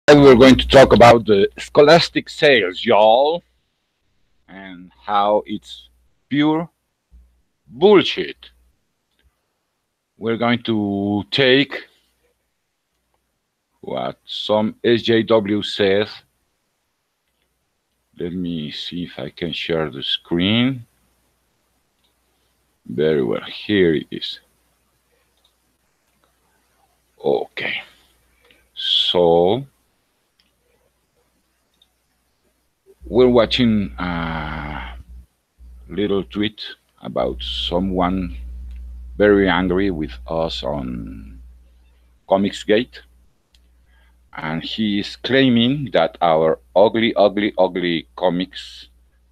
We're going to talk about the Scholastic sales, y'all, and how it's pure bullshit. We're going to take what some SJW says. Let me see if I can share the screen. Very well, here it is. Okay, so we're watching a little tweet about someone very angry with us on Comicsgate, and he is claiming that our ugly, ugly, ugly comics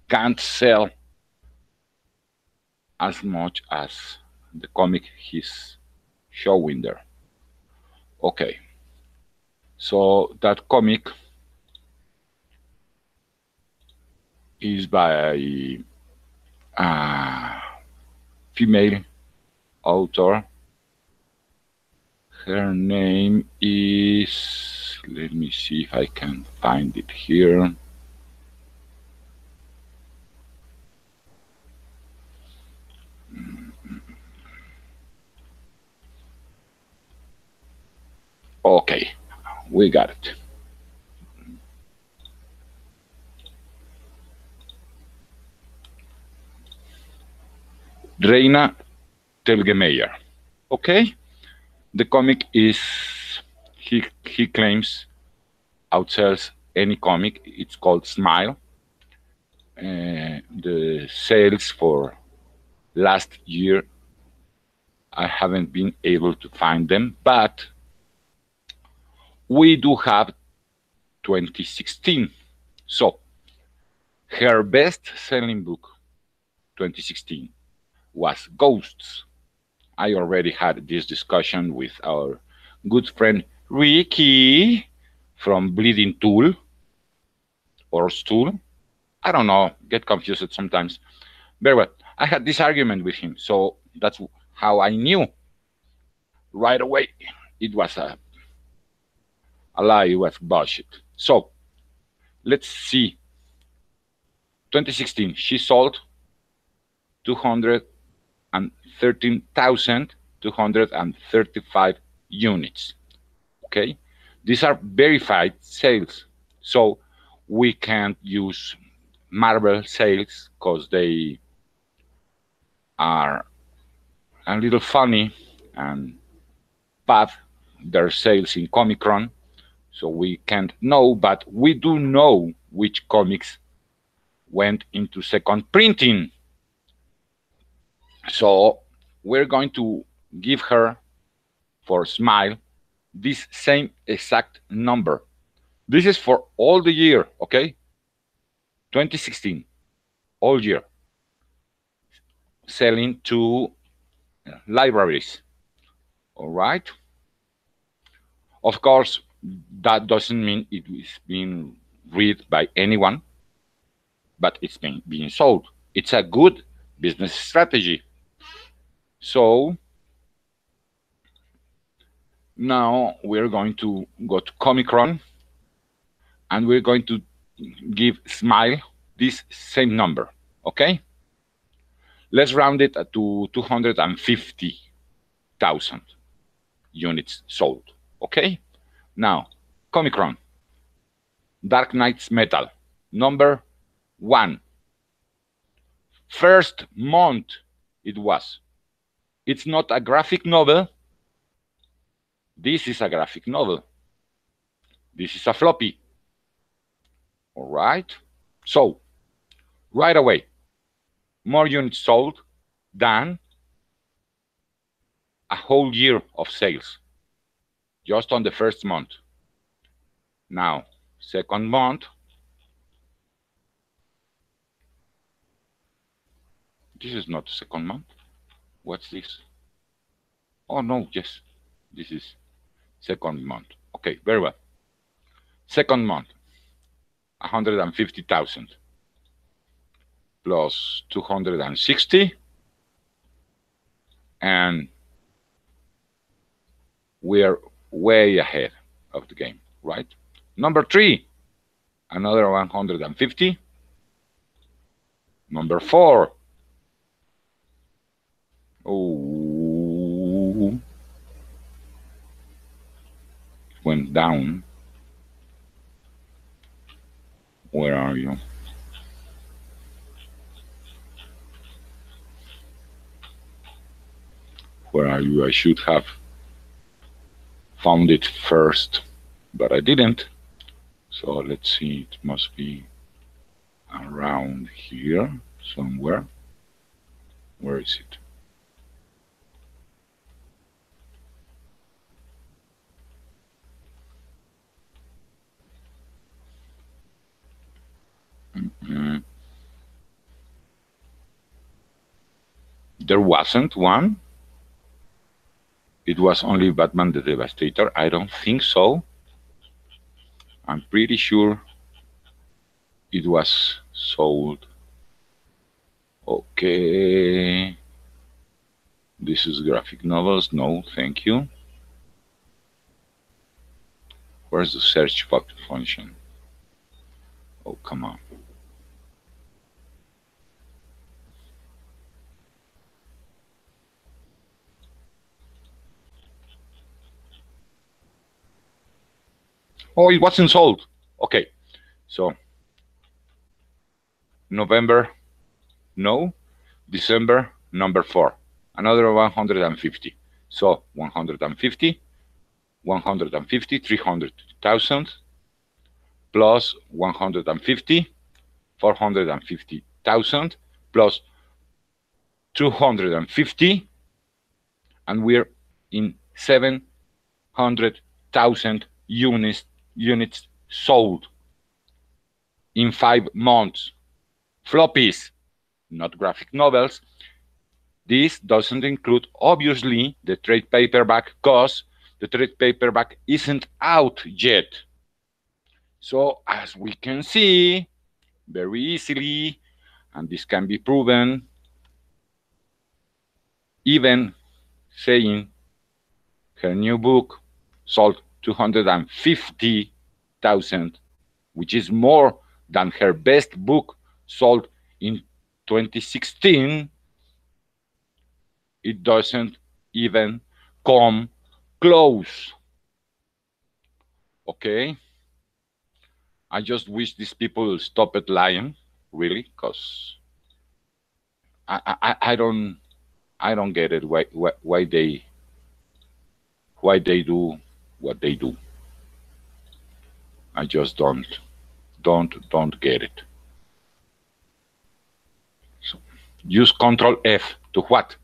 can't sell as much as the comic he's showing there. Okay, so that comic is by a female author. Her name is, let me see if I can find it here. Okay, we got it. Reina Telgemeier. Okay, the comic is, he claims, outsells any comic. It's called Smile. The sales for last year, I haven't been able to find them, but we do have 2016. So her best-selling book 2016 was Ghosts. I already had this discussion with our good friend Ricky from Bleeding Tool or Stool. I don't know, get confused sometimes. Very well. I had this argument with him, so that's how I knew right away it was a lie, it was bullshit. So let's see. 2016, she sold 213,235 units. Okay, these are verified sales, so we can't use Marvel sales because they are a little funny and bad their sales in Comic-Con, so we can't know, but we do know which comics went into second printing. So we're going to give her, for Smile, this same exact number. This is for all the year, okay? 2016, all year, selling to libraries, all right? Of course, that doesn't mean it is being read by anyone, but it's being sold. It's a good business strategy. So now we're going to go to Comic-Con, and we're going to give Smile this same number, okay? Let's round it to 250,000 units sold, okay? Now, Comic-Con, Dark Knight's Metal, number 1. First month it was. It's not a graphic novel. This is a graphic novel. This is a floppy. All right? So, right away, more units sold than a whole year of sales, just on the first month. Now, second month, this is not the second month. What's this? Oh no, yes, this is second month. Okay, very well. Second month, 150,000 plus 260, and we're way ahead of the game, right? Number 3, another 150. Number 4, oh, went down. Where are you? Where are you? I should have found it first, but I didn't. So let's see, it must be around here somewhere. Where is it? There wasn't one. It was only Batman the Devastator. I don't think so. I'm pretty sure it was sold. Okay. This is graphic novels. No, thank you. Where's the search function? Oh, come on. Oh, it wasn't sold. Okay, so November, no. December, number 4. Another 150. So 150, 150, 300,000 plus 150, 450,000 plus 250, and we're in 700,000 units sold in 5 months. Floppies, not graphic novels. This doesn't include, obviously, the trade paperback, because the trade paperback isn't out yet. So as we can see very easily, and this can be proven, even saying her new book sold 250,000, which is more than her best book sold in 2016, it doesn't even come close. Okay? I just wish these people stop lying, really, because I don't get it why they do what they do. I just don't get it. So use Control F to what?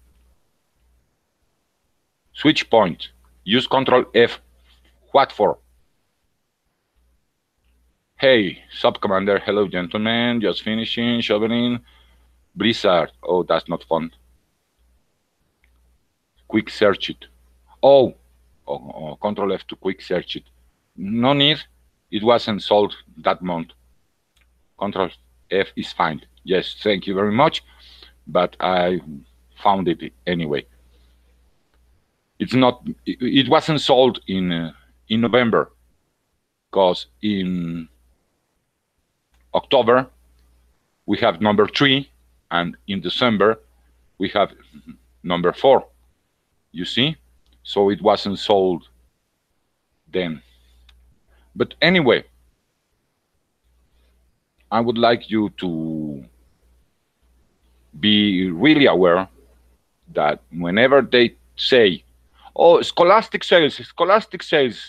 Switchpoint. Use Control F. What for? Hey, Sub-Commander. Hello, gentlemen. Just finishing shoveling. Blizzard. Oh, that's not fun. Quick search it. Oh, Control F to quick search it. No need. It wasn't sold that month. Control F is fine. Yes, thank you very much. But I found it anyway. It's not. It wasn't sold in November, because in October we have number 3, and in December we have number 4. You see, so it wasn't sold then. But anyway, I would like you to be really aware that whenever they say, oh, Scholastic sales,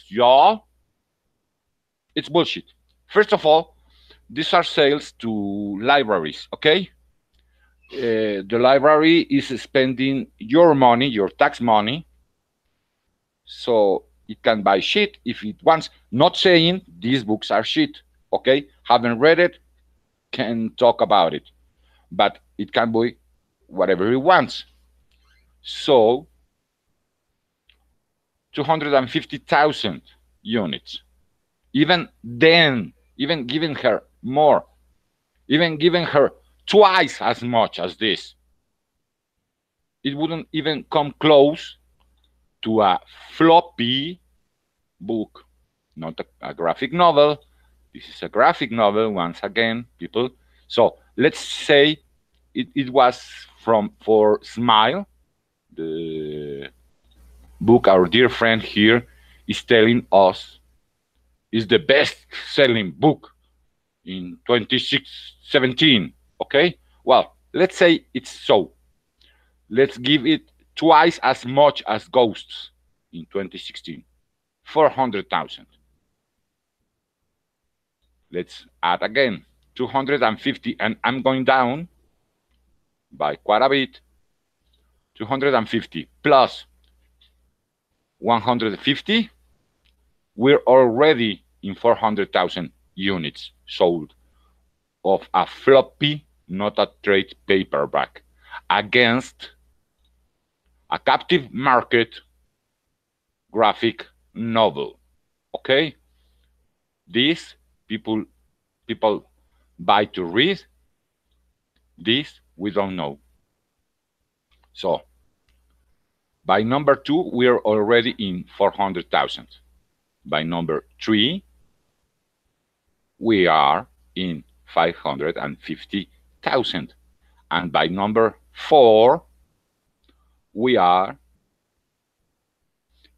yeah, it's bullshit. First of all, these are sales to libraries, okay? The library is spending your money, your tax money, so it can buy shit if it wants. Not saying these books are shit, okay? Haven't read it, can talk about it, but it can buy whatever it wants. So 250,000 units. Even then, even giving her more, even giving her twice as much as this, it wouldn't even come close to a floppy book. not a graphic novel. This is a graphic novel, once again, people. So let's say it was for Smile, the book our dear friend here is telling us is the best-selling book in 2017. Okay? Well, let's say it's so. Let's give it twice as much as Ghosts in 2016. 400,000. Let's add again 250, and I'm going down by quite a bit. 250 plus 150, we're already in 400,000 units sold of a floppy, not a trade paperback, against a captive market graphic novel. Okay? This people buy to read. This we don't know. So by number 2, we're already in 400,000. By number 3, we are in 550,000. And by number 4, we are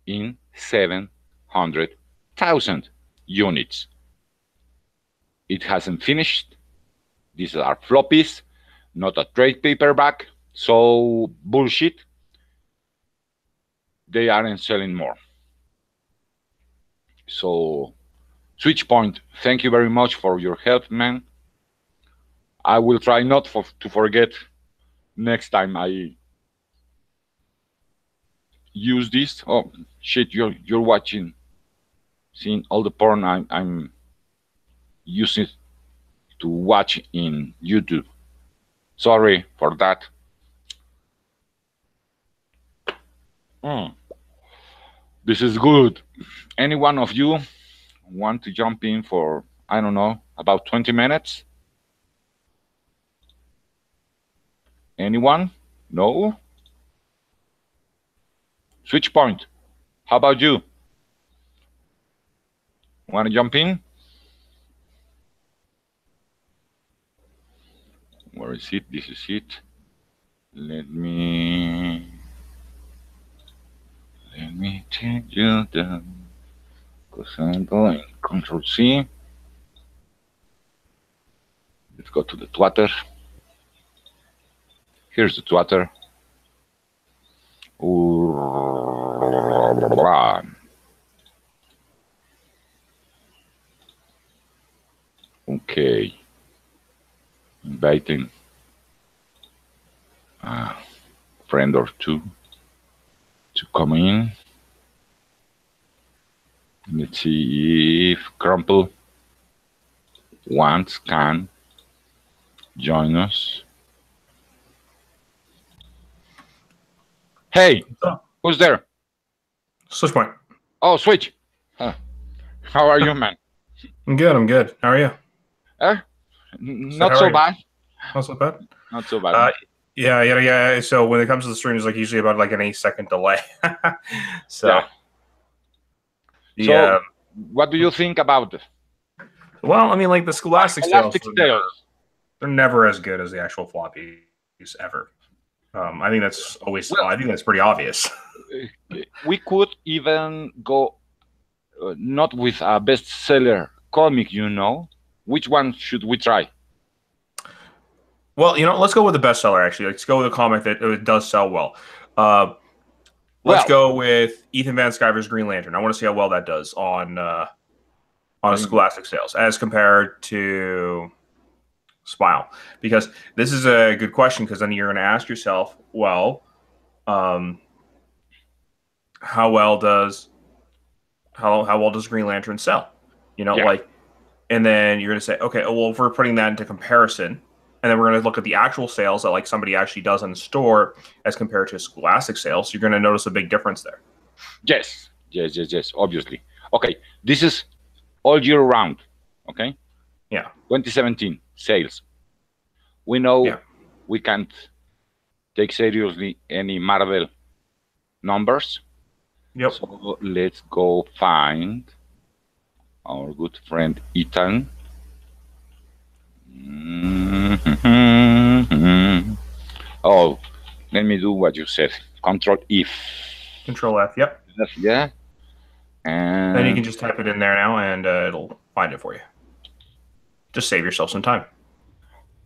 in 700,000 units. It hasn't finished. These are floppies, not a trade paperback. So bullshit. They aren't selling more. So Switchpoint, thank you very much for your help, man. I will try not to forget next time I use this. Oh shit, you're watching, seeing all the porn I'm using to watch in YouTube. Sorry for that. This is good. Any one of you want to jump in for, I don't know, about 20 minutes? Anyone? No? Switchpoint, how about you? Want to jump in? Where is it? This is it. Let me take you down, because I'm going Control C. Let's go to the Twitter. Here's the Twitter. Okay. Inviting a friend or two to come in. Let's see if Crumple can join us. Hey, who's there? Switchpoint. Oh, Switch. How are you, man? I'm good. How are you? Not so bad. Not so bad? Not so bad. Yeah. So when it comes to the stream, it's like usually about like an 8-second delay. So what do you think about it? Well, I mean, like the Scholastic sales, they're never as good as the actual floppies ever. I think that's always. I think that's pretty obvious. We could even go not with a bestseller comic, you know. Which one should we try? Well, let's go with the bestseller. Actually, let's go with a comic that does sell well. Let's go with Ethan Van Sciver's Green Lantern. I want to see how well that does on Scholastic sales as compared to Smile, because this is a good question, because then you're going to ask yourself, well, how well does Green Lantern sell? And then you're going to say, okay, well, if we're putting that into comparison, and then we're going to look at the actual sales that like somebody actually does in the store as compared to Scholastic sales, you're going to notice a big difference there. Yes, obviously. Okay, this is all year round, okay? Yeah. 2017 sales. We know we can't take seriously any Marvel numbers. Yep. So let's go find our good friend Ethan. Oh, let me do what you said. Control F. Control F. Yep. Yeah. And then you can just type it in there now, and it'll find it for you. Just save yourself some time.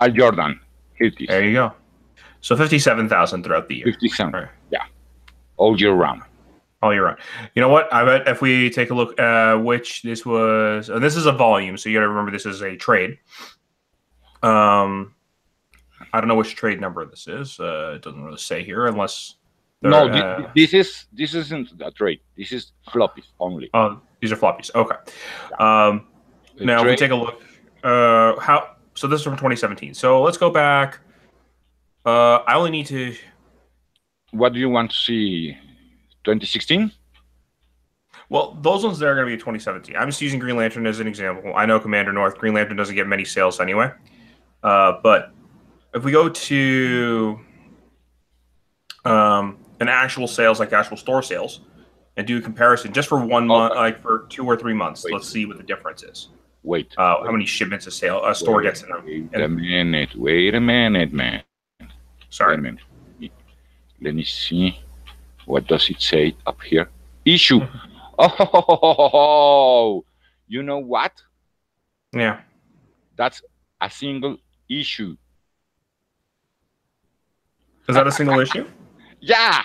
Al Jordan. Here it is. There you go. So 57,000 throughout the year. 57. Right. Yeah. All year round. All year round. You know what? I bet if we take a look which this was, this is a volume, so you got to remember this is a trade. I don't know which trade number this is. It doesn't really say here, unless no, this isn't a trade. This is floppies only. Oh, these are floppies. Okay. Yeah. Now if we take a look, so this is from 2017. So let's go back. I only need to. What do you want to see? 2016? Well, those ones there are going to be 2017. I'm just using Green Lantern as an example. I know Commander North, Green Lantern doesn't get many sales anyway. But if we go to an actual sales, like actual store sales, and do a comparison just for 1 month, like for 2 or 3 months, let's see what the difference is. Wait. How many shipments a store gets in them. Wait a minute, man. Sorry. Wait a minute. Let me see. What does it say up here? Issue. Oh, you know what? Yeah. That's a single issue. Is that a single issue? Yeah.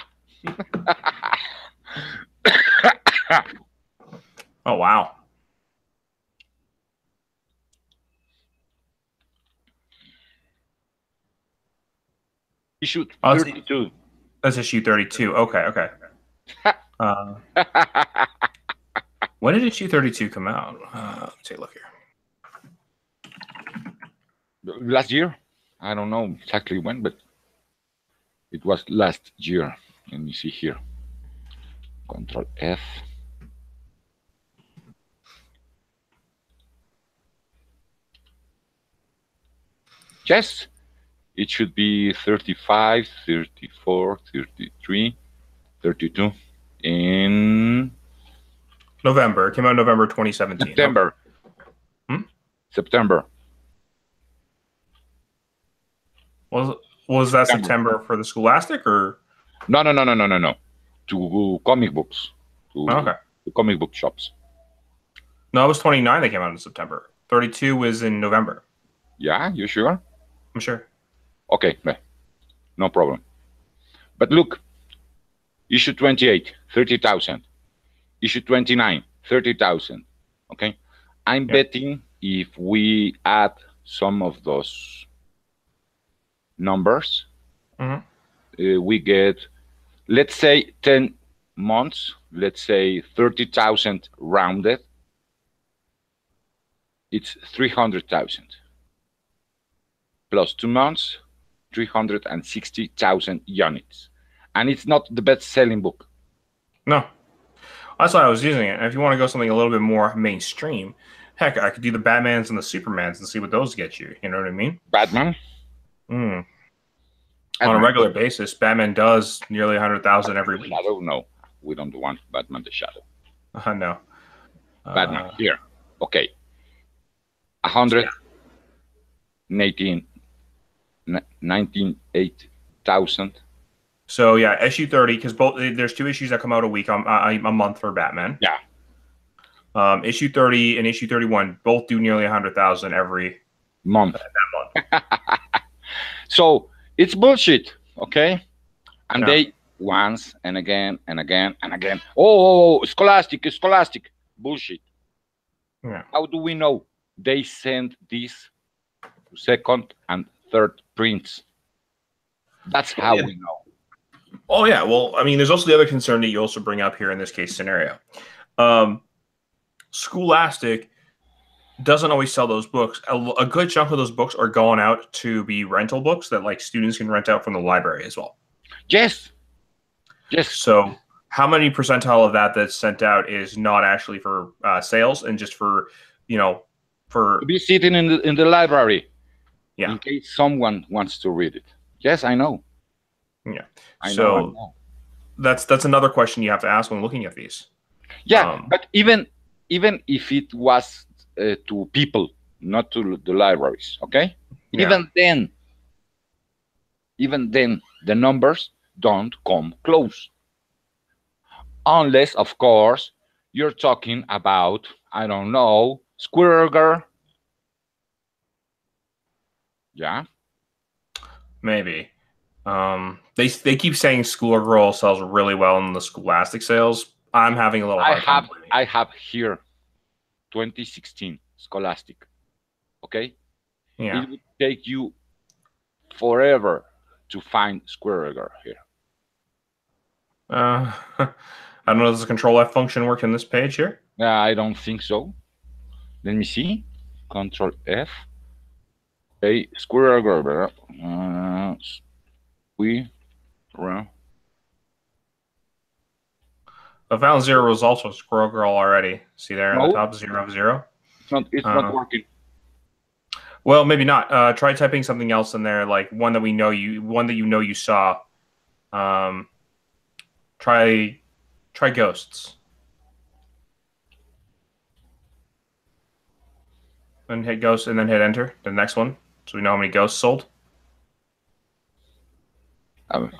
Oh, wow. Issue 32. That's issue 32. Okay. When did issue 32 come out? Let's take a look here. Last year? I don't know exactly when, but it was last year. Let me see here. Control F. Yes, it should be 35, 34, 33, 32 in November. It came out in November 2017. September. September. Was that September for the Scholastic or? No. To comic books. To comic book shops. No, it was 29 that came out in September. 32 was in November. Yeah, you sure? I'm sure. Okay, no problem. But look, issue 28, 30,000. Issue 29, 30,000. Okay? I'm betting if we add some of those numbers, we get, let's say 10 months, let's say 30,000 rounded. It's 300,000. Plus 2 months, 360,000 units. And it's not the best-selling book. No. That's why I was using it. And if you want to go something a little bit more mainstream, heck, I could do the Batmans and the Supermans and see what those get you. You know what I mean? Batman? On a regular basis, Batman does nearly 100,000 every week. Shadow? No, we don't want Batman the Shadow. No. Batman, here. Okay. 19,800. So yeah, issue 30, because there's 2 issues that come out a week, a month for Batman. Yeah. Issue 30 and issue 31 both do nearly 100,000 every month. That month. So it's bullshit, okay? And they once and again and again and again. Oh, Scholastic, bullshit. Yeah. How do we know? They send this to second and third prints. That's how we know. Oh yeah, well, I mean, there's also the other concern that you also bring up here in this case scenario. Scholastic doesn't always sell those books. A good chunk of those books are going out to be rental books that like students can rent out from the library as well. Yes. So how many percentile of that's sent out is not actually for sales and just for, for to be sitting in the library, in case someone wants to read it. Yes, I know. Yeah. I know. That's another question you have to ask when looking at these. Yeah, but even even if it was to people, not to the libraries, okay? Yeah. Even then, the numbers don't come close. Unless, of course, you're talking about, I don't know, Squirrel Girl. Yeah. Maybe. They keep saying Schoolgirl sells really well in the Scholastic sales. I'm having a little hard time believing. I have here 2016 Scholastic. Okay? Yeah. It would take you forever to find Squirrel Girl here. I don't know, does the Control F function work in this page here? I don't think so. Let me see. Control F. Okay, Squirrel Girl. I found 0 was also Squirrel Girl already. See there No, at the top, 0 of 0. It's not working. Well, maybe not. Try typing something else in there, like one that you saw. Try ghosts. And hit ghosts, and then hit enter. The next one, so we know how many ghosts sold.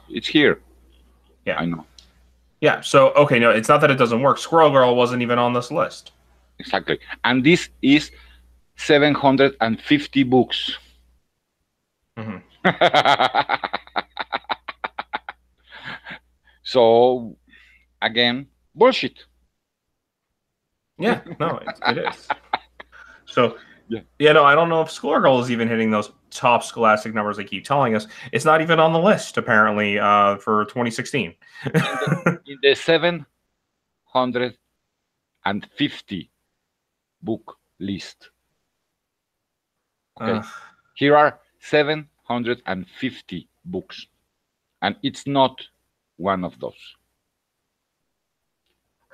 It's here. Yeah, I know. Yeah. So okay, no, it's not that it doesn't work. Squirrel Girl wasn't even on this list. Exactly, and this is 750 books. Mm-hmm. So again, bullshit. Yeah, no, it is. So yeah, no, I don't know if Schoolgirl is even hitting those top Scholastic numbers they keep telling us. It's not even on the list apparently for 2016. in the 750 book list. Okay, here are 750 books, and it's not one of those.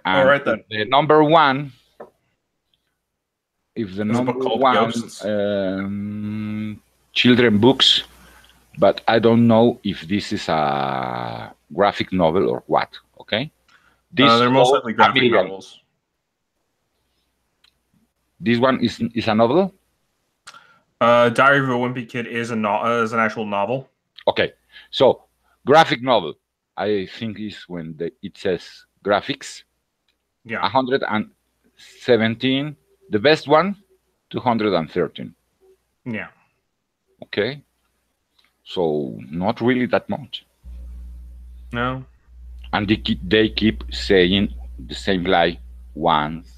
And all right then. The number one. If the There's number a book called one children books, but I don't know if this is a graphic novel or what. Okay, they're most likely graphic novels. This one is a novel. Diary of a Wimpy Kid is an actual novel. Okay, so graphic novel, I think is when it says graphics. Yeah, 117. The best one, 213. Yeah. Okay. So not really that much. No. And they keep saying the same lie once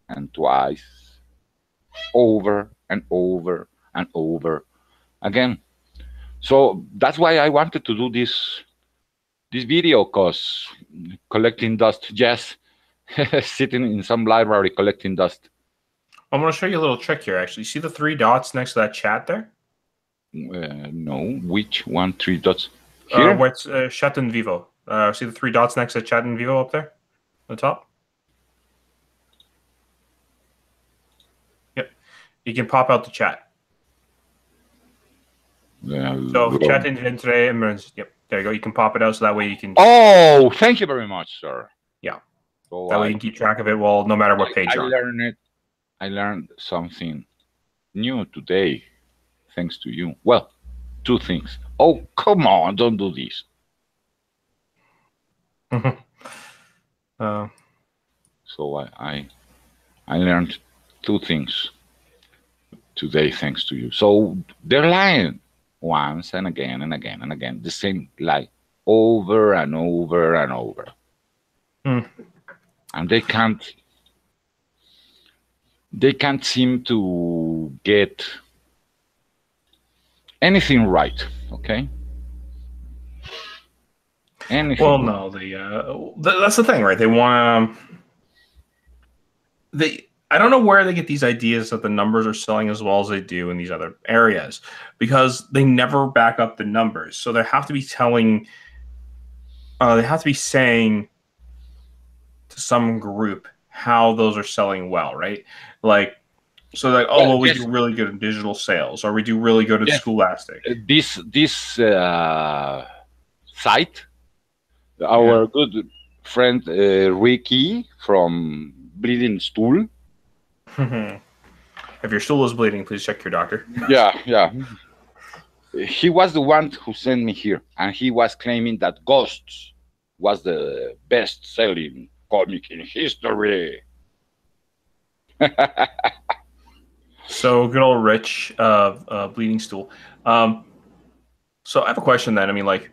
and twice, over and over and over again. So that's why I wanted to do this video, because collecting dust, yes, sitting in some library collecting dust. I'm going to show you a little trick here, actually. See the 3 dots next to that chat there? No. Which one? 3 dots? Here? What's Chat in Vivo? See the 3 dots next to Chat in Vivo up there? On the top? Yep. You can pop out the chat. So Chat in today, yep. There you go. You can pop it out so that way you can... Oh, thank you very much, sir. Yeah. So that way you can keep track of it, well, no matter what page you're on. I learned something new today, thanks to you. Well, 2 things. Oh, come on, don't do this. So I learned 2 things today, thanks to you. So they're lying once and again and again and again, the same lie over and over and over. And they can't seem to get anything right, okay? Anything. Well, no, that's the thing, right? They want I don't know where they get these ideas that the numbers are selling as well as they do in these other areas, because they never back up the numbers. So they have to be saying to some group how those are selling well, right? Like, so like, oh, well, we do really good in digital sales, or we do really good at Scholastic. This site, our good friend Ricky from Bleeding Stool, If your stool is bleeding, please check your doctor. Yeah. He was the one who sent me here, and he was claiming that Ghosts was the best-selling comic in history. So good old Rich, bleeding stool. So I have a question then. I mean, like,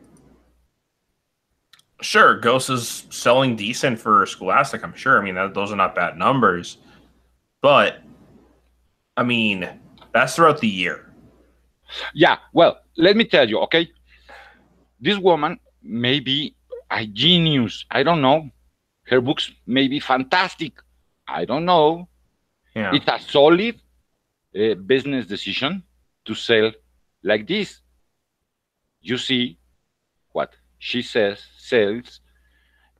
sure, Ghost is selling decent for Scholastic, I'm sure. I mean, those are not bad numbers. But, I mean, that's throughout the year. Yeah, well, let me tell you, okay? This woman may be a genius. I don't know. Her books may be fantastic. I don't know. Yeah. It's a solid business decision to sell like this. You see what she sells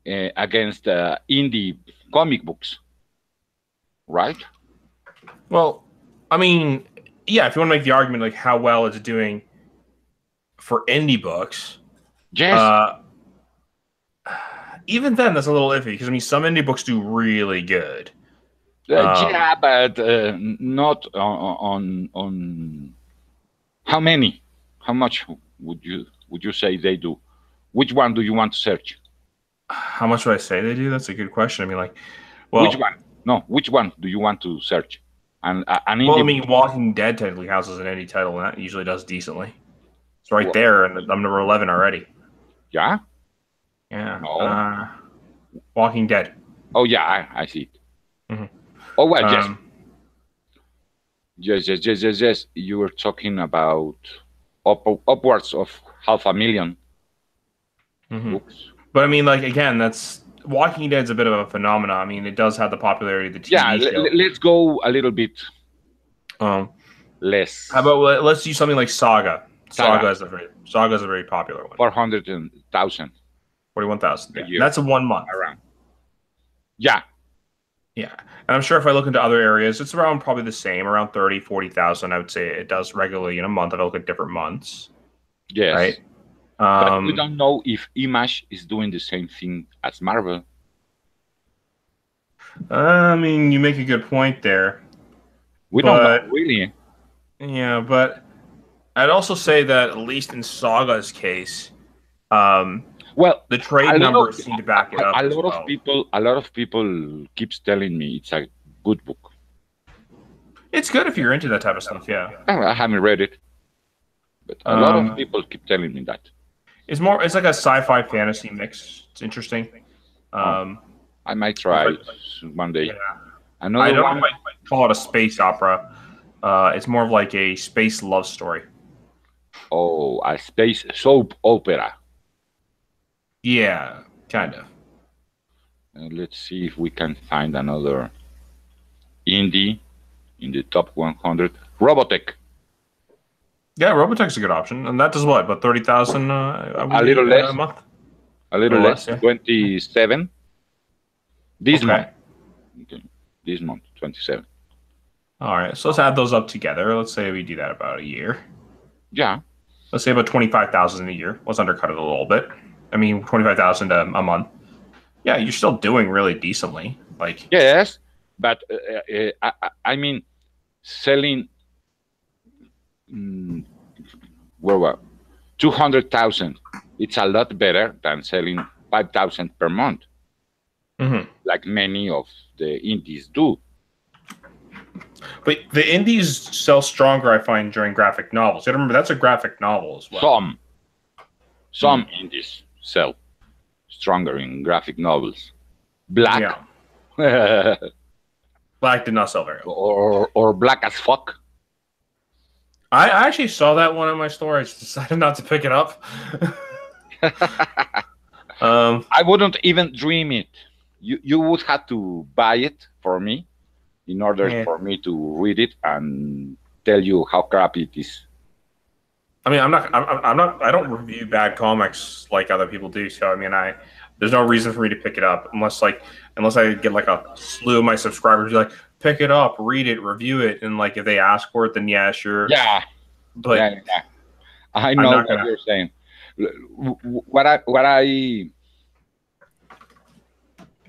against indie comic books, right? Well, I mean, yeah, if you want to make the argument like how well it's doing for indie books, Yes. Even then, that's a little iffy because I mean, some indie books do really good. Yeah, but not on how many? How much would you say they do? Which one do you want to search? How much would I say they do? That's a good question. I mean, like, well, which one? No, which one do you want to search? An well, I mean, Walking Dead technically houses an indie title, and that usually does decently. It's right there, and I'm number 11 already. Yeah. Yeah. No. Walking Dead. Oh yeah, I see it. Mm-hmm. Oh well, yes. You were talking about upwards of 500,000 books. But I mean, like again, that's Walking Dead's a bit of a phenomenon. I mean, it does have the popularity of the TV show. Let's go a little bit less. How about let's do something like Saga. Saga is a very popular one. 400,000. 41,000. Yeah. That's a 1 month. Around. Yeah. Yeah. And I'm sure if I look into other areas, it's around probably the same, around 30, 40,000. I would say it does regularly in a month if I look at different months. Yes. Right? But we don't know if Image is doing the same thing as Marvel. I mean, you make a good point there. We don't know, really. Yeah, but I'd also say that at least in Saga's case, well, the trade numbers seem to back it up. A lot of people keeps telling me it's a good book. It's good if you're into that type of stuff. Yeah, I haven't read it, but a lot of people keep telling me that. It's like a sci-fi fantasy mix. It's interesting. I might try it one day. Yeah. I don't know if I call it a space opera. It's more of like a space love story. Oh, a space soap opera. Yeah, kind of. Let's see if we can find another indie in the top 100. Robotech. Yeah, Robotech's a good option, and that does what? About 30,000 a little less a month. A little less. Yeah. 27. This month. Okay. This month, 27. All right, so let's add those up together. Let's say we do that about a year. Yeah. Let's say about 25,000 a year. Let's undercut it a little bit. I mean, 25,000 a month. Yeah, you're still doing really decently. Like yes, but I mean, selling 200,000. It's a lot better than selling 5,000 per month, like many of the indies do. But the indies sell stronger, I find, during graphic novels. You gotta remember that's a graphic novel as well. Some indies sell stronger in graphic novels. Black. Yeah. Black did not sell very well. Or Black as fuck. I actually saw that one in my store. I just decided not to pick it up. I wouldn't even dream it. You would have to buy it for me in order for me to read it and tell you how crappy it is. I mean, I don't review bad comics like other people do. So I mean, there's no reason for me to pick it up unless I get like a slew of my subscribers like pick it up, read it, review it, and like if they ask for it, then yeah, sure. Yeah, but yeah. I know what you're saying. What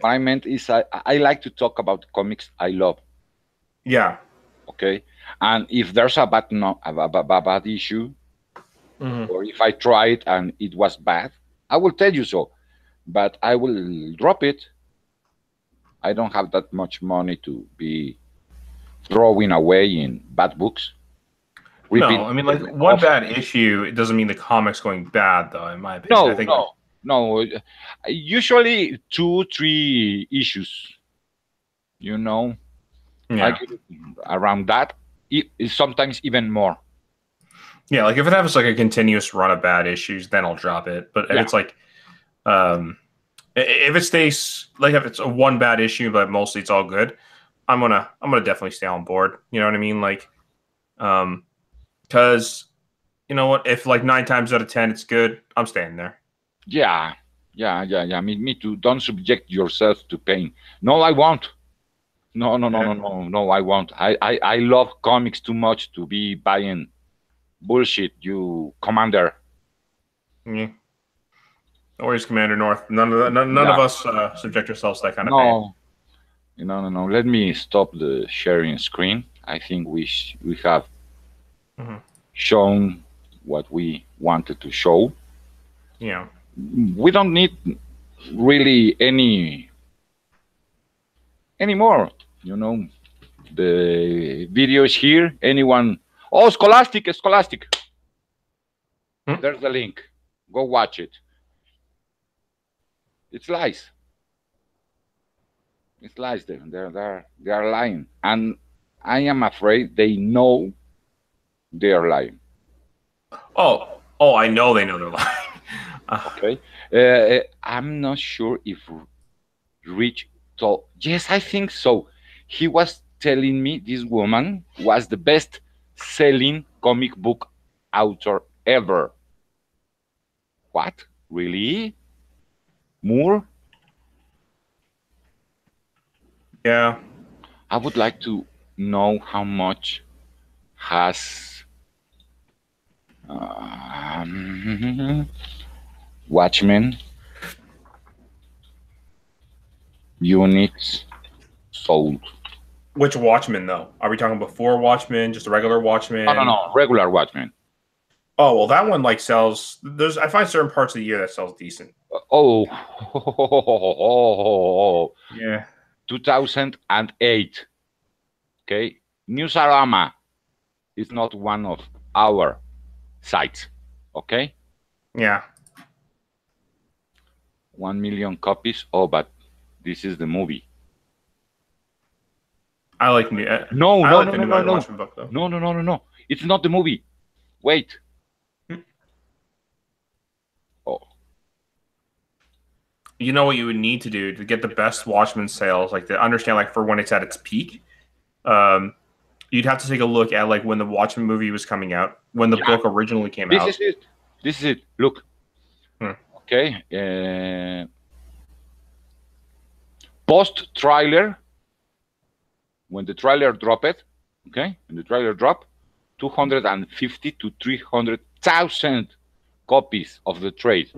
I meant is I like to talk about comics I love. Yeah. Okay, and if there's a bad no, bad issue, or if I try it and it was bad, I will tell you so. But I will drop it. I don't have that much money to be throwing away in bad books. No, I mean, like one Off. bad issue, it doesn't mean the comic's going bad, though. In my opinion, I No, think. no. Usually 2, 3 issues. You know, I Yeah. give it around that. Sometimes even more. Yeah, like if it has like a continuous run of bad issues, then I'll drop it. But if Yeah. it's like, if it stays like if it's a one bad issue, but mostly it's all good, I'm gonna definitely stay on board. You know what I mean? Like, because you know what? If like 9 times out of 10 it's good, I'm staying there. Yeah. Me too. Don't subject yourself to pain. No, I won't. No, I won't. I love comics too much to be buying bullshit, you commander. Yeah. No worries, Commander North. None of us subject ourselves to that kind of pain. No. Let me stop the sharing screen. I think we have shown what we wanted to show. Yeah. We don't need really any more. You know, the video is here. Anyone? Oh, Scholastic. There's the link. Go watch it. It's lies. It's lies. They are lying, and I am afraid they know they are lying. Oh, I know they know they're lying. Okay. I'm not sure if Rich told. Yes, I think so. He was telling me this woman was the best selling comic book author ever. What? Really? More? Yeah. I would like to know how much has Watchmen units sold. Which Watchmen though? Are we talking before Watchmen, just a regular Watchmen? No, regular Watchmen. Oh well, that one like sells. I find certain parts of the year that sells decent. Yeah. 2008. Okay, Newsarama is not one of our sites. Okay. Yeah. 1 million copies. Oh, but this is the movie. I like me. No. Book, though. No. It's not the movie. Wait. Oh. You know what you would need to do to get the best Watchmen sales, like to understand, like for when it's at its peak. You'd have to take a look at like when the Watchmen movie was coming out, when the book originally came out. This is it. Look. Okay. Post trailer. When the trailer dropped, okay, when the trailer dropped, 250 to 300,000 copies of the trade.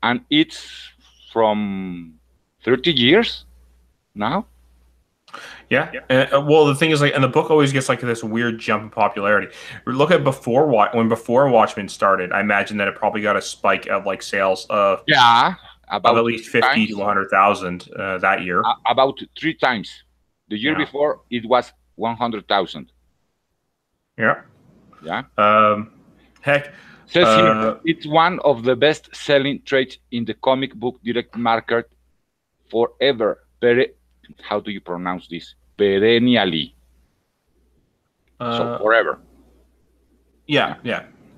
And it's from 30 years now. Yeah. Well, the thing is, like, and the book always gets like this weird jump in popularity. Look at before Watchmen started. I imagine that it probably got a spike of like sales of about at least 50 to 100,000 that year. About 3 times. The year before it was 100,000. Yeah. Heck. Says here, it's one of the best-selling trades in the comic book direct market forever. How do you pronounce this? Perennially. So forever. Yeah.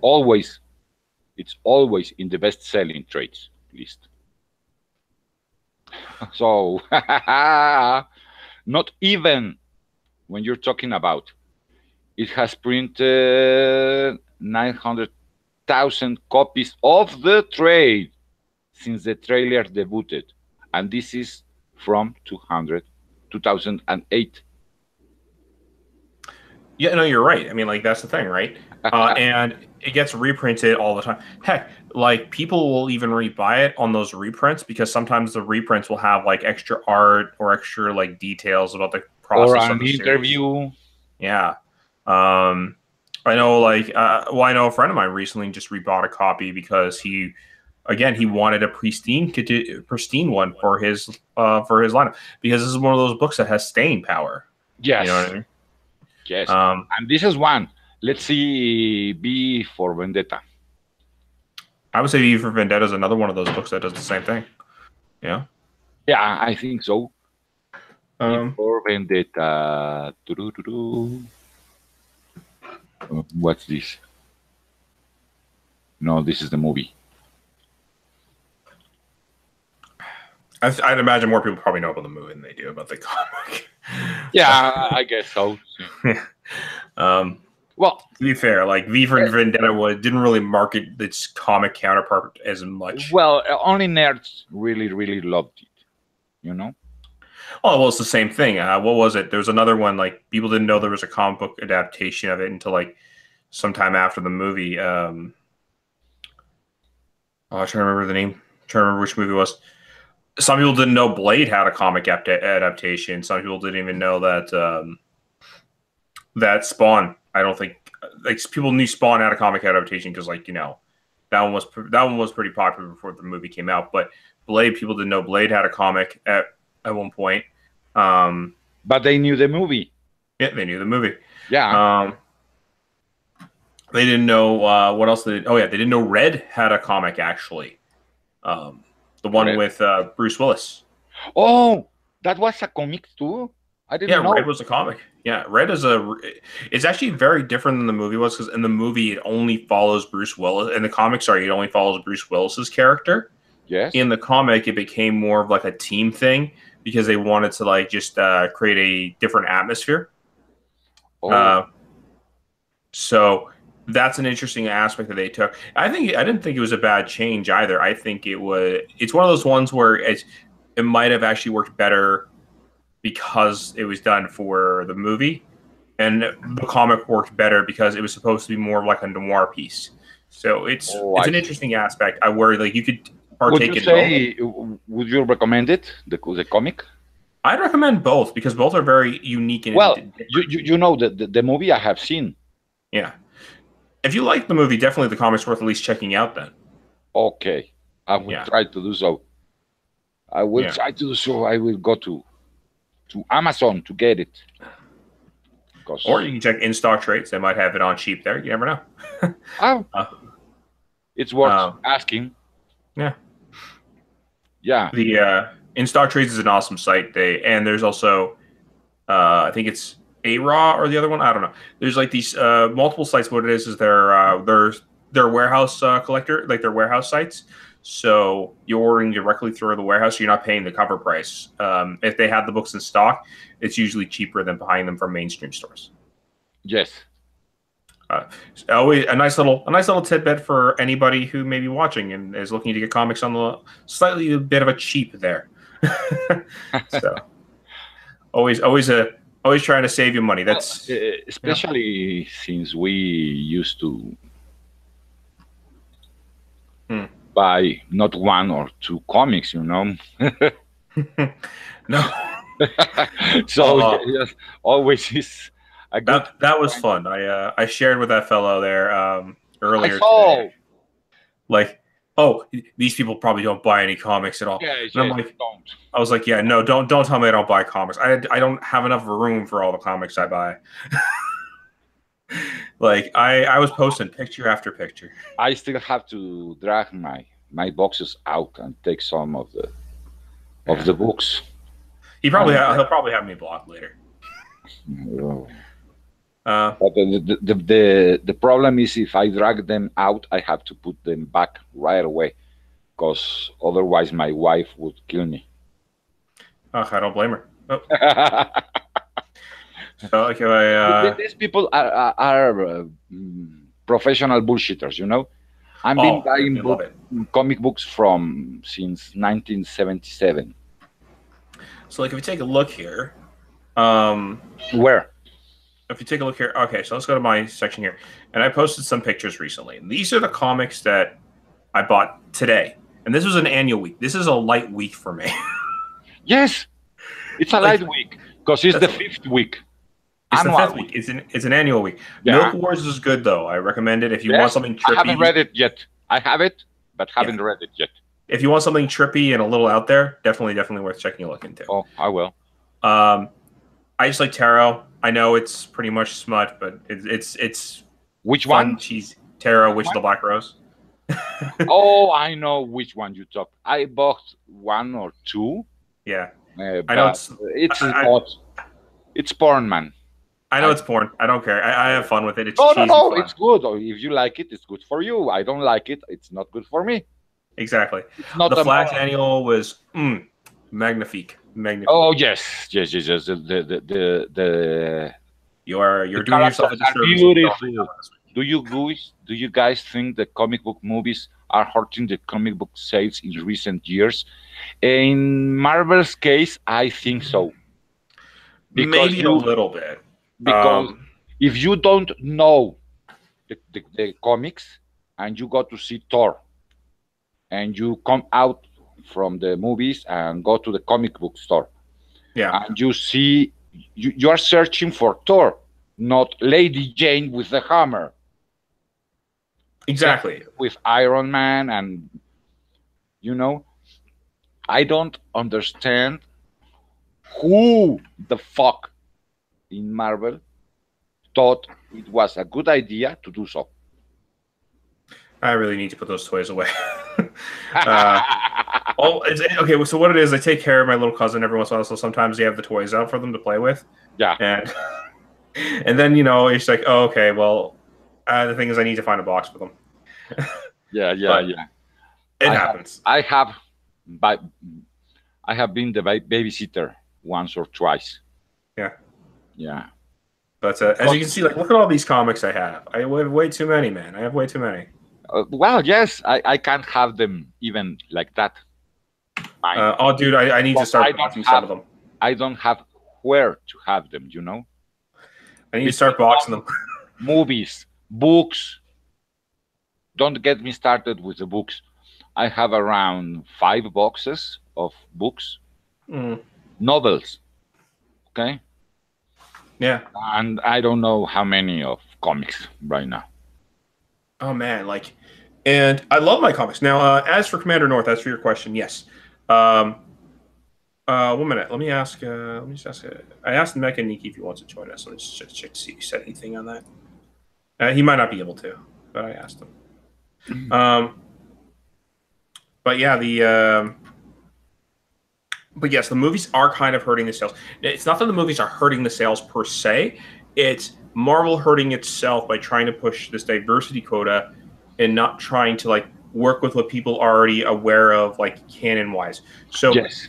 Always. It's always in the best-selling trades list. So, not even when you're talking about it has printed 900,000 copies of the trade since the trailer debuted, and this is from 2008. Yeah, no, you're right. I mean, like that's the thing, right? And it gets reprinted all the time. Heck, like people will even rebuy it on those reprints because sometimes the reprints will have like extra art or extra like details about the Or process of an the series. interview. Yeah. I know like I know a friend of mine recently just rebought a copy because he wanted a pristine one for his lineup because this is one of those books that has staying power. Yes. You know what I mean? Yes. And this is one. Let's see, V for Vendetta. I would say V for Vendetta is another one of those books that does the same thing. Yeah. Yeah, I think so. V for Vendetta. What's this? No, this is the movie. I'd imagine more people probably know about the movie than they do about the comic. Yeah, I guess so. Well, to be fair, like V for Vendetta didn't really market its comic counterpart as much. Well, only nerds really loved it, you know? Oh, well, it's the same thing. What was it? There was another one, like, people didn't know there was a comic book adaptation of it until, like, sometime after the movie. I'm trying to remember the name. I'm trying to remember which movie it was. Some people didn't know Blade had a comic adaptation. Some people didn't even know that that Spawn. I don't think like people knew Spawn had a comic adaptation because, like, you know, that one was pretty popular before the movie came out. But Blade, people didn't know Blade had a comic at one point. But they knew the movie. Yeah, they knew the movie. Yeah. They didn't know what else. They didn't know Red had a comic actually. The one Red. With Bruce Willis. Oh, that was a comic too? I didn't know. Red was a comic. Yeah, Red is it's actually very different than the movie was because in the movie it only follows Bruce Willis. In the comic, it only follows Bruce Willis's character. Yes. In the comic, it became more of like a team thing because they wanted to like just create a different atmosphere. Oh. So that's an interesting aspect that they took. I didn't think it was a bad change either. I think it's one of those ones where it might have actually worked better because it was done for the movie, and the comic worked better because it was supposed to be more like a noir piece. So it's an interesting aspect. I worry like you could partake in both. Would you recommend it, the comic? I'd recommend both because both are very unique. And you know the movie I have seen. Yeah. If you like the movie, definitely the comic's worth at least checking out then. Okay. I will try to do so. I will try to do so. I will go to Amazon to get it. Or you can check in-stock trades. They might have it on cheap there. You never know. It's worth asking. Yeah. Yeah. The in-stock trades is an awesome site. There's also, I think it's A-Raw or the other one. I don't know. There's like these multiple sites. What it is their warehouse collector, like their warehouse sites. So you're ordering directly through the warehouse. So you're not paying the cover price. If they have the books in stock, it's usually cheaper than buying them from mainstream stores. Yes. Always a nice little tidbit for anybody who may be watching and is looking to get comics on the slightly a bit of a cheap there. So always trying to save you money. That's especially since we used to buy not one or two comics, you know. No. So yes, always is a good. That was fun. I shared with that fellow there earlier today. Like, these people probably don't buy any comics at all. Yeah, and I'm like, I was like, yeah, no, don't tell me I don't buy comics. I don't have enough room for all the comics I buy. Like I was posting picture after picture. I still have to drag my boxes out and take some of the books. He'll probably have me blocked later. But the problem is if I drag them out, I have to put them back right away, because otherwise my wife would kill me. Oh, I don't blame her. Oh. So, okay, these people are professional bullshitters, you know. I've been buying comic books since 1977. So, like, if you take a look here, where? If you take a look here, okay, so let's go to my section here, and I posted some pictures recently. And these are the comics that I bought today, and this was an annual week. This is a light week for me. Yes, it's a Like, light week because it's the 5th week. It's Annual the 5th week. It's an annual week. Yeah. Milk Wars is good though. I recommend it if you want something trippy. I haven't read it yet. I have it, but haven't read it yet. If you want something trippy and a little out there, definitely worth checking a look into. Oh, I will. I just like tarot. I know it's pretty much smut, but it's which fun, one? cheesy. Tarot, Witch of the Black Rose. Oh, I know which one you talk. I bought 1 or 2. Yeah, I know it's porn, man. I know it's porn. I don't care. I have fun with it. It's cheesy fun. It's good. If you like it, it's good for you. I don't like it. It's not good for me. Exactly. The Flash annual was magnifique. Oh yes. The you're doing yourself a disservice. Beautiful. Do you guys think the comic book movies are hurting the comic book sales in recent years? In Marvel's case, I think so. Maybe a little bit. Because if you don't know the comics and you go to see Thor and you come out from the movies and go to the comic book store, and you see you are searching for Thor, not Lady Jane with the hammer. Exactly. With Iron Man, and I don't understand who the fuck in Marvel thought it was a good idea to do so. I really need to put those toys away. Okay, so what it is, I take care of my little cousin every once in a while, so sometimes they have the toys out for them to play with. Yeah. And then, it's like, oh, okay, well, the thing is I need to find a box for them. Yeah. It happens. I have been the babysitter once or twice. Yeah. But as you can see, look at all these comics I have. I have way too many, man. I have way too many. Well, yes, I can't have them even like that. Dude, I need to start boxing some of them. I don't have where to have them, I need to start boxing them. Movies, books. Don't get me started with the books. I have around 5 boxes of books, novels. Okay. Yeah. And I don't know how many of comics right now. Oh man, and I love my comics. Now, as for Commander North, as for your question, yes. 1 minute. Let me just ask. I asked Mecca Niki if he wants to join us. Let me just check to see if he said anything on that. He might not be able to, but I asked him. But yeah, but yes, the movies are kind of hurting the sales. It's not that the movies are hurting the sales per se. It's Marvel hurting itself by trying to push this diversity quota and not trying to work with what people are already aware of, canon wise. So yes.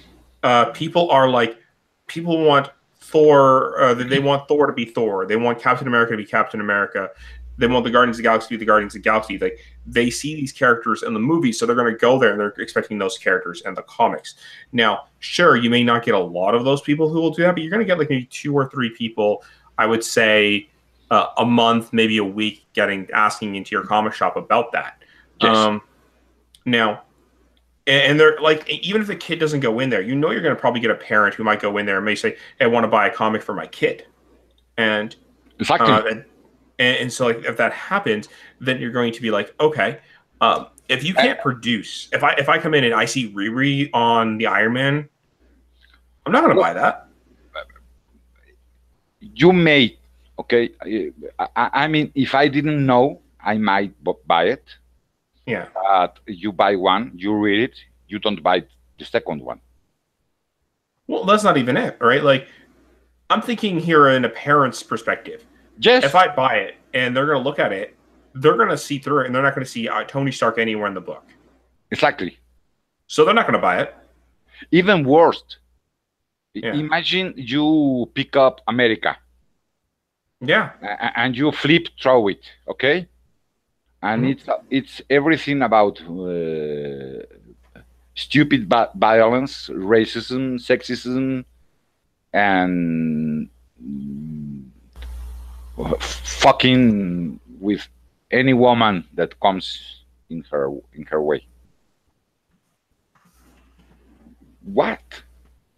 People want Thor. They want Thor to be Thor. They want Captain America to be Captain America. They want the Guardians of the Galaxy to be the Guardians of the Galaxy. They see these characters in the movies, so they're going to go there and they're expecting those characters in the comics. Now, sure, you may not get a lot of those people who will do that, but you're going to get maybe 2 or 3 people, I would say, a month, maybe a week, asking into your comic shop about that. Yes. Now, and they're even if the kid doesn't go in there, you're going to probably get a parent who might go in there and may say, "Hey, I want to buy a comic for my kid," and exactly. And so, if that happens, then you're going to be like, okay, if you can't produce, if I come in and I see Riri on the Iron Man, I'm not going to buy that. You may, okay. I mean, if I didn't know, I might buy it. Yeah. But you buy one, you read it, you don't buy the second one. Well, that's not even it, right? I'm thinking here in a parent's perspective. Yes. If I buy it and they're going to look at it, they're going to see through it and they're not going to see Tony Stark anywhere in the book. Exactly. So they're not going to buy it. Even worse. Yeah. Imagine you pick up America. Yeah. And you flip through it, okay? And it's everything about stupid violence, racism, sexism, and fucking with any woman that comes in her way. What?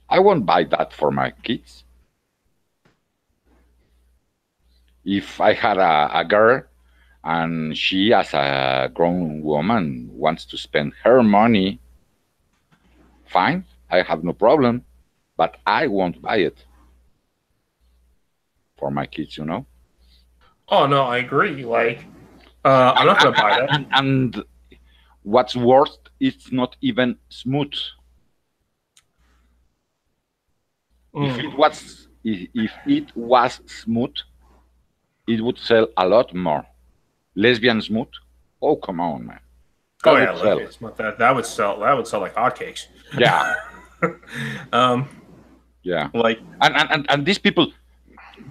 I won't buy that for my kids. If I had a girl and she, as a grown woman, wants to spend her money, fine, I have no problem, but I won't buy it for my kids, you know? Oh, no, I agree. Like, I'm not going to buy that. And what's worse, it's not even smooth. If it was smooth, it would sell a lot more. Lesbian smooth? Oh, come on, man. Oh yeah, lesbian smooth. That would sell. That would sell like hotcakes. Yeah. Yeah. Like and these people,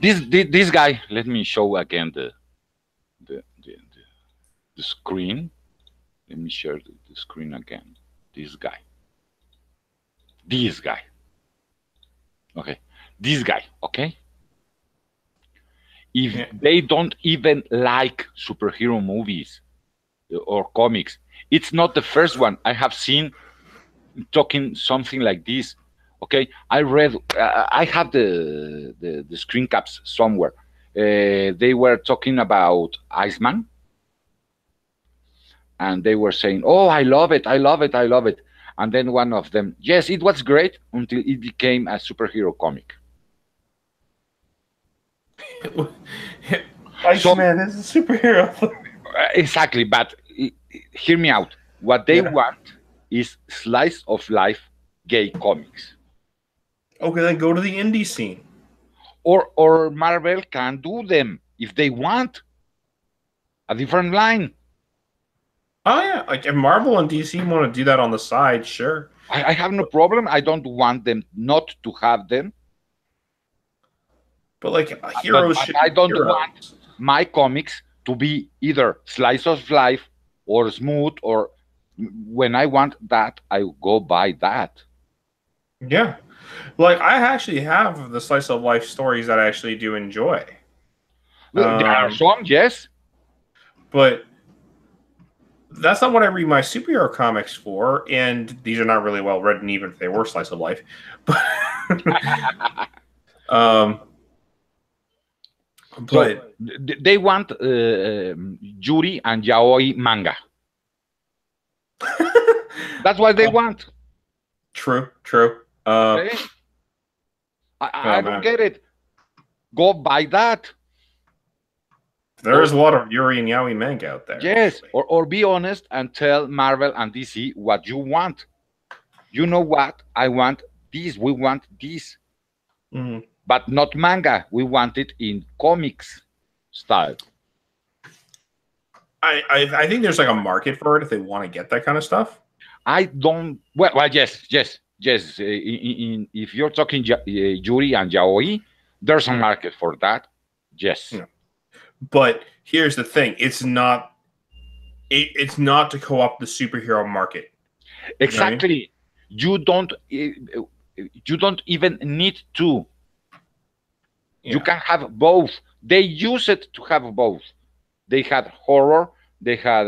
this guy. Let me show again the screen. Let me share the screen again. This guy. Okay, this guy. Okay. If they don't even like superhero movies or comics, it's not the first one I have seen talking something like this. Okay, I read. I have the screen caps somewhere. They were talking about Iceman, and they were saying, "Oh, I love it! I love it! I love it!" And then one of them, yes, it was great until it became a superhero comic. Iceman is a superhero. Exactly, but hear me out. What they want is slice of life gay comics. Okay, then go to the indie scene. Or Marvel can do them if they want. A different line. Oh yeah, like if Marvel and DC want to do that on the side, sure. I have no problem. I don't want them not to have them. But like heroes, but I don't want my comics to be either slice of life or smooth, or when I want that, I go buy that. Yeah. Like I actually have the slice of life stories that I actually do enjoy. There are some, yes. But that's not what I read my superhero comics for, and these are not really well written, even if they were slice of life. But so they want Yuri and Yaoi manga. That's what they want. True. Okay? I don't get it. Go buy that. There is a lot of Yuri and Yaoi manga out there. Yes, or be honest and tell Marvel and DC what you want. You know what? I want this. We want this. Mm-hmm. But not manga. We want it in comics style. I think there's like a market for it if they want to get that kind of stuff. I don't. Well, yes. If you're talking Yuri and Yaoi, there's a market for that. Yes. Yeah. But here's the thing: it's not to co-opt the superhero market. Exactly. You know what I mean? You don't even need to. Yeah. You can have both. They use it to have both. They had horror, they had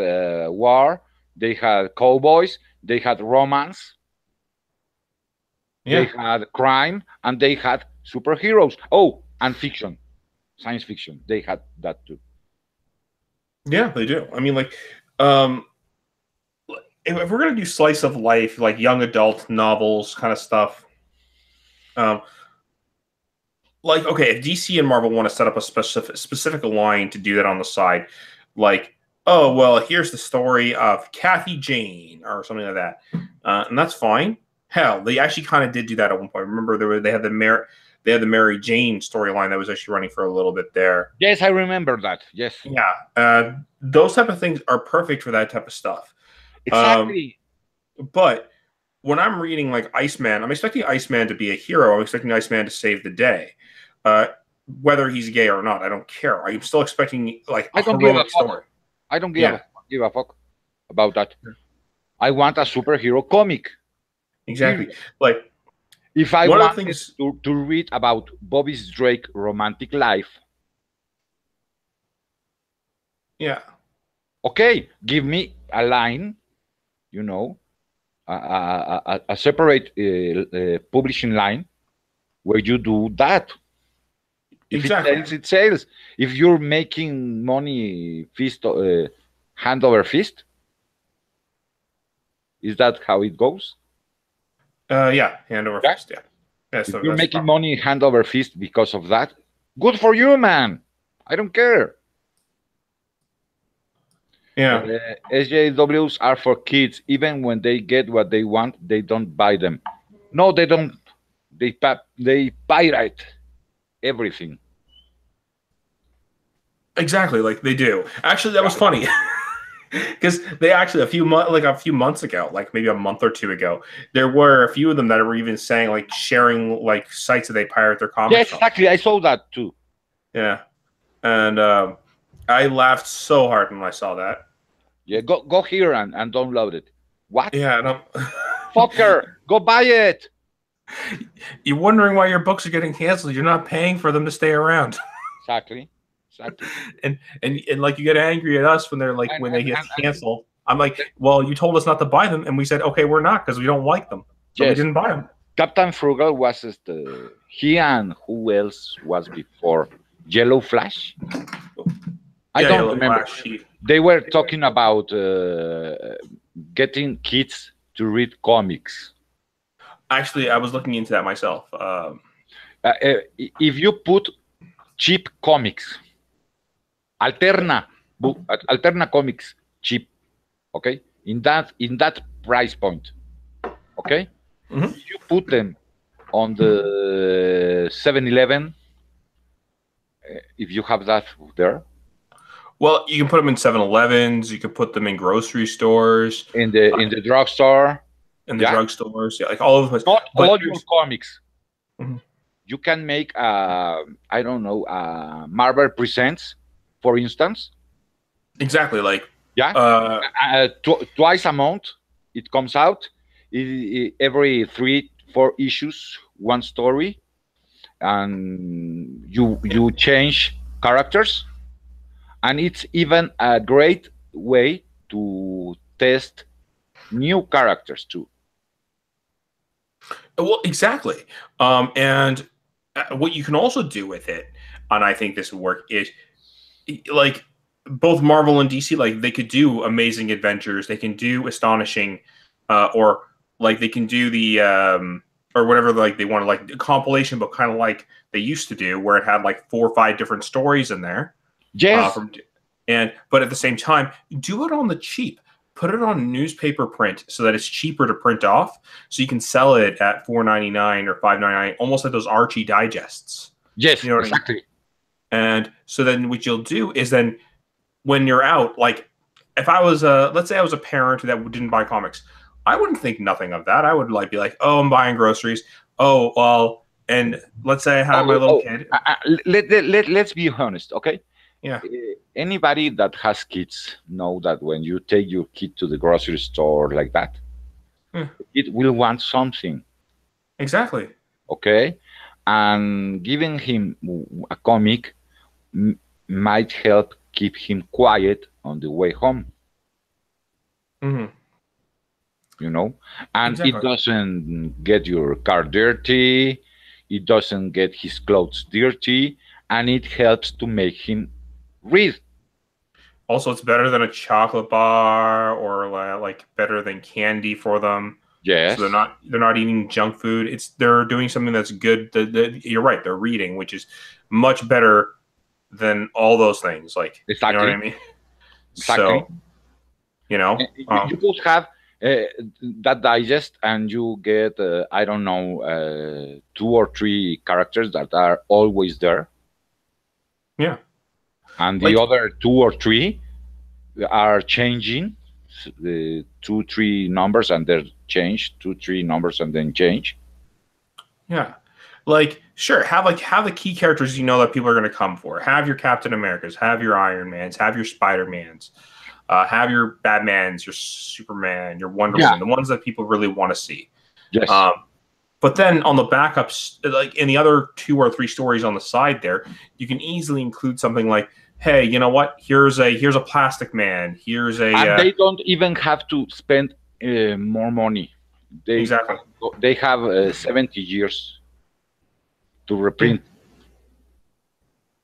war, they had cowboys, they had romance, they had crime, and they had superheroes. Oh, and fiction, science fiction. They had that too. Yeah, they do. I mean, like, if we're gonna do slice of life, like young adult novels kind of stuff, like, okay, if DC and Marvel want to set up a specific line to do that on the side, like, oh, well, here's the story of Kathy Jane or something like that, and that's fine. Hell, they actually kind of did do that at one point. Remember, they had the Mary Jane storyline that was actually running for a little bit there. Yes, I remember that. Yes. Yeah, those type of things are perfect for that type of stuff. Exactly. But when I'm reading like Iceman, I'm expecting Iceman to be a hero. I'm expecting Iceman to save the day. Whether he's gay or not, I don't care. I'm still expecting like a heroic story. I don't give a fuck about that. I want a superhero comic. Exactly. Like if I wanted to read about Bobby Drake's romantic life. Yeah. Okay, give me a line, a separate publishing line where you do that. If Exactly. it sells, it sells. If you're making money hand over fist, is that how it goes? Yeah, hand over fist. Yeah. If you're making money hand over fist because of that, good for you, man. I don't care. Yeah. SJWs are for kids. Even when they get what they want, they don't buy them. No, they don't. They pirate everything. Exactly, like they do. Actually, that was funny. Because they actually a few months ago, like maybe a month or two ago, there were a few of them that were even saying like sharing like sites that they pirate their comics. Yes, exactly. I saw that too. Yeah, and I laughed so hard when I saw that. Yeah, go here and download it. What? Yeah, no. Fucker, go buy it. You're wondering why your books are getting canceled. You're not paying for them to stay around. Exactly. And like you get angry at us when they're like when they get canceled. I'm like, well, you told us not to buy them, and we said, okay, we're not because we don't like them, so we didn't buy them. Captain Frugal was he, and who else was before? Yellow Flash. I don't remember. They were talking about getting kids to read comics. Actually, I was looking into that myself. If you put cheap comics, Alterna comics, cheap, okay, in that price point, okay, if you put them on the 7-Eleven, if you have that there. Well, you can put them in 7-Elevens. You can put them in grocery stores. In the drugstore. In the drugstores, yeah, like all of them. Not all your comics. You can make I don't know, Marvel Presents, for instance. Exactly, like twice a month it comes out. Every 3-4 issues, one story, and you change characters, and it's even a great way to test new characters too. Well, exactly. And what you can also do with it, and I think this would work, is like both Marvel and DC, like they could do Amazing Adventures, they can do Astonishing, or like they can do the or whatever, like they want to, like a compilation book, kind of like they used to do, where it had like 4 or 5 different stories in there. Yes. But at the same time, do it on the cheap. Put it on newspaper print so that it's cheaper to print off, so you can sell it at $4.99 or $5.99, almost like those Archie digests. Yes, you know exactly. I mean? And so then what you'll do is then when you're out, like if I was let's say I was a parent that didn't buy comics, I wouldn't think nothing of that. I would like be like, oh, I'm buying groceries. Oh, well, and let's say I have my little kid. Let's be honest, okay? Yeah. Anybody that has kids know that when you take your kid to the grocery store like that, it will want something. Exactly. Okay? And giving him a comic might help keep him quiet on the way home. You know? And it doesn't get your car dirty, it doesn't get his clothes dirty, and it helps to make him read. Also, it's better than a chocolate bar, or like better than candy for them. Yes. So they're not eating junk food. They're doing something that's good. You're right. They're reading, which is much better than all those things. Like, exactly. You know what I mean? Exactly. So, you know, you could have that digest, and you get I don't know, 2 or 3 characters that are always there. Yeah. And the other 2 or 3 are changing, the 2-3 numbers, and they're changed, 2-3 numbers and then change. Yeah, like sure, have the key characters that people are going to come for. Have your Captain Americas, have your Iron Mans, have your Spider-Mans, have your Batmans, your Superman, your Wonder Woman, the ones that people really want to see. Yes. But then on the backups, like in the other 2 or 3 stories on the side there, you can easily include something like hey, you know what? Here's a Plastic Man. Here's a And they don't even have to spend more money. exactly. They have 70 years to reprint.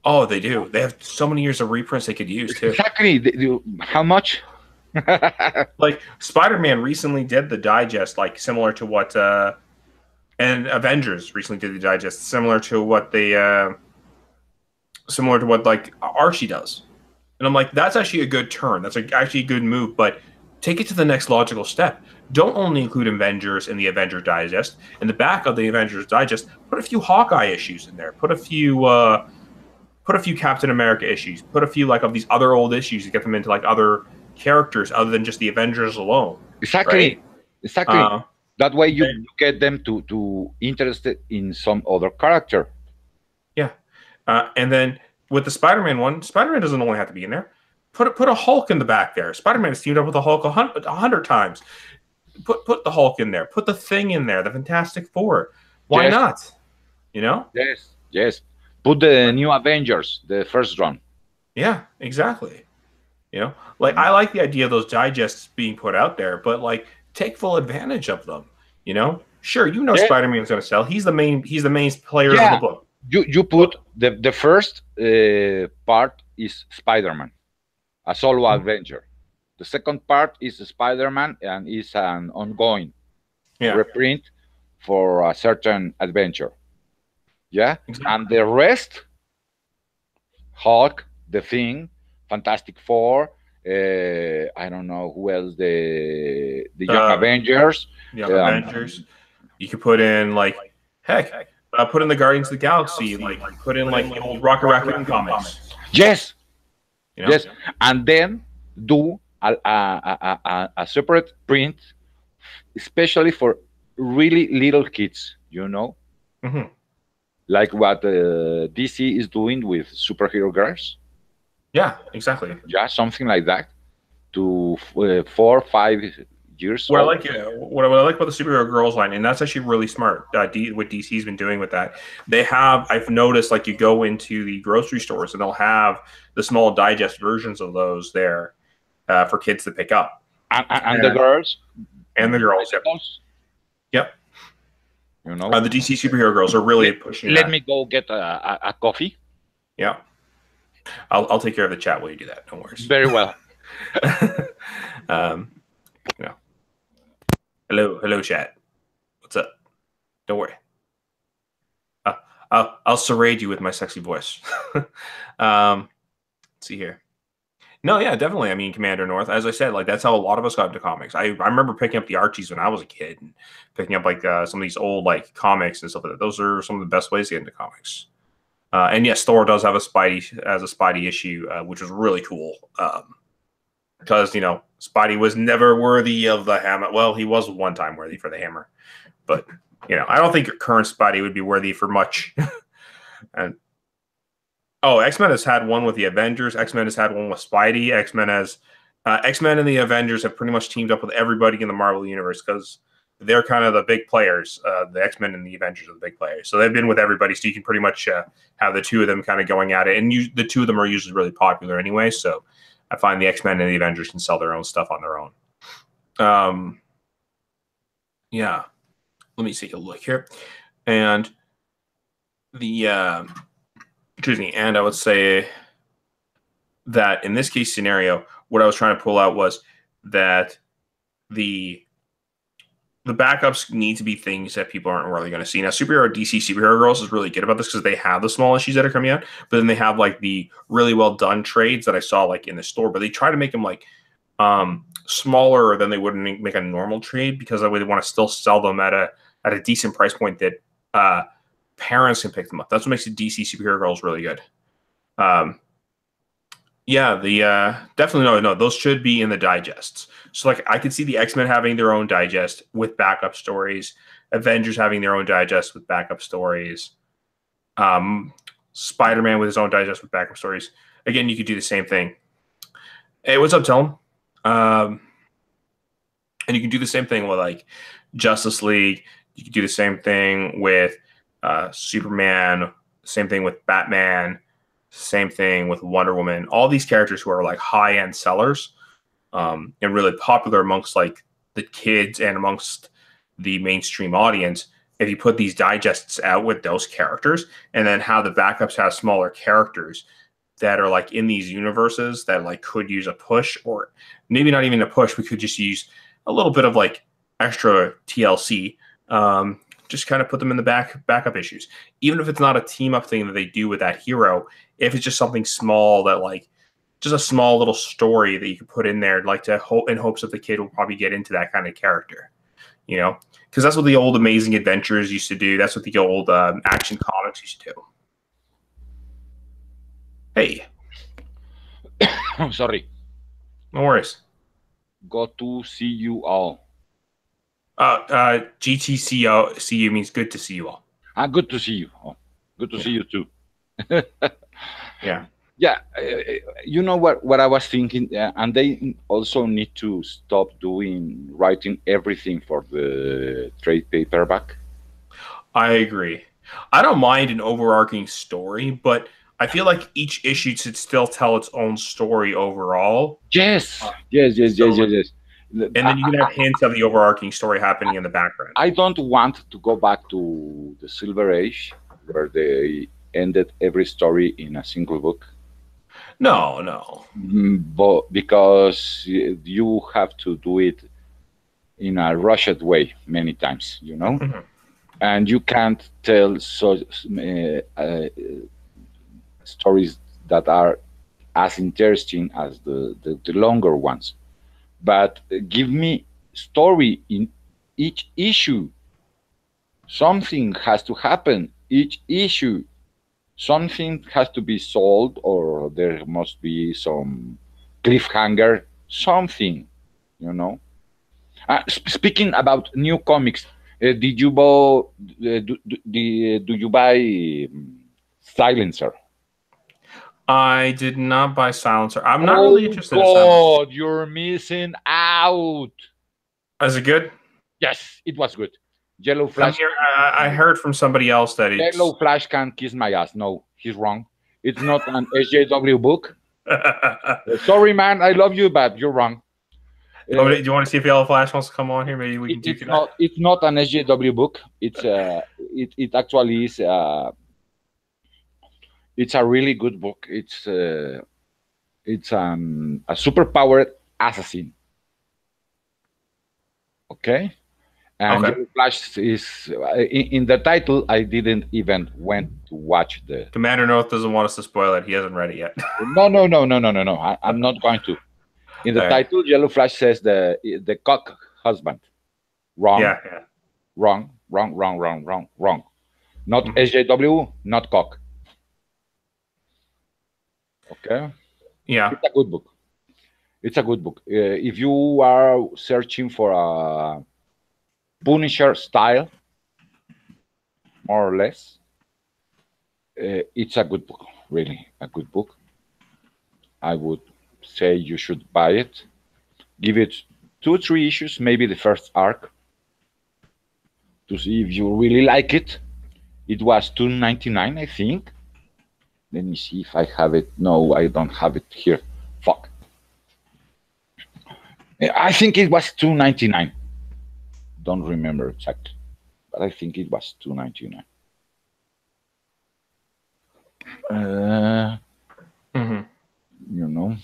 Oh, they do. They have so many years of reprints they could use too. Exactly. How much? Like Spider-Man recently did the digest, like similar to what, and Avengers recently did the digest, similar to what like Archie does. And I'm like, that's actually a good turn. That's actually a good move, but take it to the next logical step. Don't only include Avengers in the Avengers Digest. In the back of the Avengers Digest, put a few Hawkeye issues in there. Put a few Captain America issues. Put a few like of these other old issues to get them into like other characters other than just the Avengers alone. Exactly. Right? Exactly. That way you get them to interested in some other character. Yeah. And then with the Spider-Man one, Spider-Man doesn't only have to be in there. Put a Hulk in the back there. Spider-Man has teamed up with the Hulk 100 times. Put the Hulk in there. Put the Thing in there. The Fantastic Four. Why not? You know? Yes. Put the new Avengers, the first one. Yeah, exactly. You know, like I like the idea of those digests being put out there, but like take full advantage of them. You know, sure, Spider-Man's going to sell. He's the main player of the book. You put the first part is Spider-Man, a solo adventure. The second part is Spider-Man and is an ongoing reprint for a certain adventure. Yeah, exactly. And the rest, Hulk, The Thing, Fantastic Four, I don't know who else, the Young Avengers. Avengers. You could put in like, put in the Guardians of the Galaxy, like put in like the old Rocket Raccoon comics. Yes, you know? Yes, and then do a separate print, especially for really little kids. You know, like what DC is doing with superhero girls. Yeah, exactly. Yeah, something like that. To 4 or 5 years. What I like about the superhero girls line, and that's actually really smart. What DC's been doing with that, I've noticed, like you go into the grocery stores and they'll have the small digest versions of those there for kids to pick up, and the girls, Yep. You know, the DC superhero girls are really pushing. Let me go get a coffee. Yeah, I'll take care of the chat while you do that. Don't worry. Very well. You know. Hello, chat. What's up? Don't worry. I'll serrade you with my sexy voice. Let's see here. No, yeah, definitely. I mean, Commander North, as I said, like that's how a lot of us got into comics. I remember picking up the Archies when I was a kid and picking up like some of these old like comics and stuff like that. Those are some of the best ways to get into comics. And yes, Thor does have a Spidey issue, which was really cool. Because, you know, Spidey was never worthy of the hammer. Well, he was one time worthy for the hammer. But, you know, I don't think current Spidey would be worthy for much. And X-Men has had one with the Avengers. X-Men has had one with Spidey. X-Men and the Avengers have pretty much teamed up with everybody in the Marvel Universe because they're kind of the big players. The X-Men and the Avengers are the big players. So they've been with everybody. So you can pretty much have the two of them kind of going at it. And the two of them are usually really popular anyway. So I find the X-Men and the Avengers can sell their own stuff on their own. Yeah. Let me take a look here. And and I would say that in this case scenario, what I was trying to pull out was that the backups need to be things that people aren't really going to see. Now, DC Superhero Girls is really good about this because they have the small issues that are coming out, but then they have like the really well done trades that I saw like in the store, but they try to make them like smaller than they would make a normal trade because they want to still sell them at a decent price point that parents can pick them up. That's what makes the DC Superhero Girls really good. Definitely no, those should be in the digests. So like I could see the X-Men having their own digest with backup stories, Avengers having their own digest with backup stories, Spider-Man with his own digest with backup stories. Again, you could do the same thing. Hey, what's up, Tom? And you can do the same thing with like Justice League. You can do the same thing with Superman. Same thing with Batman. Same thing with Wonder Woman. All these characters who are like high-end sellers, and really popular amongst like the kids and amongst the mainstream audience. If you put these digests out with those characters, and then how the backups have smaller characters that are like in these universes that like could use a push, or maybe not even a push, we could just use a little bit of like extra TLC. Just kind of put them in the backup issues, even if it's not a team up thing that they do with that hero. If it's just something small that like just a small little story that you could put in there, like to hope in hopes that the kid will probably get into that kind of character, you know, because that's what the old Amazing Adventures used to do. That's what the old Action Comics used to do. Hey, I'm sorry. no worries. Go to see you all. GTCU means good to see you all. Good to see you. Oh, good to see you too. Yeah. Yeah, you know what I was thinking, and they also need to stop writing everything for the trade paperback. I agree. I don't mind an overarching story, but I feel like each issue should still tell its own story overall. Yes. And then you can have hints of the overarching story happening in the background. I don't want to go back to the Silver Age, where they ended every story in a single book. No. But because you have to do it in a rushed way many times, you know, and you can't tell stories that are as interesting as the longer ones. But give me story in each issue. Something has to happen each issue. Something has to be solved, or there must be some cliffhanger, something, you know. Speaking about new comics, did you buy? Do you buy Silencer? I did not buy Silencer. I'm not really interested in Silencer. Oh, you're missing out. Is it good? Yes, it was good. Yellow Flash. I heard from somebody else that it's... Yellow Flash can kiss my ass. No, he's wrong. It's not an SJW book. Sorry, man. I love you, but you're wrong. Do you want to see if Yellow Flash wants to come on here? Maybe we can do that. It's not an SJW book. It's it actually is. It's a really good book. It's a superpowered assassin. Okay. And Yellow Flash is in the title. I didn't even went to watch the. Commander North doesn't want us to spoil it. He hasn't read it yet. No. I'm not going to. In the title, Yellow Flash says the cock husband. Wrong. Yeah. Wrong. Not SJW, not cock. Okay. Yeah. It's a good book. If you are searching for a Punisher style, more or less, it's a good book. Really, a good book. I would say you should buy it. Give it 2-3 issues, maybe the first arc, to see if you really like it. It was $2.99, I think. Let me see if I have it. No, I don't have it here. Fuck. I think it was $2.99. Don't remember exactly, but I think it was $2.99. You know,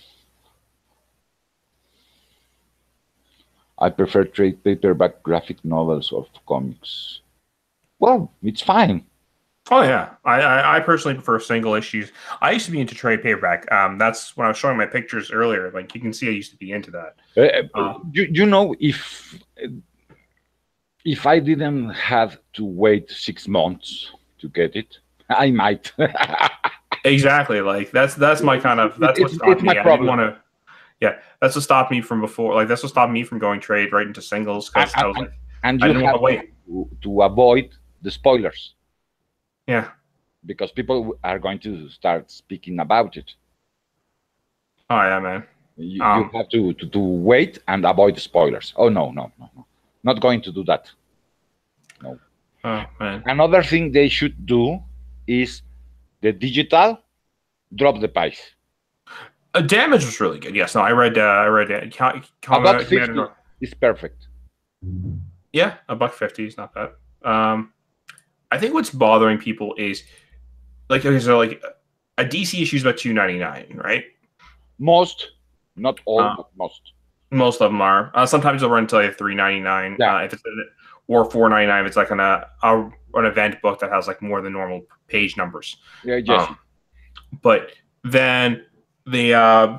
I prefer trade paperback graphic novels of comics. Well, it's fine. Oh yeah, I personally prefer single issues. I used to be into trade paperback. That's when I was showing my pictures earlier. Like you can see, I used to be into that. You know, if I didn't have to wait 6 months to get it, I might. Exactly. Like that's my kind of that's what stopped me. I didn't want to. Yeah, that's what stopped me from before. Like that's what stopped me from going trade right into singles because I was like, and you have to wait to avoid the spoilers. Yeah, because people are going to start speaking about it. Oh yeah, man. You have to wait and avoid the spoilers. Oh no, not going to do that. No. Oh man. Another thing they should do is the digital Drop the price. Damage was really good. Yes, no, I read About 50 is perfect. Yeah, $1.50 is not bad. I think what's bothering people is like, okay, so like a DC issue is about $2.99, right? Most, not all, but most. Most of them are. Sometimes they'll run until like $3.99. Yeah. If it's or $4.99 if it's like an event book that has like more than normal page numbers. Yeah, yes. But then the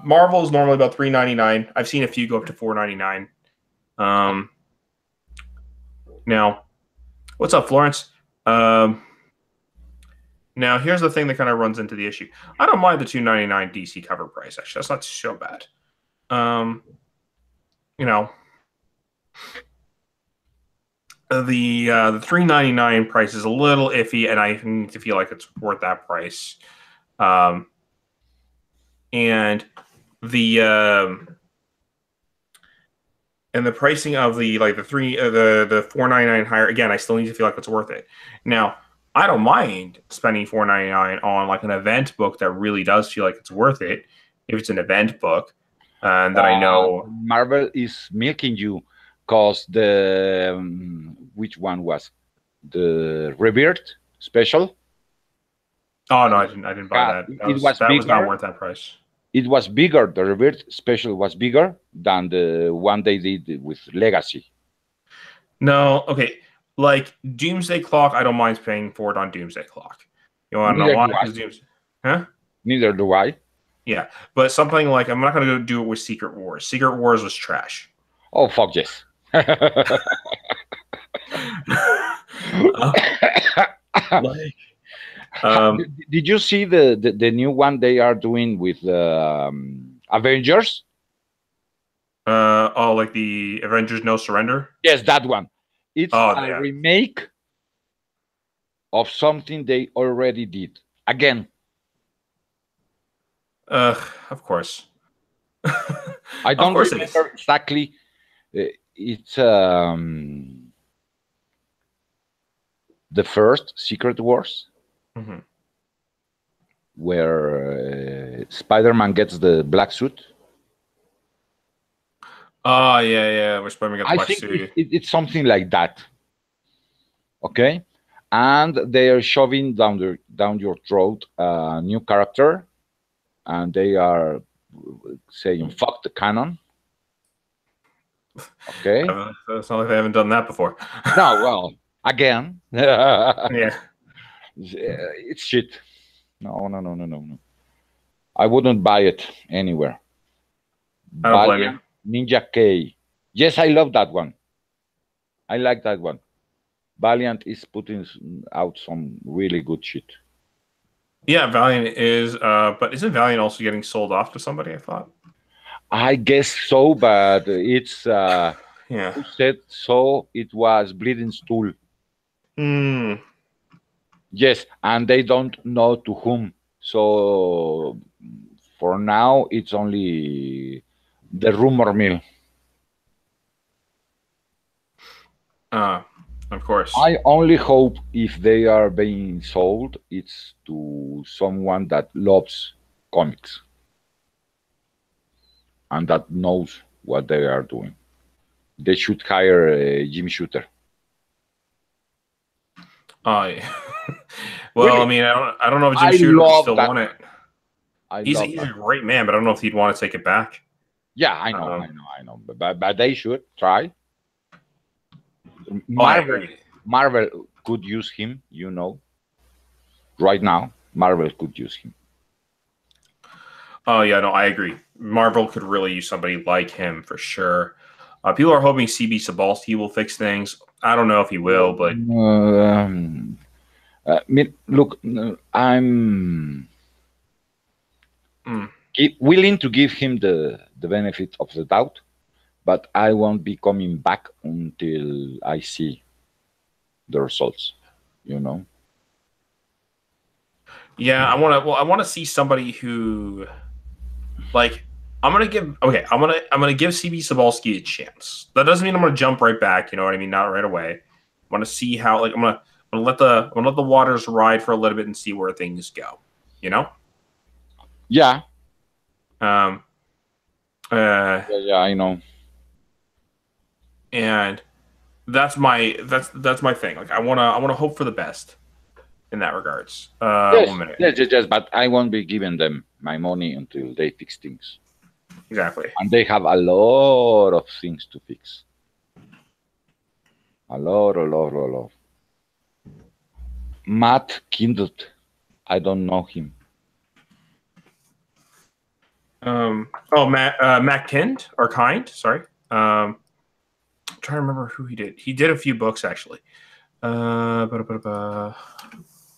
Marvel is normally about $3.99. I've seen a few go up to $4.99. Now, what's up, Florence? Now, here's the thing that kind of runs into the issue. I don't mind the $2.99 DC cover price. Actually, that's not so bad. You know, the $3.99 price is a little iffy, and I need to feel like it's worth that price. And the pricing of the $4.99 higher, again, I still need to feel like it's worth it. Now, I don't mind spending $4.99 on like an event book that really does feel like it's worth it if it's an event book and that I know Marvel is milking you because the which one was the Rebirth special? Oh no, I didn't buy that. That was not worth that price. It was bigger. The Rebirth special was bigger than the one they did with Legacy. No, okay. Like Doomsday Clock, I don't mind paying for it on Doomsday Clock. You want to know why? Because Doomsday, huh? Neither do I. Yeah, but something like I'm not going to go do it with Secret Wars. Secret Wars was trash. Oh fuck yes. Did you see the new one they are doing with Avengers? Like the Avengers No Surrender? Yes, that one. It's a remake of something they already did. Again. Of course. I don't remember exactly. It's the first Secret Wars, where Spider-Man gets the black suit. Oh, yeah. Where Spider-Man gets the black suit. It's something like that. Okay? And they are shoving down your throat a new character, and they are saying, fuck the canon. Okay? It's not like they haven't done that before. No, well, again. Yeah. It's shit. No. I wouldn't buy it anywhere. I don't blame you. Ninja K. Yes, I love that one. I like that one. Valiant is putting out some really good shit. Yeah, Valiant is, but isn't Valiant also getting sold off to somebody, I thought? I guess so, but it's yeah. Who said so? It was Bleeding Stool. Yes, and they don't know to whom. So for now, it's only the rumor mill. Of course. I only hope if they are being sold, it's to someone that loves comics and that knows what they are doing. They should hire Jim Shooter. Oh, yeah. Well, really? I mean, I don't know if Jim Shooter would still want it. He's a great man, but I don't know if he'd want to take it back. Yeah, I know. But they should try. Marvel could use him, you know. Right now, Marvel could use him. Oh, yeah, no, I agree. Marvel could really use somebody like him for sure. People are hoping CB Cebulski will fix things. I don't know if he will, but... look, I'm willing to give him the benefit of the doubt, but I won't be coming back until I see the results, you know? Yeah, I want to see somebody who, like, I'm gonna give CB Cebulski a chance. That doesn't mean I'm gonna jump right back. You know what I mean? Not right away. I want to see how. Like, I'm gonna let the waters ride for a little bit and see where things go. You know? Yeah. Um, Yeah, I know. and that's my thing. Like I wanna hope for the best in that regards. Yes, 1 minute. yes, but I won't be giving them my money until they fix things. Exactly. And they have a lot of things to fix. A lot. Matt Kindle. I don't know him. Matt Kind or Kind, sorry. I'm trying to remember who he did. He did a few books actually. I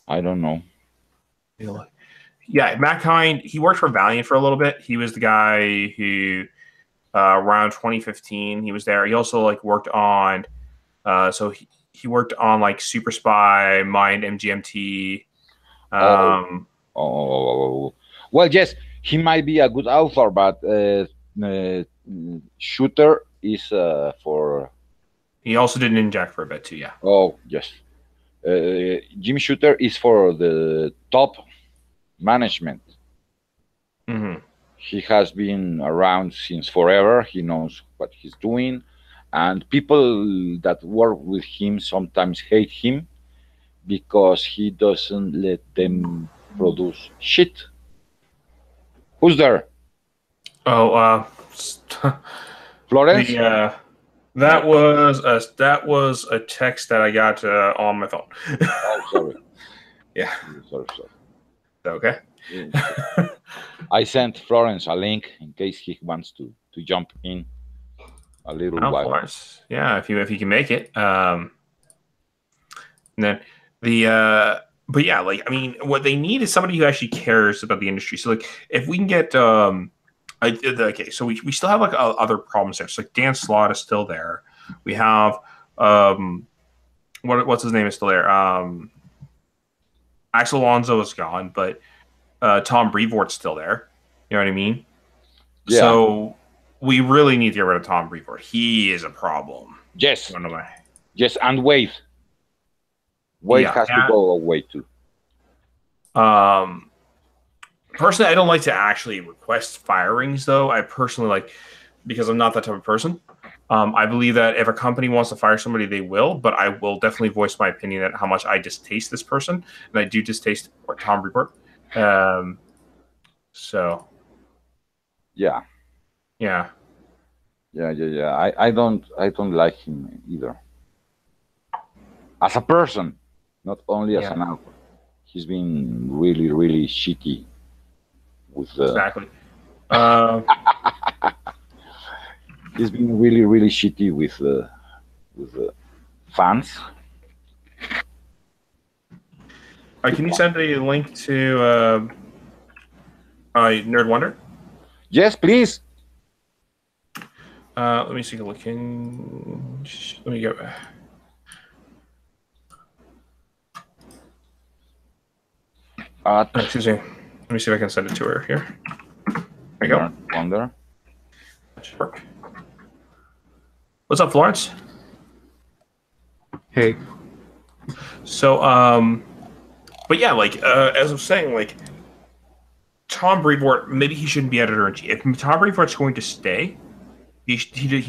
don't know. Yeah, Matt Kind. He worked for Valiant for a little bit. He was the guy who, around 2015, he was there. He also like worked on, he worked on like Super Spy, Mind, MGMT. Oh. Well, yes, he might be a good author, but Shooter is for. He also did Ninjak for a bit too. Yeah. Oh yes, Jim Shooter is for the top management. Mm-hmm. He has been around since forever. He knows what he's doing, and people that work with him sometimes hate him because he doesn't let them produce shit. Who's there? Oh, Florence? that was a text that I got on my phone. Oh, sorry. Yeah. Sorry. Okay. I sent Florence a link in case he wants to jump in a little while. Florence. Yeah, if you can make it. And then but yeah, like I mean, what they need is somebody who actually cares about the industry. So like, if we can get okay, so we still have like other problems there. So like Dan Slott is still there. We have what's his name is still there. Axel Alonso is gone, but Tom Brevoort's still there. You know what I mean? Yeah. So we really need to get rid of Tom Brevoort. He is a problem. Yes. Yes, and Wade. Wade has to go away too. Personally, I don't like to actually request firings, though. I personally like, because I'm not that type of person. I believe that if a company wants to fire somebody, they will, but I will definitely voice my opinion at how much I distaste this person, and I do distaste Tom Brevoort. So. Yeah. I don't like him either. As a person, not only as an author. He's been really, really shitty with exactly. He's been really, really shitty with fans. Can you send a link to Nerd Wonder? Yes, please. Let me see. Let me go. Excuse me. Let me see if I can send it to her here. There you go. Wonder. That should work. What's up, Florence? Hey. So, but yeah, like as I was saying, like Tom Brevoort, maybe he shouldn't be editor-in-chief. If Tom Brevoort's going to stay, he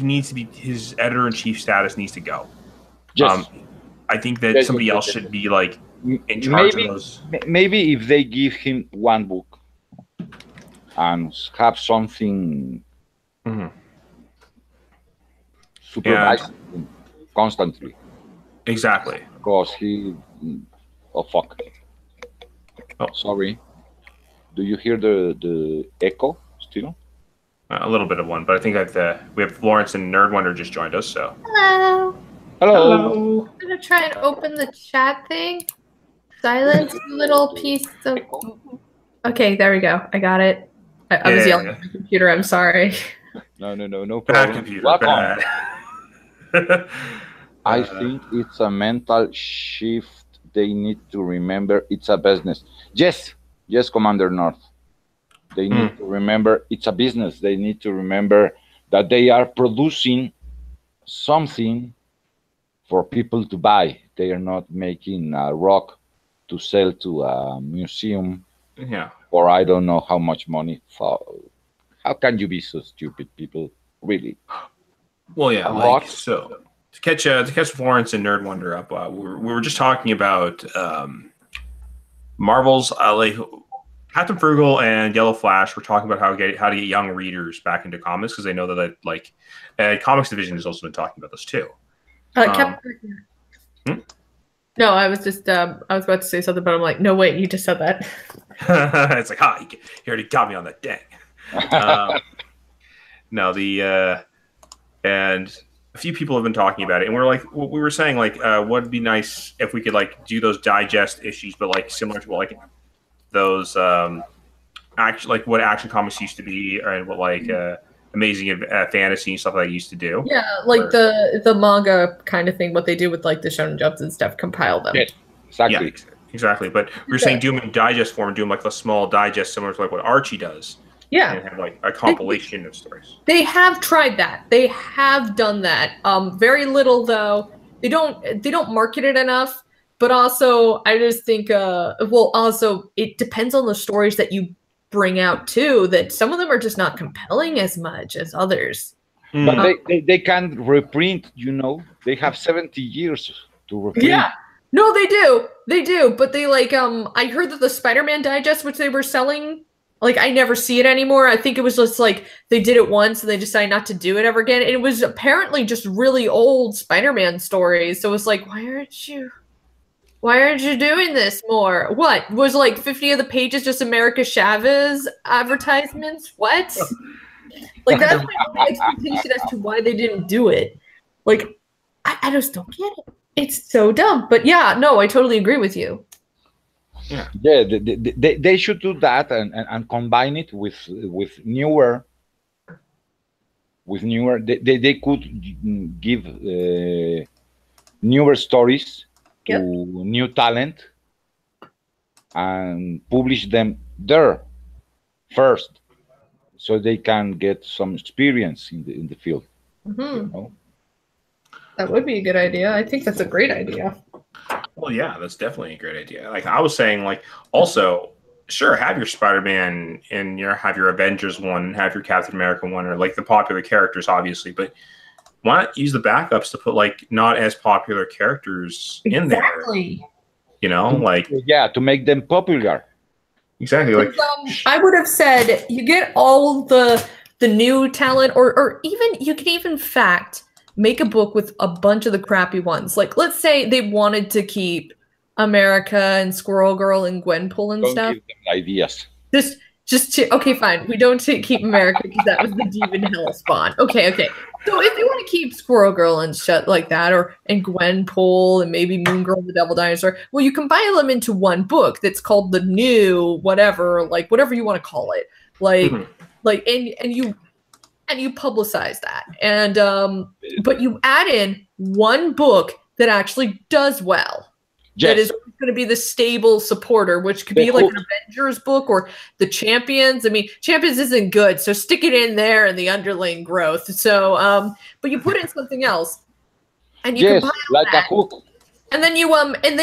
needs to be, his editor-in-chief status needs to go. Yes. I think that somebody else should be like in charge of those. Maybe if they give him one book and have something supervising him constantly. Exactly. Because he... Oh, fuck. Oh. Sorry. Do you hear the echo still? A little bit of one, but I think that we have Florence and Nerd Wonder just joined us, so. Hello. Hello. I'm going to try and open the chat thing. Silence little piece of... Okay, there we go. I got it. I was yelling at the computer. I'm sorry. No problem. Bad computer. Bad. I think it's a mental shift. They need to remember it's a business. Yes, Commander North. They need to remember it's a business. They need to remember that they are producing something for people to buy. They are not making a rock to sell to a museum for I don't know how much money. For how can you be so stupid, people? Really? Well, yeah. Rock? So to catch Florence and Nerd Wonder up, we were just talking about Marvel's like Captain Frugal and Yellow Flash were talking about how to get young readers back into comics because they know that like Comics Division has also been talking about this too. No, I was just I was about to say something, but I'm like, no, wait, you just said that. It's like, he already got me on that. Dang. No, and a few people have been talking about it, and we were saying like, what'd be nice if we could like do those digest issues, but like similar to like those like what Action Comics used to be, and what like Amazing Fantasy and stuff like that used to do. Yeah, like the manga kind of thing. What they do with like the Shonen Jumps and stuff, compile them. Yes, exactly. Yeah, exactly. But we were saying do them in digest form, do them like a small digest, similar to like what Archie does. Yeah, and have like a compilation of stories. They have tried that. They have done that. Very little though. They don't market it enough. But also, I just think, also it depends on the stories that you bring out too. That some of them are just not compelling as much as others. But they can reprint. They have 70 years to reprint. Yeah. No, they do. But they like I heard that the Spider-Man digest, which they were selling, like I never see it anymore. I think it was just like they did it once and they decided not to do it ever again. And it was apparently just really old Spider-Man stories. So it's like, why aren't you doing this more? What was like 50 of the pages just America Chavez advertisements? What? Like that's my only expectation as to why they didn't do it. Like I just don't get it. It's so dumb. But yeah, no, I totally agree with you. Yeah, they should do that and combine it with newer. They could give newer stories to new talent and publish them there first, so they can get some experience in the field. That would be a good idea. I think that's a great idea. Well, yeah, that's definitely a great idea. Like I was saying, like also, sure, have your Spider-Man and have your Avengers one, have your Captain America one, or like the popular characters, obviously. But why not use the backups to put like not as popular characters in there? Like to make them popular. Exactly. Like I would have said, you get all the new talent, or even you can even make a book with a bunch of the crappy ones. Like, let's say they wanted to keep America and Squirrel Girl and Gwenpool and stuff. Give them ideas. Okay, fine. We don't keep America because that was the Demon Hell spawn. Okay. So if you want to keep Squirrel Girl and shit like that, and Gwenpool and maybe Moon Girl, the Devil Dinosaur, well, you compile them into one book that's called the New whatever, like whatever you want to call it, and you publicize that, and but you add in one book that actually does well. Yes. That is going to be the stable supporter, which could be like an Avengers book or the Champions. I mean, Champions isn't good, so stick it in there and the underling growth. So, but you put in something else, and you compile like that, a hook. and then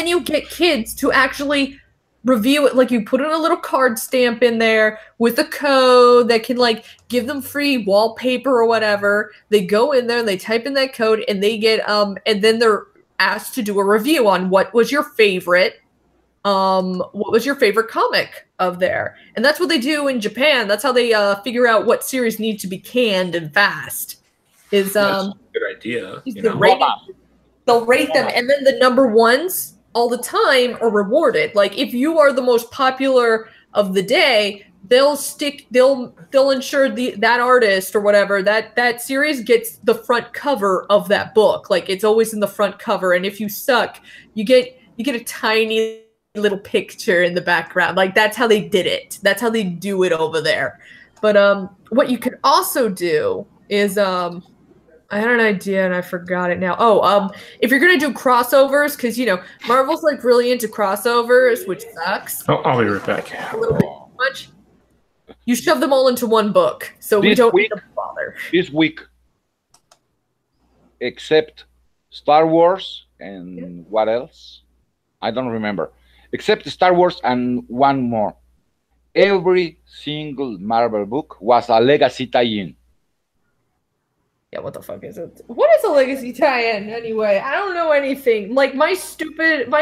you get kids to actually review it. Like you put in a little card stamp in there with a code that can like give them free wallpaper or whatever. They go in there and they type in that code, and they get and then they're asked to do a review on what was your favorite comic of there. And that's what they do in Japan. That's how they figure out what series need to be canned and fast. That's a good idea. They'll rate them, and then the number ones all the time are rewarded. Like if you are the most popular of the day, they'll ensure that artist or whatever, that series gets the front cover of that book. Like it's always in the front cover, and if you suck, you get a tiny little picture in the background. Like that's how they did it. That's how they do it over there. But what you could also do is I had an idea and I forgot it now. If you're gonna do crossovers, because Marvel's like really into crossovers, which sucks. I'll be right back. A little bit too much. You shove them all into one book, so we don't need to bother. This week, except Star Wars and what else? I don't remember. Except Star Wars and one more. every single Marvel book was a legacy tie-in. Yeah, what the fuck is it? What is a legacy tie-in anyway? I don't know anything. Like my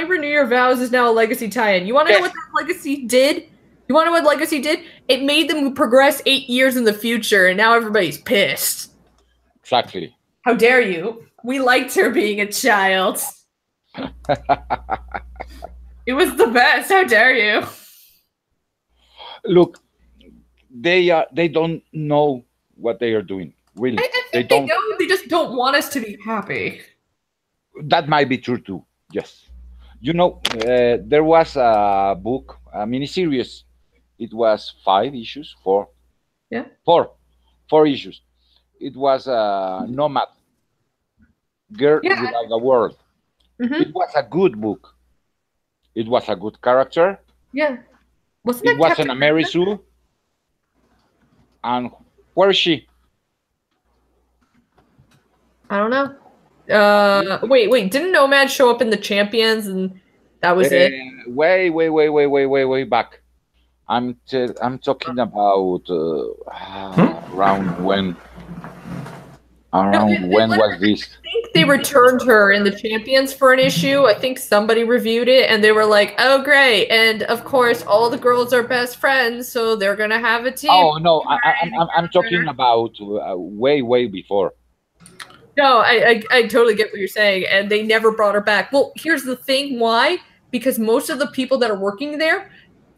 Renew Your Vows is now a legacy tie-in. You want to know what that legacy did? You want to know what legacy did? It made them progress 8 years in the future, and now everybody's pissed. Exactly. How dare you? We liked her being a child. It was the best. How dare you? Look, they don't know what they are doing. Really, I think they know. They just don't want us to be happy. That might be true too. Yes, you know, there was a book, a miniseries. It was 5 issues, 4. Yeah. 4 issues. It was a Nomad Girl Without a World. It was a good book. It was a good character. Yeah. It was an Amerisu. And where is she? I don't know. Wait. Didn't Nomad show up in the Champions and that was it? Way back. I'm talking about around when. When was this? I think they returned her in the Champions for an issue. I think somebody reviewed it and they were like, "Oh, great!" And of course, all the girls are best friends, so they're gonna have a team. Oh no, I'm talking about way before. No, I totally get what you're saying, and they never brought her back. Well, here's the thing: why? Because most of the people that are working there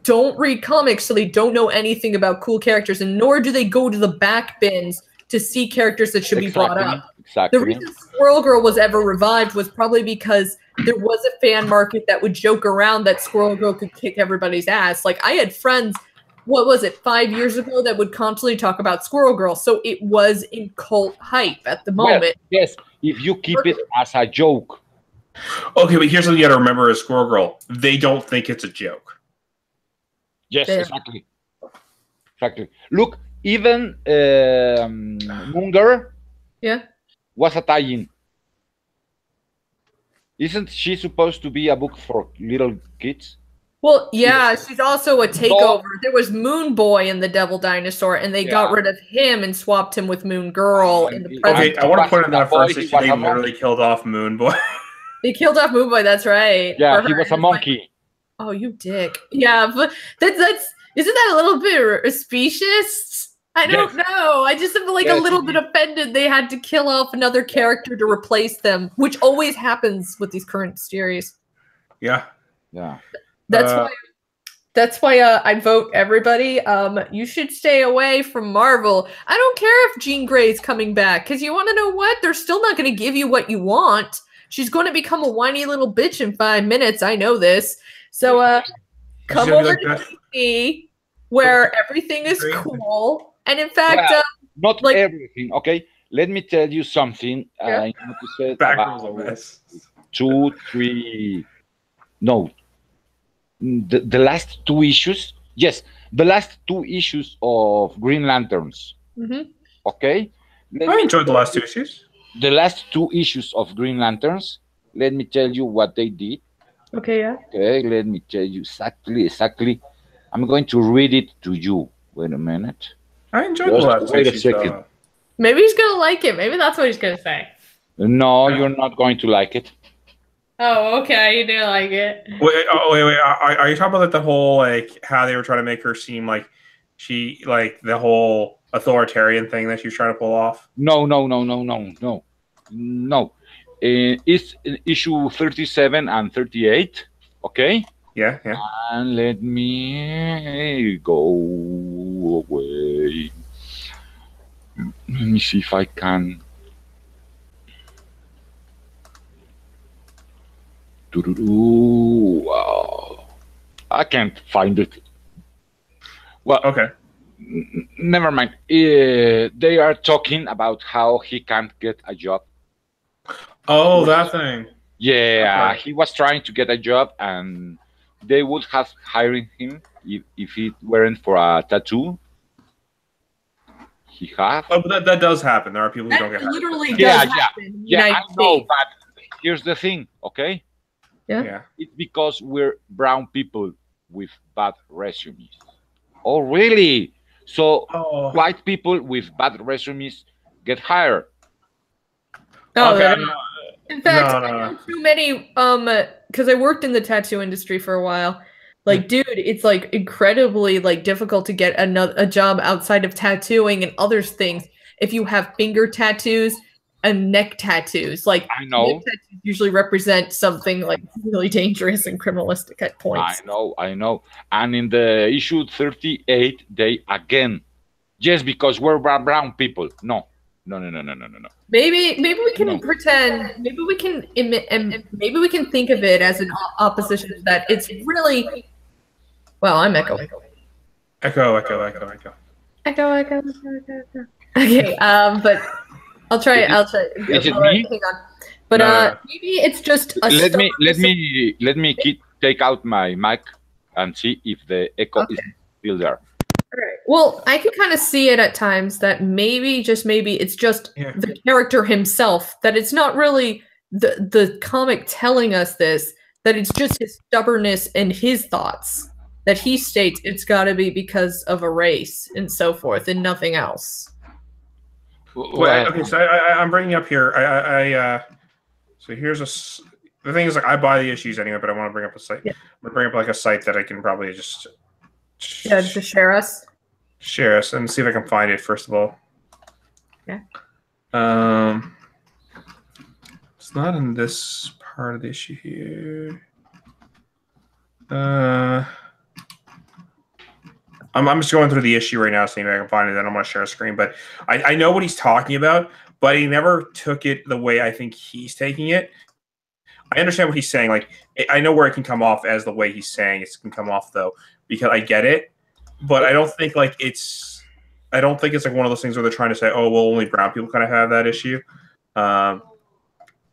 don't read comics, so they don't know anything about cool characters, and nor do they go to the back bins to see characters that should be brought up. Exactly. The reason Squirrel Girl was ever revived was probably because there was a fan market that would joke around that Squirrel Girl could kick everybody's ass. Like, I had friends, what was it, 5 years ago, that would constantly talk about Squirrel Girl. So it was in cult hype at the moment. Well, yes, if you keep it as a joke. Okay, but here's what you got to remember as Squirrel Girl. They don't think it's a joke. Yes, exactly. Look, even Munger was a tie-in. Isn't she supposed to be a book for little kids? Well, yeah, she's also a takeover. There was Moon Boy in the Devil Dinosaur, and they got rid of him and swapped him with Moon Girl in the present. Okay, I want to point out that first issue, they literally killed off Moon Boy. They killed off Moon Boy, that's right. Yeah, he was a monkey. Like, oh, you dick. Yeah, but that's isn't that a little bit specious? I don't know. I just feel like a little bit offended they had to kill off another character to replace them, which always happens with these current series. Yeah. That's why I vote everybody. You should stay away from Marvel. I don't care if Jean Grey's coming back, because you want to know what? They're still not going to give you what you want. She's going to become a whiny little bitch in 5 minutes. I know this. So come over to DC, where everything is cool. And in fact, not like everything. Okay, let me tell you something. I said about 2, 3. No, the last 2 issues. Yes, the last 2 issues of Green Lanterns. Okay, I enjoyed the last 2 issues. The last 2 issues of Green Lanterns. Let me tell you what they did. Okay, yeah. Okay, let me tell you exactly. I'm going to read it to you. Wait a minute. I enjoyed the last 2 issues. Maybe he's gonna like it. Maybe that's what he's gonna say. No, you're not going to like it. Oh, okay. You do like it. Wait. Are you talking about like the whole like how they were trying to make her seem like she like the whole authoritarian thing that she was trying to pull off? No. It's issue 37 and 38. Okay. Yeah. And let me go away. Let me see if I can. Wow. I can't find it. Well, okay. Never mind. They are talking about how he can't get a job. Oh, that thing. Yeah, he was trying to get a job, and they would have hired him if it weren't for a tattoo he has. Oh, but that does happen. There are people who don't get hired. Literally does happen. Yeah, I know, but here's the thing, okay? Yeah. It's because we're brown people with bad resumes. Oh, really? So Oh. white people with bad resumes get hired. Oh, Okay. in fact, No. I know too many. Because I worked in the tattoo industry for a while. Like, dude, it's like incredibly like difficult to get a job outside of tattooing and other things if you have finger tattoos and neck tattoos. Like, I know. neck tattoos usually represent something like really dangerous and criminalistic at points. I know. And in the issue 38, they again, just because we're brown people. No. Maybe we can pretend. Maybe we can maybe we can think of it as an opposition that it's really. Well, I'm echoing. Echo. Okay, but I'll try. Is it me? Hang on. But maybe it's just a. Let me take out my mic and see if the echo is still there. All right. Well, I can kind of see it at times that maybe, just maybe, it's just the character himself. That it's not really the comic telling us this. That it's just his stubbornness and his thoughts. That he states it's got to be because of a race and so forth, and nothing else. Well, okay, so I'm bringing up here. So here's the thing is, like, I buy the issues anyway, but I want to bring up a site. Yeah. I'm gonna bring up like a site that I can probably just to share us. Share us and see if I can find it first of all. Yeah. It's not in this part of the issue here. I'm just going through the issue right now, seeing if I can find it. Then I'm going to share a screen. But I know what he's talking about, but he never took it the way I think he's taking it. I understand what he's saying. Like, I know where it can come off as the way he's saying it can come off, though, because I get it. But I don't think like it's like one of those things where they're trying to say, oh, well, only brown people kind of have that issue.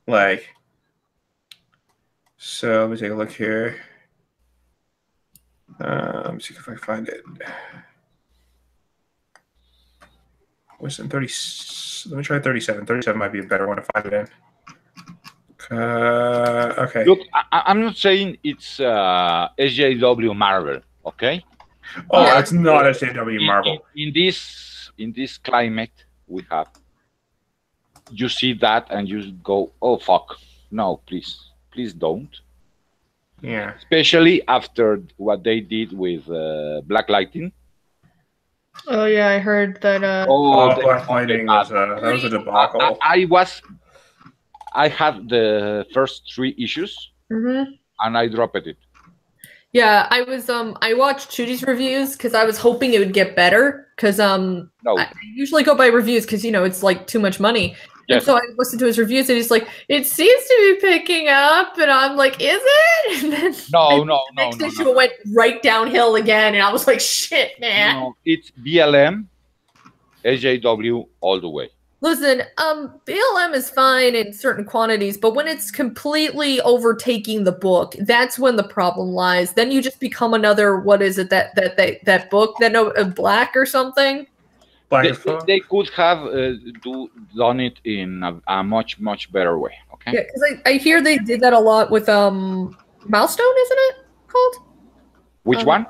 Like, so let me take a look here. Let me see if I can find it. What's in 30? Let me try 37. 37 might be a better one to find it in. Okay. Look, I'm not saying it's SJW Marvel, okay? Oh, it's not SJW Marvel. In this climate we have, you see that and you go, oh fuck, no, please don't. Yeah. Especially after what they did with Black Lightning. Oh yeah, I heard that. Black Lightning was a debacle. I had the first 3 issues, and I dropped it. Yeah, I was I watched Chudi's reviews because I was hoping it would get better because I usually go by reviews because it's like too much money. Yes. And so I listened to his reviews and he's like, it seems to be picking up, and I'm like, is it? And then the next issue went right downhill again, and I was like, shit, man. No, it's BLM, SJW all the way. Listen, BLM is fine in certain quantities, but when it's completely overtaking the book, that's when the problem lies. Then you just become another, what is it, that book, Black or something? They could have done it in a much, much better way, okay? Yeah, because I hear they did that a lot with Milestone, isn't it called? Which one?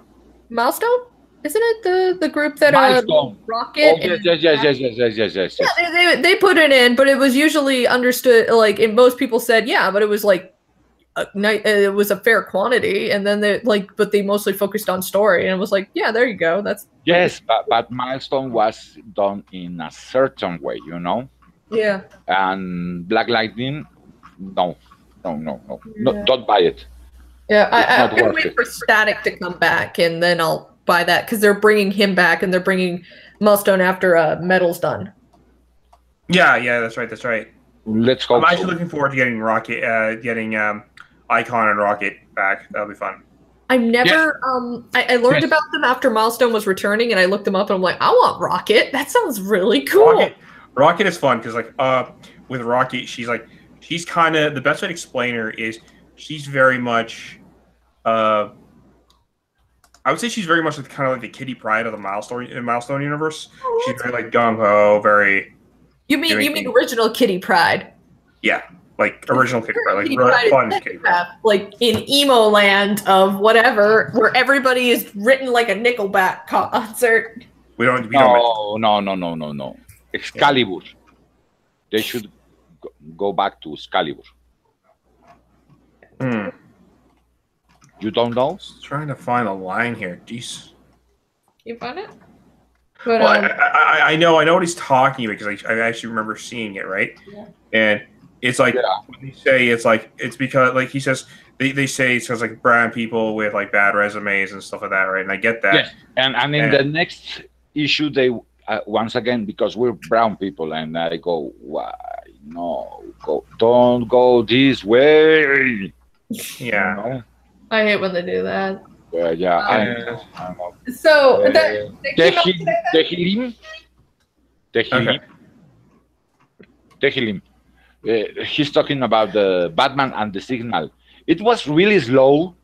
Milestone? Isn't it the group that Rocket? Oh, yes. Yeah, they put it in, but it was usually understood like, and most people said, yeah, but it was like it was a fair quantity, and then but they mostly focused on story, and it was like, yeah, there you go. That's but Milestone was done in a certain way, Yeah. And Black Lightning, no, don't buy it. Yeah, I'm gonna wait for Static to come back, and then I'll buy that because they're bringing him back, and they're bringing Milestone after Metal's done. Yeah, that's right. Let's go. I'm actually looking forward to getting Rocket, getting Icon and Rocket back. That'll be fun. I've never. I learned about them after Milestone was returning, and I looked them up, and I'm like, I want Rocket. That sounds really cool. Rocket is fun because with Rocket, she's kind of, the best way to explain her is she's very much. I would say she's very much kind of like the Kitty Pryde of the Milestone universe. She's very like gung ho, very. You mean original Kitty Pryde? Yeah. like original kickback, like He tried fun to kickback. like in emo land of whatever, where everybody is written like a Nickelback concert. We don't. No. Excalibur. They should go back to Excalibur. You don't know? Trying to find a line here. Jeez. You find it? But, well, I know what he's talking about because I actually remember seeing it, right? Yeah. And it's like when they say it's because like he says they say it says like brown people with like bad resumes and stuff like that, right? And I get that. Yes. And in the next issue they once again because we're brown people and I go why no don't go this way. Yeah. You know? I hate when they do that. Yeah, I know. So Tehilim. He's talking about the Batman and the Signal. It was really slow.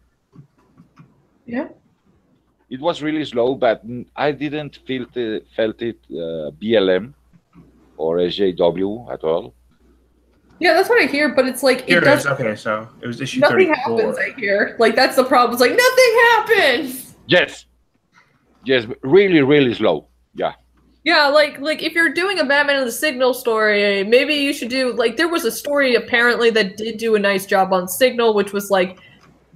Yeah. It was really slow, but I didn't felt it BLM or SJW at all. Yeah, that's what I hear, but it's like it does. Okay, so it was issue nothing 34. happens. I hear like that's the problem. It's like nothing happens. Yes, really slow. Yeah. Yeah, like if you're doing a Batman and the Signal story, maybe you should do like there was a story apparently that did do a nice job on Signal, which was like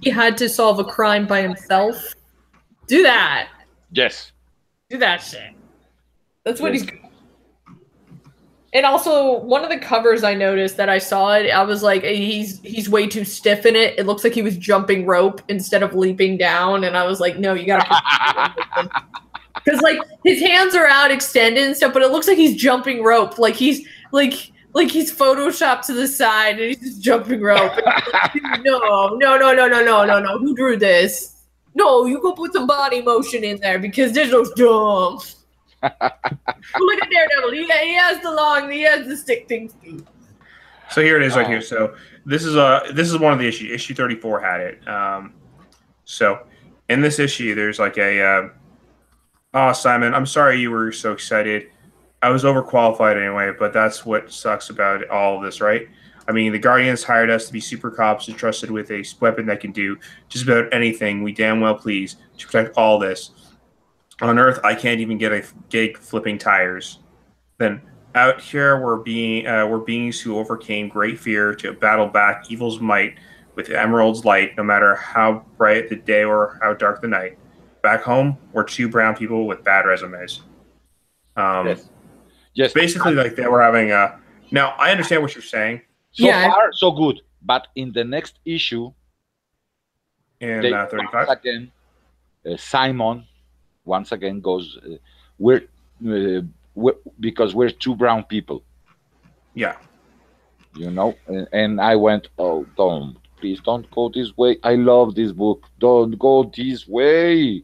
he had to solve a crime by himself. Do that. Yes. Do that shit. That's what he's. And also, one of the covers I noticed that I saw it, I was like, he's way too stiff in it. It looks like he was jumping rope instead of leaping down, and I was like, no, you gotta. Because like his hands are out extended and stuff, but it looks like he's jumping rope. Like he's photoshopped to the side and he's just jumping rope. Like, no. Who drew this? No, you go put some body motion in there because this looks dumb. Look at Daredevil. He has the stick things. So here it is right here. So this is one of the issues. Issue 34 had it. So in this issue, there's like a oh, Simon, I'm sorry you were so excited. I was overqualified anyway, but that's what sucks about all of this, right? I mean, the Guardians hired us to be super cops entrusted with a weapon that can do just about anything we damn well please to protect all this. On Earth, I can't even get a gig flipping tires. Then out here, we're beings who overcame great fear to battle back evil's might with Emerald's light, no matter how bright the day or how dark the night. Back home, we're two brown people with bad resumes. Yes. Basically, like they were having a. Now I understand what you're saying. So far, so good. But in the next issue, in 35, again, Simon once again goes. We're because we're two brown people. Yeah. You know, and I went, oh, please don't go this way. I love this book. Don't go this way.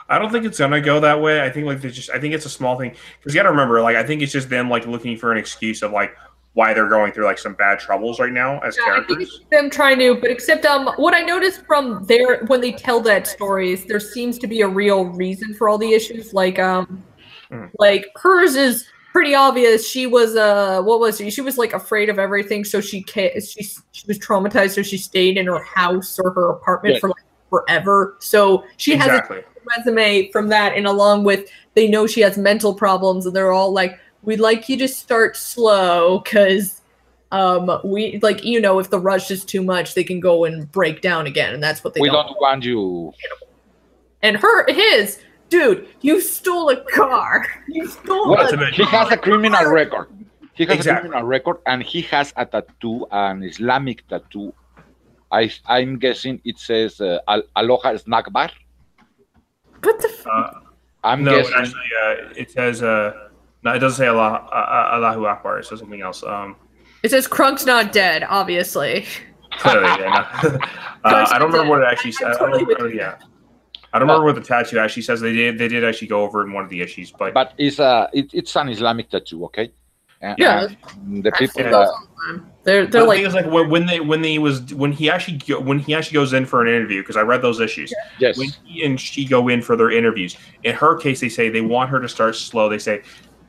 I don't think it's gonna go that way. I think like I think it's a small thing because you got to remember, like I think it's just them like looking for an excuse of like why they're going through like some bad troubles right now as characters. I think it's them trying to, but except what I noticed from there when they tell that stories, there seems to be a real reason for all the issues. Like hers is pretty obvious. She was what was she? She was like afraid of everything, so she was traumatized, so she stayed in her house or her apartment for like forever. So she has a resume from that, and along with they know she has mental problems, and they're all like, we'd like you to start slow because we like if the rush is too much, they can go and break down again, and that's what they don't want you. And his dude, you stole a car. You stole He has a criminal record. He has a criminal record, and he has a tattoo, an Islamic tattoo. I'm guessing it says Aloha Snack Bar. What the fuck? I'm guessing. Actually, it says no, it doesn't say Allahu Akbar. It says something else. It says Krunk's not dead, obviously. Clearly, yeah. I don't remember what it actually said. I don't remember what the tattoo actually says. They did actually go over in one of the issues, but it's an Islamic tattoo, okay? Yeah, the people they're like, thing is like when he actually goes in for an interview, because I read those issues. Yes. When he and she go in for their interviews, in her case, they say they want her to start slow. They say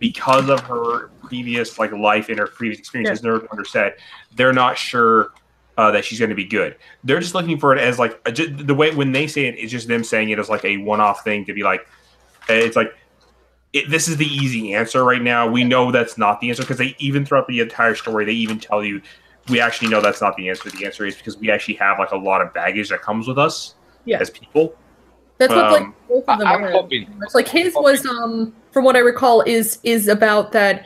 because of her previous life and her previous experiences, Nerd Wonder said, they're not sure that she's going to be good. They're just looking for it as the way when they say it, it's just them saying it as a one-off thing to be it's this is the easy answer right now. We know that's not the answer because they even throughout the entire story, they even tell you we actually know that's not the answer. The answer is because we actually have a lot of baggage that comes with us as people. That's what both of them I'm are. hoping. His was from what I recall is about that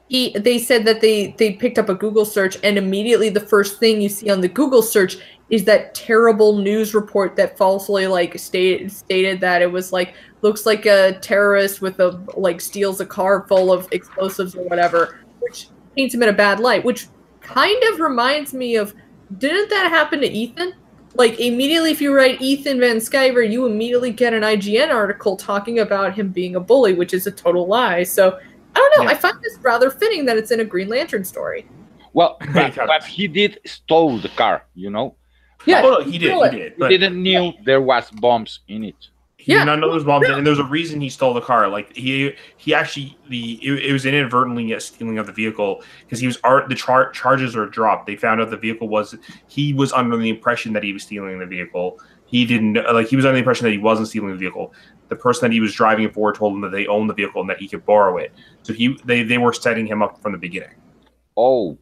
they said that they picked up a Google search and immediately the first thing you see on the Google search is that terrible news report that falsely stated that it was looks like a terrorist with steals a car full of explosives or whatever, which paints him in a bad light, which kind of reminds me of, didn't that happen to Ethan? Immediately if you write Ethan Van Sciver, you immediately get an IGN article talking about him being a bully, which is a total lie. So I don't know. Yeah. I find this rather fitting that it's in a Green Lantern story. Well, but he did stole the car, Yeah, he did. He didn't knew there was bombs in it. He did not know there was bombs, and there's a reason he stole the car. He actually it was inadvertently a stealing of the vehicle because he was charges were dropped. They found out the vehicle he was under the impression that he was stealing the vehicle. He didn't he was under the impression that he wasn't stealing the vehicle. The person that he was driving it for told him that they owned the vehicle and that he could borrow it. So they were setting him up from the beginning. Oh,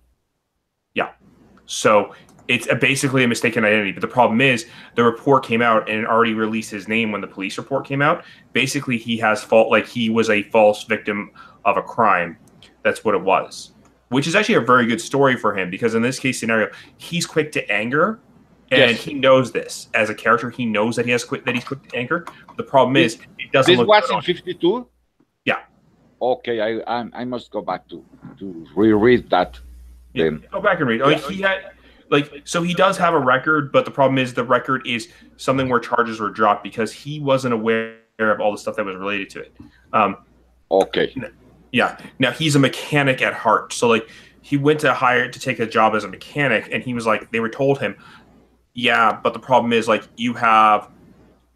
yeah. So it's basically a mistaken identity. But the problem is the report came out and it already released his name when the police report came out. Basically, he has fault. He was a false victim of a crime. That's what it was, which is actually a very good story for him because in this case scenario, he's quick to anger. And he knows this as a character. He knows that he's quick to anger. The problem is, it doesn't. This was in 52. Yeah. Okay, I must go back to reread that. Then go back and read. He had so he does have a record, but the problem is the record is something where charges were dropped because he wasn't aware of all the stuff that was related to it. Okay. Yeah. Now he's a mechanic at heart, so he went to take a job as a mechanic, and he was they were told him. Yeah, but the problem is you have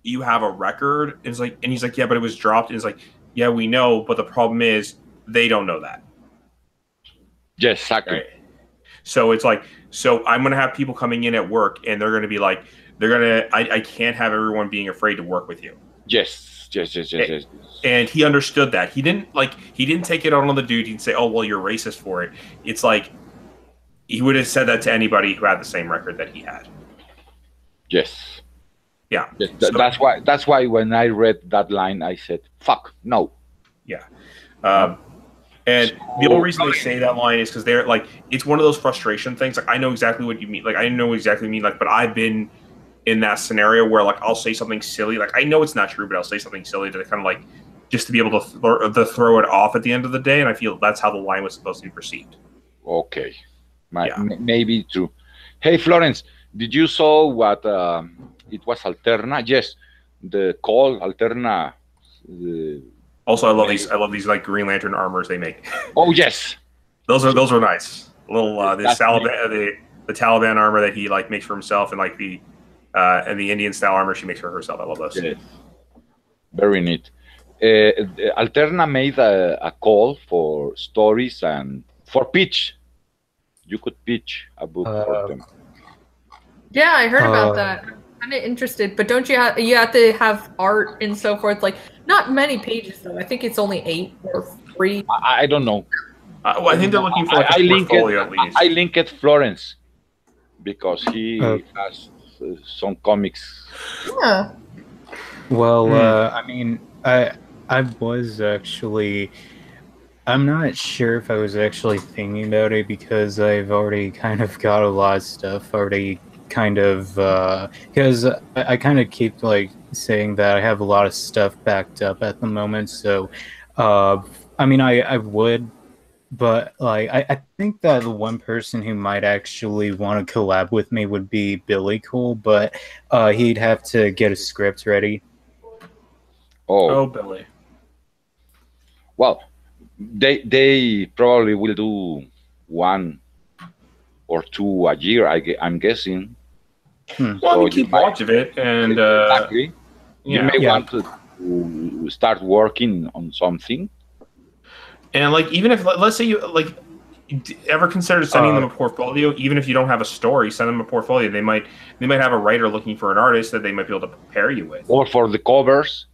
a record. And he's yeah, but it was dropped. And it's yeah, we know, but the problem is they don't know that. Yes, exactly. Right? So it's so I'm gonna have people coming in at work, and they're gonna be I can't have everyone being afraid to work with you. Yes. And he understood that. He didn't take it on the dude. He'd say, "Oh, well, you're racist for it." It's he would have said that to anybody who had the same record that he had. Yes. Yeah. Yes, that's why when I read that line, I said, "Fuck, no." Yeah. And the only reason they say that line is because they're it's one of those frustration things. I know exactly what you mean. I know exactly what you mean. But I've been in that scenario where I'll say something silly. I know it's not true, but I'll say something silly to kind of just to be able to throw it off at the end of the day. And I feel that's how the line was supposed to be perceived. Okay. Maybe true. Hey, Florence. Did you saw what it was Alterna? Yes, the call Alterna. Also, I love these Green Lantern armors they make. Oh yes, those are nice. A little the Taliban armor that he makes for himself, and the Indian style armor she makes for herself. I love those. Yes. Very neat. Alterna made a call for stories and for pitch. You could pitch a book for them. Yeah, I heard about that. I'm kind of interested, but don't you have to have art and so forth? Not many pages though. I think it's only 8 or 3. I don't know. Well, I think they're looking for a portfolio at least. I linked Florence because he has some comics. Yeah. Well, I mean, I was actually. I'm not sure if I was actually thinking about it because I've already kind of got a lot of stuff already. Kind of because I kind of keep saying that I have a lot of stuff backed up at the moment, so I mean I would, but I think that the one person who might actually want to collab with me would be Billy Cole, but he'd have to get a script ready. Oh, Billy. Well, they probably will do 1 or 2 a year. I'm guessing. Well, so keep watch of it, and exactly. You may want to start working on something. And like, even if let's say you like ever consider sending them a portfolio, even if you don't have a story, send them a portfolio. They might have a writer looking for an artist that they might be able to pair you with, or for the covers.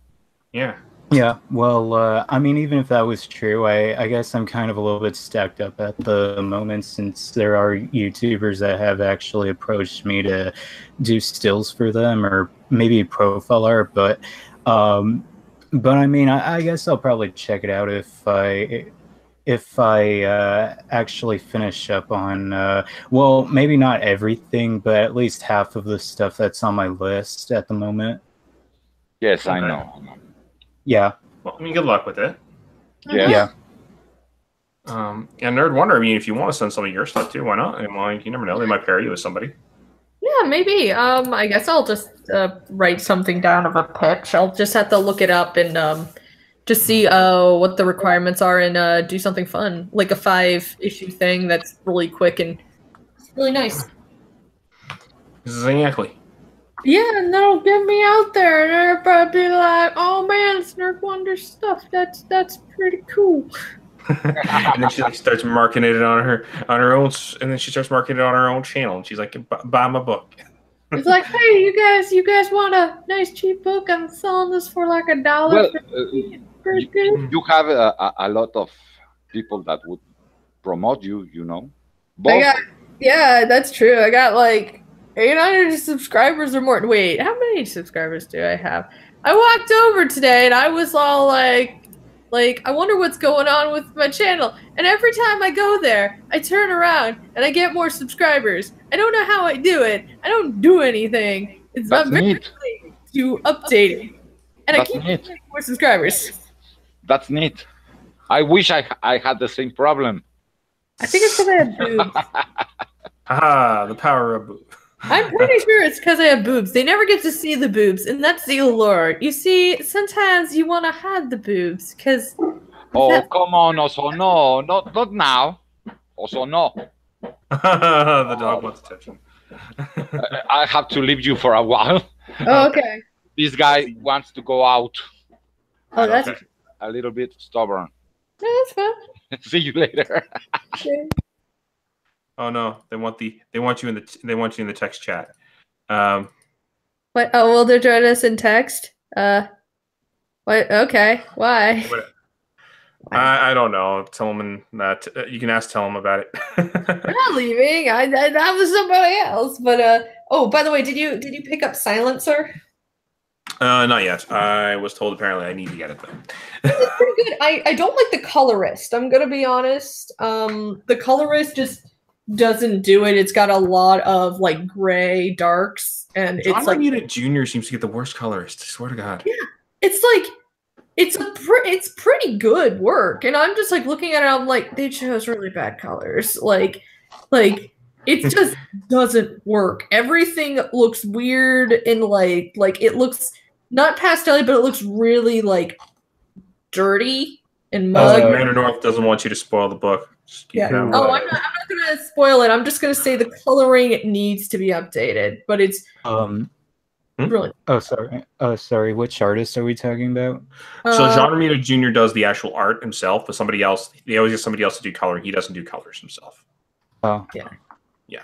Yeah. Yeah, well, I mean, even if that was true, I guess I'm kind of a little bit stacked up at the moment, since there are YouTubers that have actually approached me to do stills for them, or maybe profile art, but I mean, I guess I'll probably check it out if I actually finish up on, well, maybe not everything, but at least half of the stuff that's on my list at the moment. Yes, Okay. I know. Yeah. Well, I mean, good luck with it. Yeah. And Nerd Wonder, I mean, if you want to send some of your stuff too, why not? And like, you never know, they might pair you with somebody. Yeah, maybe. I guess I'll just write something down of a pitch. I'll just have to look it up and just see what the requirements are and do something fun, like a 5-issue thing that's really quick and really nice. Exactly. Yeah, and that'll get me out there, and everybody be like, "Oh man, it's Nerd Wonder stuff. That's pretty cool." And then she like starts marketing it on her own, and then she starts marketing it on her own channel, and she's like, "Buy my book." It's like, "Hey, you guys want a nice cheap book? I'm selling this for like $1." Well, Pretty good. you have a lot of people that would promote you, you know. Yeah, that's true. I got like 800 subscribers or more. Wait, how many subscribers do I have? I walked over today and I was all like, I wonder what's going on with my channel. And every time I go there, I turn around and I get more subscribers. I don't know how I do it. I don't do anything. That's I'm very neat. late to update it. And That's I keep neat. getting more subscribers. That's neat. I wish I had the same problem. I think it's because I have boobs. Ah, the power of boobs. I'm pretty sure it's because I have boobs. They never get to see the boobs, and that's the allure. You see, sometimes you want to hide the boobs, because... Oh, come on, also no. Not now. Also no. The dog wants attention. I have to leave you for a while. Oh, okay. This guy wants to go out. Oh, that's... Okay. A little bit stubborn. Yeah, that's fine. See you later. Okay. Oh no, they want you in the text chat. What? Oh, well, they're joining us in text. What? Okay. Why? I don't know. Tell them you can ask. Tell them about it. I'm not leaving. That was somebody else. But oh, by the way, did you pick up Silencer? Not yet. I was told apparently I need to get it though. It's pretty good. I don't like the colorist. I'm gonna be honest. The colorist just doesn't do it. It's got a lot of like gray darks, and John it's like Romita Jr. seems to get the worst colorist. I swear to God. Yeah, it's like it's pretty good work, and I'm just like looking at it. I'm like, they chose really bad colors. Like it just doesn't work. Everything looks weird and like it looks not pastel, but it looks really like dirty and mud. Amanda North doesn't want you to spoil the book. Yeah. Oh, I'm not gonna spoil it. I'm just gonna say the coloring needs to be updated, but it's really. Oh, sorry. Oh, sorry. Which artist are we talking about? So John Romita Jr. does the actual art himself, but somebody else. They always get somebody else to do coloring. He doesn't do colors himself. Oh, yeah.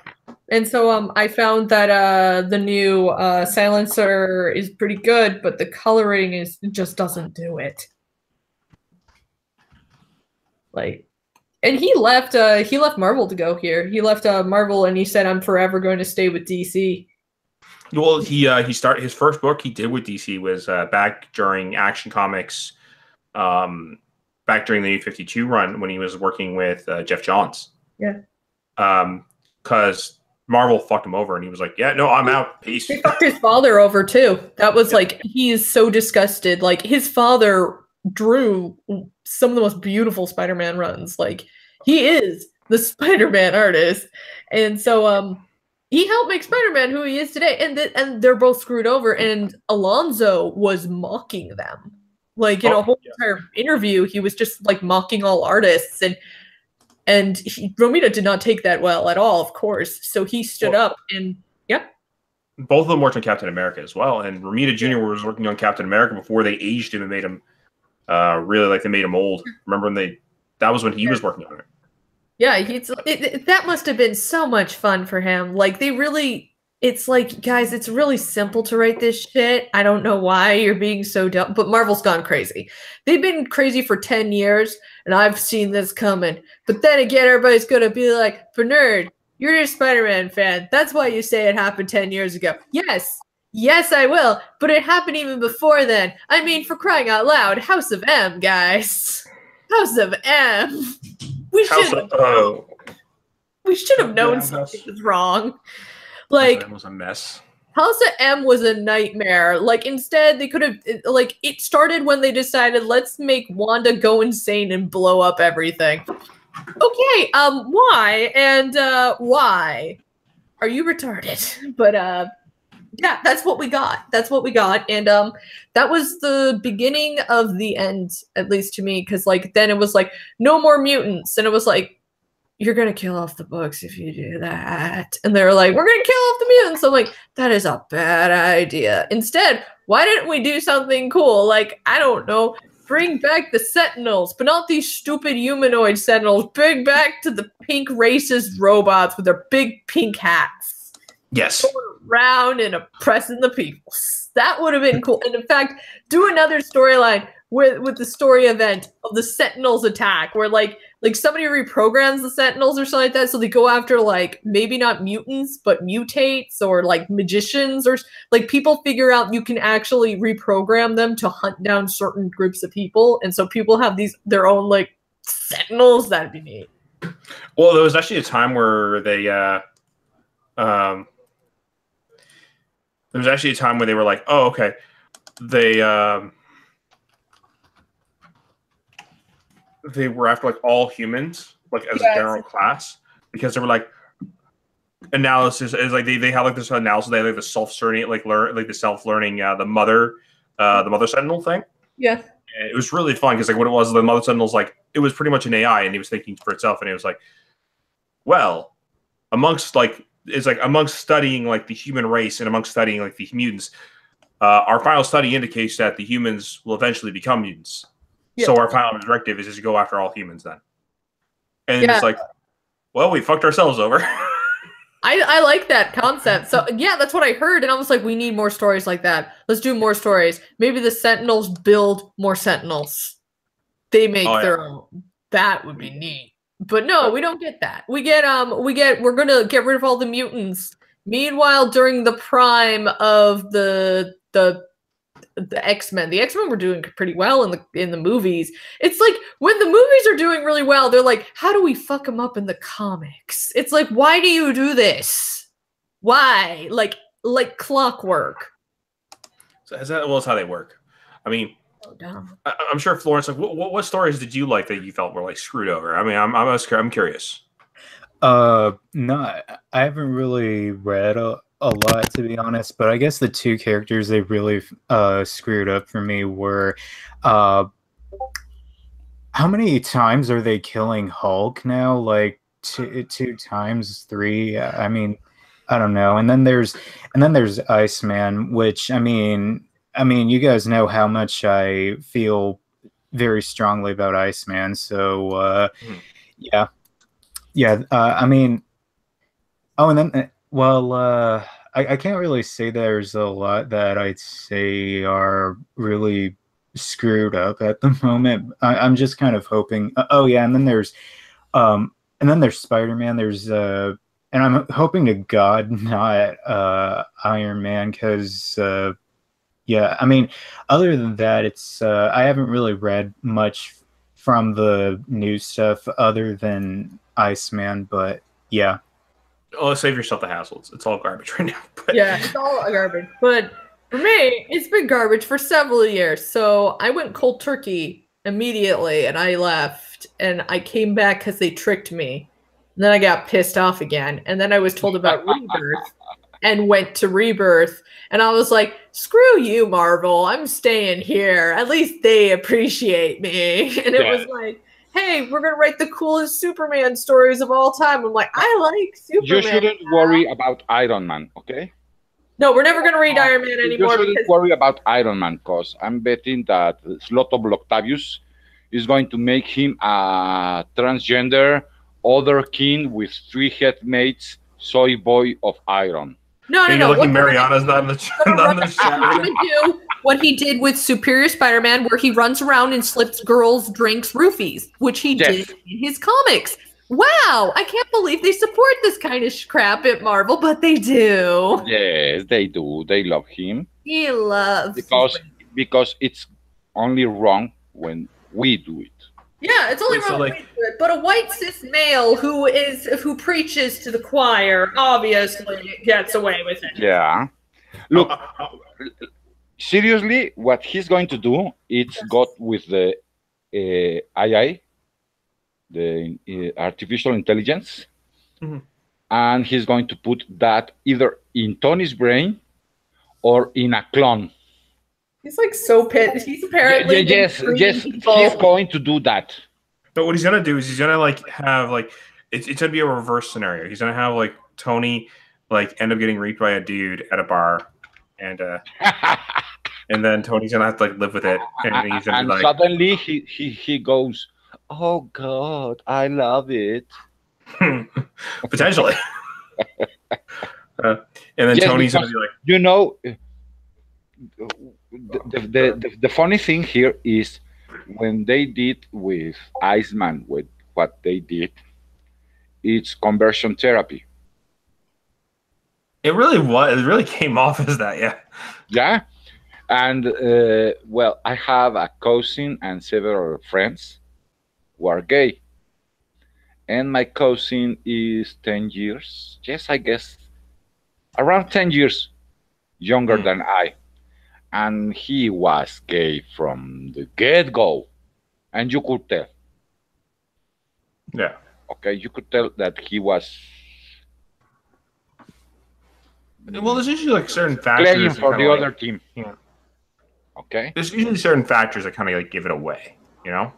And so I found that the new Silencer is pretty good, but the coloring just doesn't do it. Like, and he left Marvel to go here. He left Marvel and he said, "I'm forever going to stay with DC." Well, he started his first book he did with DC was back during Action Comics, back during the New 52 run when he was working with Jeff Johns. Yeah. Because Marvel fucked him over and he was like, "Yeah, no, I'm out. Peace." They fucked his father over too. That was like, he is so disgusted. Like, his father drew some of the most beautiful Spider-Man runs. Like, he is the Spider-Man artist, and so he helped make Spider-Man who he is today. And they're both screwed over. And Alonzo was mocking them, like in a whole entire interview. He was just like mocking all artists, and Romita did not take that well at all, of course. So he stood up and both of them worked on Captain America as well. And Romita Jr. was working on Captain America before they aged him and made him really like they made him old. Remember when they that was when he was working on it. Yeah, that must have been so much fun for him. Like, it's like, guys, it's really simple to write this shit. I don't know why you're being so dumb, but Marvel's gone crazy. They've been crazy for 10 years, and I've seen this coming. But then again, everybody's going to be like, for Nerd, you're a Spider-Man fan. That's why you say it happened 10 years ago. Yes, I will. But it happened even before then. I mean, for crying out loud, House of M, guys. House of M. We should have known something was wrong. Like, it was a mess. House of M was a nightmare. Like, instead, they could have, like, it started when they decided, let's make Wanda go insane and blow up everything. Okay, why? And, why? Are you retarded? But, yeah, that's what we got. And, that was the beginning of the end, at least to me, because, like, then it was like, no more mutants. And it was like, you're going to kill off the books if you do that. And they're like, we're going to kill off the mutants. I'm like, that is a bad idea. Instead, why didn't we do something cool? Like, I don't know, bring back the Sentinels, but not these stupid humanoid Sentinels. Bring back to the pink racist robots with their big pink hats. Yes. Going around and oppressing the people. That would have been cool. And in fact, do another storyline with the story event of the Sentinels attack, where like somebody reprograms the Sentinels or something like that, so they go after, like, maybe not mutants, but mutates, or like magicians, or like people figure out you can actually reprogram them to hunt down certain groups of people, and so people have their own like Sentinels. That'd be neat. Well, there was actually a time where they there was actually a time where they were like, oh, okay, they were after like all humans, like as a general class, because they were like analysis is like they have like this analysis. They have like the self-learning, the mother sentinel thing. Yeah, and it was really fun because like what it was, the mother sentinel's like, it was pretty much an AI, and he was thinking for itself, and it was like, well, amongst studying like the human race and amongst studying like the mutants, our final study indicates that the humans will eventually become mutants. Yeah. So our final directive is just to go after all humans then. And it's like, well, we fucked ourselves over. I like that concept. So yeah, that's what I heard. And I was like, we need more stories like that. Let's do more stories. Maybe the Sentinels build more Sentinels. They make their own. That would be neat. But no, we don't get that. We're gonna get rid of all the mutants. Meanwhile, during the prime of the X-Men. The X-Men were doing pretty well in the movies. It's like when the movies are doing really well, they're like, how do we fuck them up in the comics? It's like, why do you do this? Why? Like clockwork. So that's how they work. I mean, I'm sure Florence, like, what stories did you like that you felt were like screwed over? I mean, I'm curious. No, I haven't really read a lot, to be honest, but I guess the two characters they really screwed up for me were how many times are they killing Hulk now? Like two times, three? I mean, I don't know. And then there's Iceman, which I mean you guys know how much I feel very strongly about Iceman, so yeah. I mean, and then I can't really say there's a lot that I'd say are really screwed up at the moment. I'm just kind of hoping. And then there's Spider-Man. There's and I'm hoping to God not Iron Man, because I mean, other than that, it's I haven't really read much from the new stuff other than Iceman, but yeah. Oh, save yourself the hassle. It's all garbage right now. But. Yeah, it's all garbage. But for me, it's been garbage for several years. So I went cold turkey immediately, and I left, and I came back because they tricked me. And then I got pissed off again, and then I was told about Rebirth, and went to Rebirth, and I was like, screw you, Marvel. I'm staying here. At least they appreciate me. And it was like, hey, we're going to write the coolest Superman stories of all time. I'm like, I like Superman. You shouldn't worry about Iron Man, okay? No, we're never going to read Iron Man anymore. You shouldn't worry about Iron Man, because I'm betting that Slotov Octavius is going to make him a transgender other king with 3 headmates, soy boy of iron. No. You're lucky Mariana's not in the chat. Do what he did with Superior Spider-Man, where he runs around and slips girls' drinks roofies, which he did in his comics. Wow, I can't believe they support this kind of crap at Marvel, but they do. Yes, they do. They love him. He loves because it's only wrong when we do it. Yeah, it's only wrong when we do it. But a white cis male who preaches to the choir obviously gets away with it. Yeah. Look, seriously, what he's going to do, it's got with the AI, the artificial intelligence, and he's going to put that either in Tony's brain or in a clone. He's like so pissed. He's apparently yes. He's going to do that. But what he's gonna do is he's gonna like have like it's gonna be a reverse scenario. He's gonna have like Tony like end up getting raped by a dude at a bar, and and then Tony's gonna have to like live with it, and he's gonna be like, suddenly he goes, "Oh God, I love it." Potentially. And then Tony's gonna be like, you know, the funny thing here is when they did with Iceman, with what they did, it's conversion therapy. It really was. It really came off as that, yeah. Yeah, and well, I have a cousin and several friends who are gay, and my cousin is 10 years. Yes, I guess around 10 years younger than I. And he was gay from the get-go. And you could tell. Yeah. Okay, you could tell that he was... Well, there's usually like certain factors... playing for the other team. Yeah. Okay? There's usually certain factors that kind of like give it away, you know?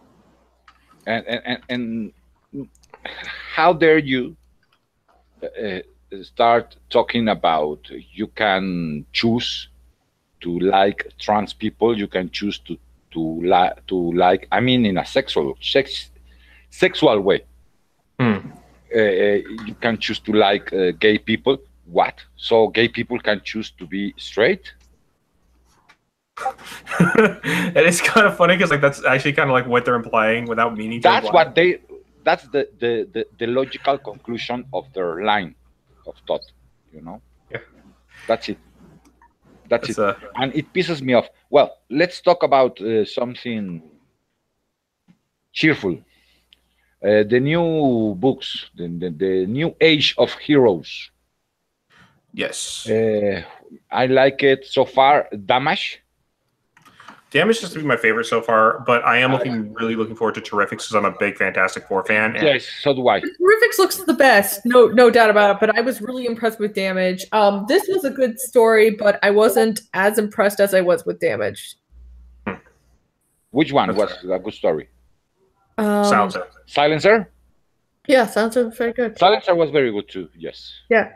And how dare you start talking about you can choose to like trans people, you can choose to like, I mean, in a sexual way. You can choose to like gay people. What? So gay people can choose to be straight? And it's kind of funny because like that's actually kind of like what they're implying without meaning to. That's the logical conclusion of their line of thought, you know? Yeah. That's it. That's it. And it pisses me off. Well, let's talk about something cheerful. The new books, the new age of heroes. Yes. I like it so far. Damage. Damage has to be my favorite so far, but I am really looking forward to Terrifics because I'm a big Fantastic Four fan. Yes, so do I. Terrifics looks the best, no doubt about it. But I was really impressed with Damage. This was a good story, but I wasn't as impressed as I was with Damage. Which one was a good story? Silencer. Silencer? Yeah, Silencer was very good. Silencer was very good too. Yes. Yeah.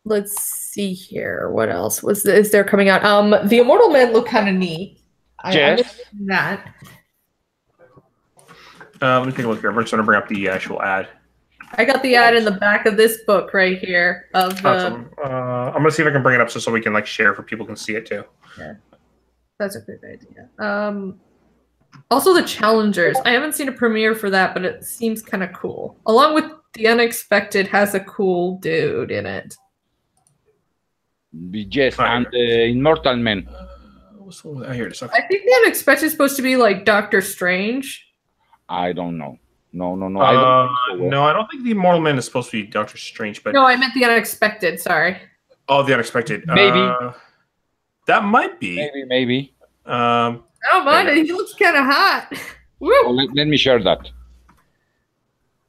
Let's see here. What else is there coming out? The Immortal Men look kind of neat. Yes. That. Let me take a look here. I'm just going to bring up the actual ad. I got the ad in the back of this book right here. Of I'm going to see if I can bring it up so we can like share for people can see it too. Yeah, that's a good idea. Also, the Challengers. I haven't seen a premiere for that, but it seems kind of cool. Along with The Unexpected has a cool dude in it. Yes, and Immortal Men. I hear this. Okay. I think The Unexpected is supposed to be like Doctor Strange. I don't know. No. No, I don't think the Immortal Man is supposed to be Doctor Strange, but no, I meant The Unexpected. Sorry. Oh, The Unexpected. Maybe that might be. Maybe. Oh, man, he looks kind of hot. Oh, let me share that.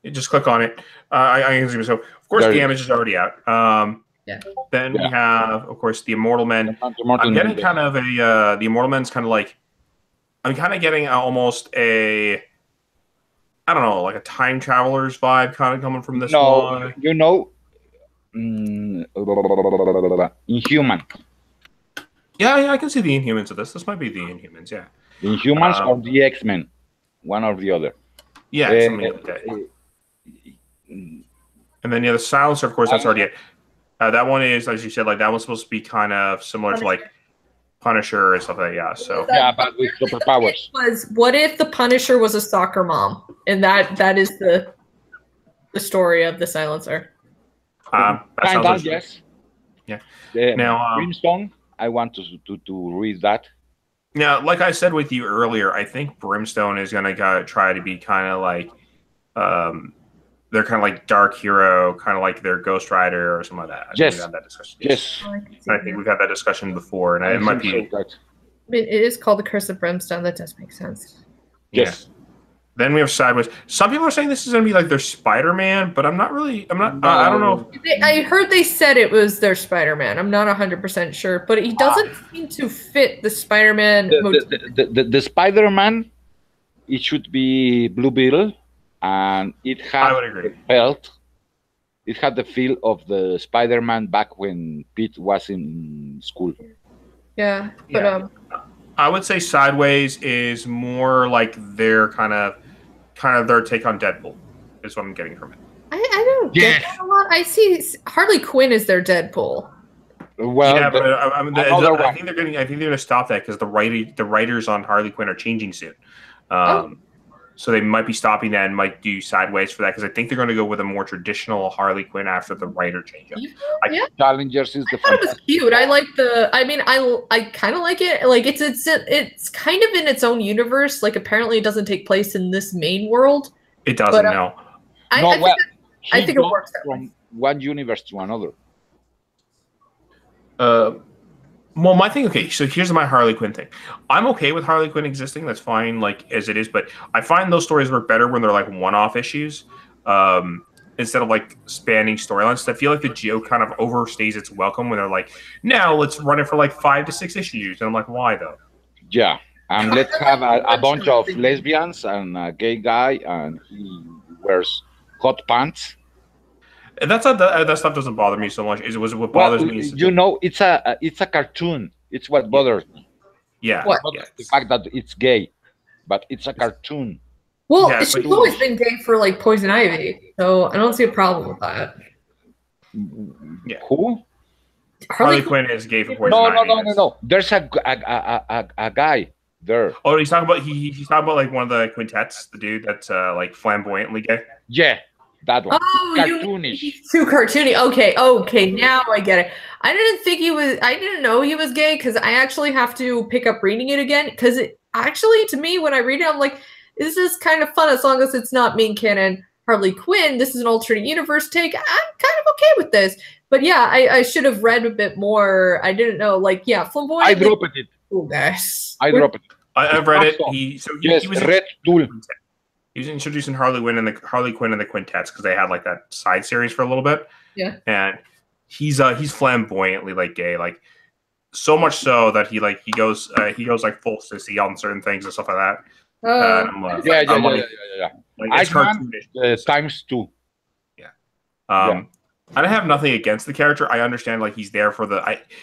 You just click on it. I can see so. Of course, Damage is already out. Yeah. Then we have, of course, the Immortal Men. I'm getting kind of a the Immortal Men's kind of like I'm kind of getting almost a I don't know, like a time traveler's vibe kind of coming from this one. You know, Inhuman. Yeah, I can see the Inhumans of this. This might be the Inhumans, yeah. The Inhumans or the X-Men? one or the other. Yeah, something like that. And then the silencer, of course, that's already it. That one is, as you said, like that one's supposed to be kind of similar to like Punisher and stuff like that. Yeah, so yeah, but with superpowers. What if the Punisher was a soccer mom, and that is the story of the silencer? Kind of, yes. Yeah. Now, Brimstone, I want to read that. Now, like I said with you earlier, I think Brimstone is going to try to be kind of like, they're kind of like Dark Hero, kind of like their Ghost Rider or something like that. Yes. We've had that discussion. Yes. I think we've had that discussion before, and it might be. I mean, it is called the Curse of Brimstone. That does make sense. Yes. Yeah. Then we have Sideways. Some people are saying this is going to be like their Spider-Man, but I'm not. I don't know. I heard they said it was their Spider-Man. I'm not 100% sure, but he doesn't seem to fit the Spider-Man. The Spider-Man, it should be Blue Beetle, and it had the felt. It had the feel of the Spider-Man back when Pete was in school. Yeah, but I would say Sideways is more like their kind of their take on Deadpool, is what I'm getting from it. I don't get that a lot. I see Harley Quinn as their Deadpool. Well, yeah, but I think they're going to stop that because the writers on Harley Quinn are changing soon. So they might be stopping that and might do Sideways for that because I think they're going to go with a more traditional Harley Quinn after the writer change up. Yeah. Challengers is the. I thought it was cute. I like the. I mean, I kind of like it. Like it's kind of in its own universe. Like apparently it doesn't take place in this main world. It doesn't. No. I think it works from one universe to another. Well, my thing, okay, so here's my Harley Quinn thing. I'm okay with Harley Quinn existing. That's fine, like, as it is. But I find those stories work better when they're, like, one-off issues instead of, like, spanning storylines. I feel like the joke kind of overstays its welcome when they're like, now let's run it for, like, 5 to 6 issues. And I'm like, why, though? Yeah, and let's have a bunch of lesbians and a gay guy, and he wears hot pants. That stuff doesn't bother me so much. What bothers me is it's a cartoon. It's what bothers me. Yeah, the fact that it's gay, but it's a cartoon. Well, she's always been gay for like Poison Ivy, so I don't see a problem with that. Yeah. Who? Harley Quinn is gay for Poison Ivy. No. There's a guy there. Oh, he's talking about he's talking about like one of the quintets, the dude that's like flamboyantly gay. Yeah. That one. Oh, cartoonish. He's too cartoony. Okay. Now I get it. I didn't know he was gay because I actually have to pick up reading it again. Because actually, to me, when I read it, I'm like, this is kind of fun as long as it's not main canon Harley Quinn. This is an alternate universe take. I'm kind of okay with this. But yeah, I should have read a bit more. I didn't know. Like, yeah, flamboyant. I dropped it. Oh, guys. I dropped it. I've read it. He was Red Tool. He was introducing Harley Quinn and the Quintets because they had like that side series for a little bit. Yeah. And he's flamboyantly like gay, like so much so that he goes like full sissy on certain things and stuff like that. Yeah. Like it's cartoonish. Times 2. Yeah. I have nothing against the character. I understand like he's there for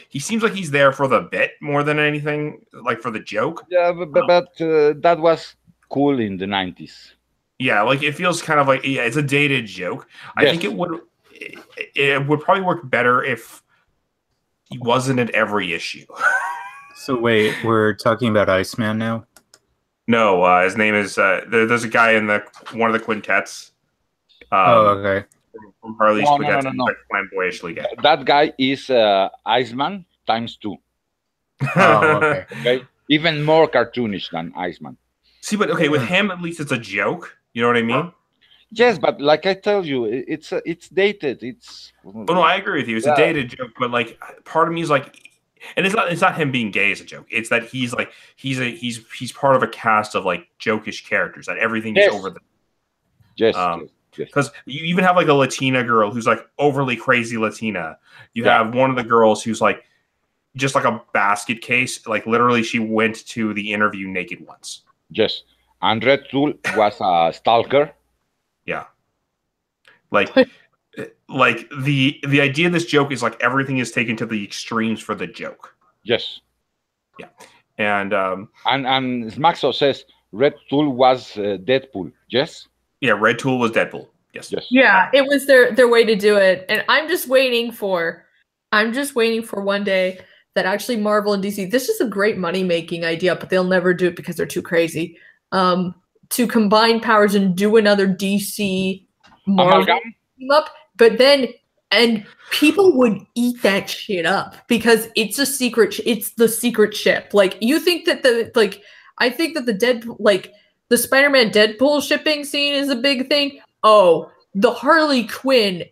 he seems like he's there for the bit more than anything, like for the joke. Yeah, but that was cool in the 90s. Yeah, like it feels kind of like it's a dated joke. I think it would probably work better if he wasn't at every issue. So wait, we're talking about Iceman now? No, his name is there's a guy in one of the quintets. Okay. From Harley's Quintets, no. like flamboyantly gay. That guy is Iceman times 2. Oh, okay. Even more cartoonish than Iceman. See, but okay, with him at least it's a joke. You know what I mean? Yes, but like I tell you, it's dated. It's. Oh no, I agree with you. It's a dated joke, but like part of me is like, and it's not him being gay as a joke. It's that he's like he's part of a cast of like jokish characters that everything is over the. Yes. Because you even have like a Latina girl who's like overly crazy Latina. You have one of the girls who's like just like a basket case. Like literally, she went to the interview naked once. Yes, and Red Tool was a stalker. Yeah, like the idea of this joke is like everything is taken to the extremes for the joke. Yes. Yeah, and Smaxo says Red Tool was Deadpool. Yes. Yeah, Red Tool was Deadpool. Yes. Yes. Yeah, it was their way to do it, and I'm just waiting for one day that actually Marvel and DC. This is a great money making idea, but they'll never do it because they're too crazy. To combine powers and do another DC Marvel team up, but then people would eat that shit up because it's a secret. It's the secret ship. Like you think that I think that the Spider-Man Deadpool shipping scene is a big thing. Oh, the Harley Quinn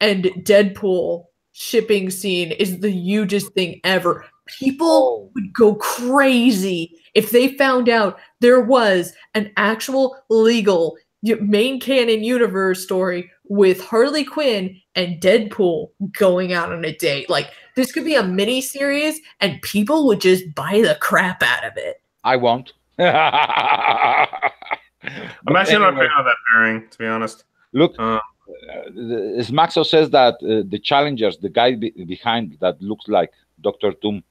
and Deadpool shipping scene is the hugest thing ever. People would go crazy if they found out there was an actual legal main canon universe story with Harley Quinn and Deadpool going out on a date. Like, this could be a mini series and people would just buy the crap out of it. I won't. I'm actually not a fan of that pairing, to be honest. Look, Smaxo says that the challengers, the guy behind that looks like Dr. Doom.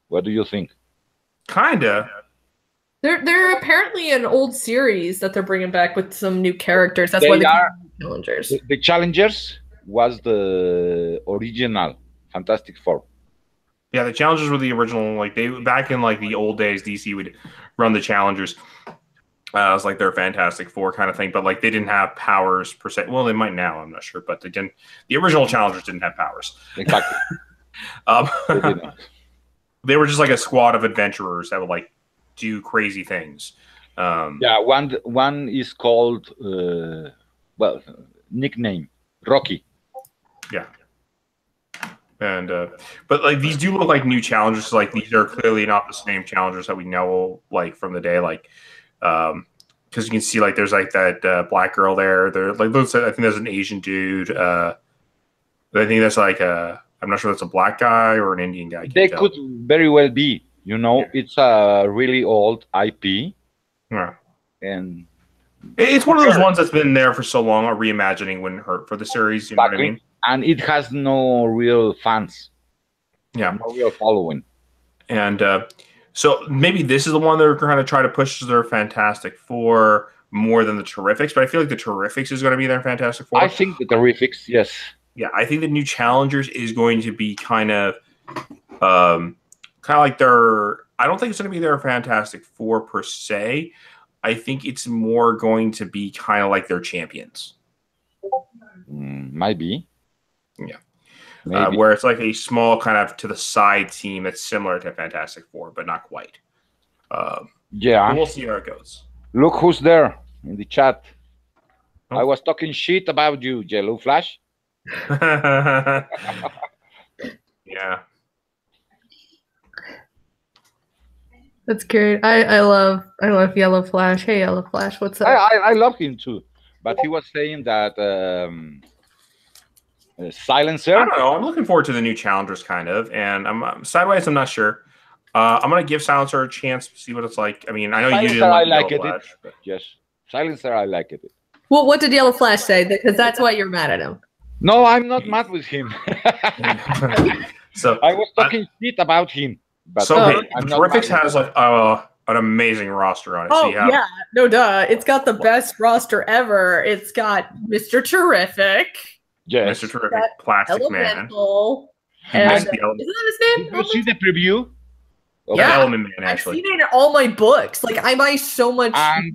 What do you think? Kinda. They're apparently an old series that they're bringing back with some new characters. That's why they are challengers. The challengers was the original Fantastic Four. Yeah, the challengers were the original. Like they back in like the old days, DC would run the challengers. It was like their Fantastic Four kind of thing, but like they didn't have powers per se. Well, they might now. I'm not sure, but they didn't. The original challengers didn't have powers. Exactly. They were just like a squad of adventurers that would like do crazy things. Yeah, one is called nickname Rocky. Yeah. And but like these do look like new challengers. Like these are clearly not the same challengers that we know like from the day. Like because you can see like there's like that black girl there. There like looks like, I think there's an Asian dude. I think that's like I'm not sure if that's a black guy or an Indian guy. They could very well be. You know, it's a really old IP. Yeah. And it's one of those ones that's been there for so long. A reimagining wouldn't hurt for the series. You know what I mean? And it has no real fans. Yeah. No real following. And so maybe this is the one they're going to try to push their Fantastic Four more than the Terrifics. Of the Terrifics is going to be their Fantastic Four. I think the Terrifics, yes. Yeah, I think the new Challengers is going to be kind of like their. I don't think it's going to be their Fantastic Four per se. I think it's more going to be kind of like their champions. Might be. Yeah. Where it's like a small kind of to the side team that's similar to Fantastic Four, but not quite. Yeah. We'll see how it goes. Look who's there in the chat. Oh. I was talking shit about you, Yellow Flash. Yeah. That's great. I love Yellow Flash. Hey, Yellow Flash, what's up? I love him too, but he was saying that Silencer. I don't know. I'm looking forward to the new challengers, kind of, and I'm sideways. I'm not sure. I'm gonna give Silencer a chance to see what it's like. I mean, I know Silencer, you didn't like Yellow it. Flash, but yes, Silencer, I like it. Well, what did Yellow Flash say? Because that's why you're mad at him. No, I'm not mad with him. So I was talking shit about him. But Terrifics has like an amazing roster on it. Oh, yeah. No, duh. It's got the best roster ever. It's got Mr. Terrific. Yes. Mr. Terrific, Plastic Elemental, Man. And, isn't that his name? Did you see the preview? Yeah, Element Man, actually. I've seen it in all my books. Like, I buy so much. And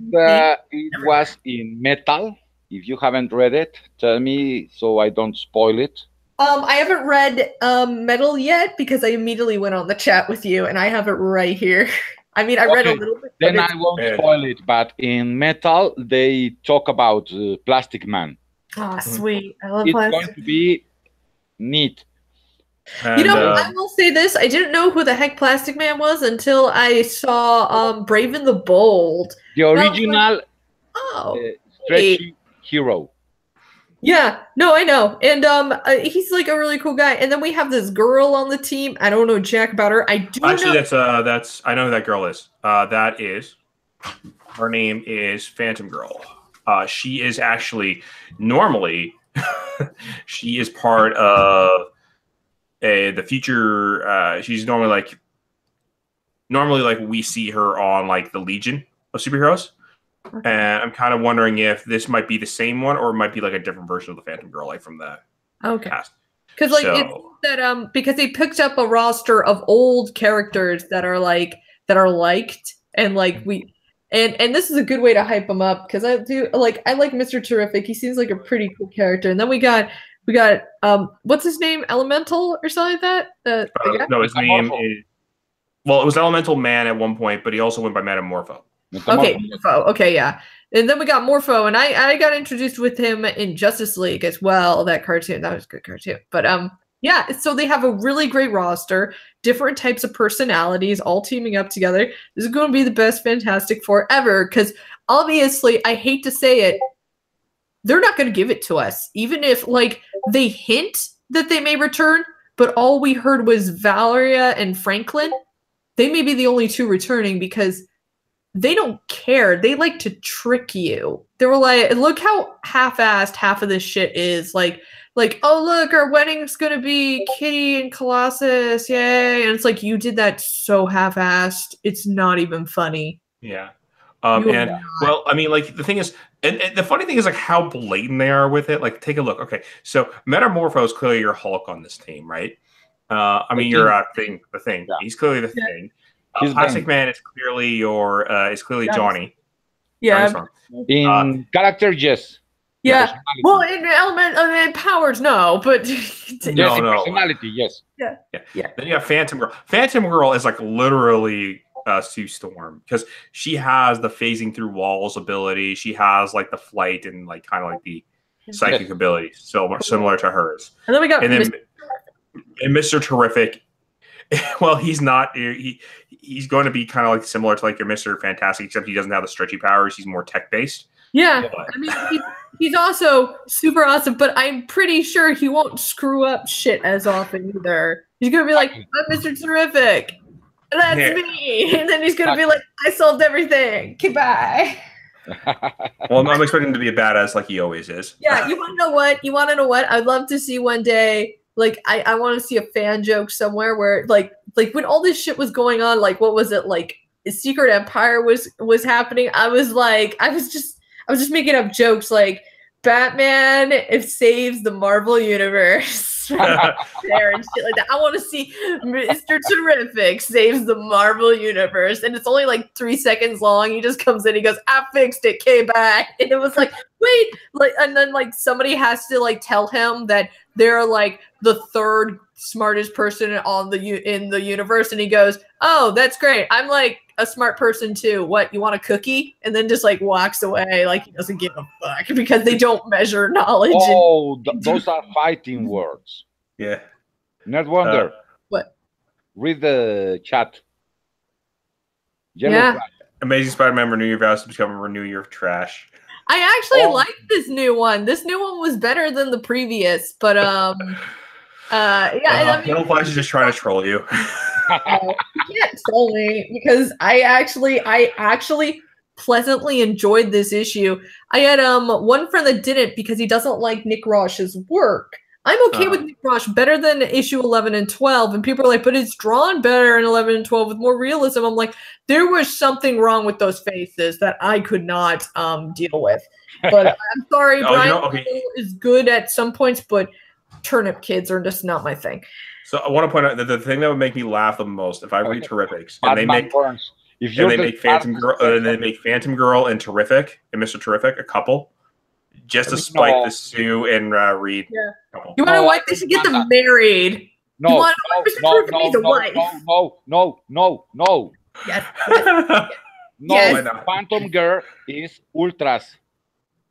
it was in metal. If you haven't read it, tell me so I don't spoil it. I haven't read Metal yet because I immediately went on the chat with you, and I have it right here. I mean, I read a little bit. Then I won't spoil it. But in Metal, they talk about Plastic Man. Oh, sweet! I love it's Plastic. It's going to be neat. And, I will say this: I didn't know who the heck Plastic Man was until I saw Brave and the Bold. The original stretchy hero. Yeah, no, I know. And he's like a really cool guy. And then we have this girl on the team. I don't know jack about her. I do actually know. That's I know who that girl is. That is her name is Phantom Girl. She is actually normally she is part of the future she's normally like we see her on like the Legion of superheroes. And I'm kind of wondering if this might be the same one or it might be like a different version of the Phantom Girl, like from the past. Because like it's that because they picked up a roster of old characters that are liked and like we and this is a good way to hype them up because I like Mr. Terrific. He seems like a pretty cool character. And then we got what's his name? Elemental or something like that? No, his name is it was Elemental Man at one point, but he also went by Metamorpho. Okay, Morpho. Okay, yeah. And then we got Morpho, and I got introduced with him in Justice League as well. That cartoon, that was a good cartoon. But yeah. So they have a really great roster, different types of personalities, all teaming up together. This is going to be the best Fantastic Four ever. Because obviously, I hate to say it, they're not going to give it to us, even if like they hint that they may return. But all we heard was Valeria and Franklin. They may be the only two returning because they don't care. They like to trick you. They were like, look how half-assed half of this shit is. Like, oh, look, our wedding's going to be Kitty and Colossus. Yay. And it's like, you did that so half-assed. It's not even funny. Yeah. Well, I mean, like, the thing is, and the funny thing is, like, how blatant they are with it. Like, take a look. Okay, so Metamorpho is clearly your Hulk on this team, right? I mean, you're the Thing. Yeah. He's clearly the Thing. Plastic Man is clearly Johnny. Yeah. In character, yes. Yeah. Well, in powers, no, but no. Personality, yes. Yeah. Then you have Phantom Girl. Phantom Girl is like literally Sue Storm because she has the phasing through walls ability. She has like the flight and like kind of like the psychic ability, so much similar to hers. And then we got Mr. Terrific. Well, he's not. He's going to be kind of like similar to like your Mr. Fantastic, except he doesn't have the stretchy powers. He's more tech based. Yeah, I mean, he's also super awesome, but I'm pretty sure he won't screw up shit as often either. He's gonna be like, "I'm Mr. Terrific, that's me," and then he's gonna be like, "I solved everything. Goodbye." Well, I'm expecting him to be a badass like he always is. Yeah, you want to know what? I'd love to see one day. Like, I want to see a fan joke somewhere where, like when all this shit was going on, like, what was it, like, Secret Empire was happening? I was just making up jokes, like, Batman saves the Marvel Universe. There and shit like that. I want to see Mr. Terrific saves the Marvel Universe, and it's only like 3 seconds long. He just comes in, he goes, "I fixed it, came back," and it was like, wait, like, and then like somebody has to like tell him that they're like the third smartest person in the universe, and he goes, "Oh, that's great. I'm like a smart person too. What, you want a cookie?" And then just like walks away like he doesn't give a fuck because they don't measure knowledge. Oh, those are fighting words. Yeah. Nerd Wonder. What? Read the chat. Yeah. Amazing Spider-Man Renew Your Vows to become Renew Your Trash. I actually like this new one. This new one was better than the previous, but Little Flash is just trying to troll you. You can't troll me because I actually pleasantly enjoyed this issue. I had one friend that didn't because he doesn't like Nick Roche's work. I'm okay with Nick Roche, better than issue 11 and 12, and people are like, but it's drawn better in 11 and 12 with more realism. I'm like, there was something wrong with those faces that I could not deal with. But I'm sorry, Brian is good at some points, but turnip kids are just not my thing. So I want to point out that the thing that would make me laugh the most if I read Terrifics and they make Phantom Girl and Terrific and Mr. Terrific a couple, just to spite the Sue and Reed. Yeah. You want to what? They should get them married. No. Yes. No. Phantom Girl is Ultra's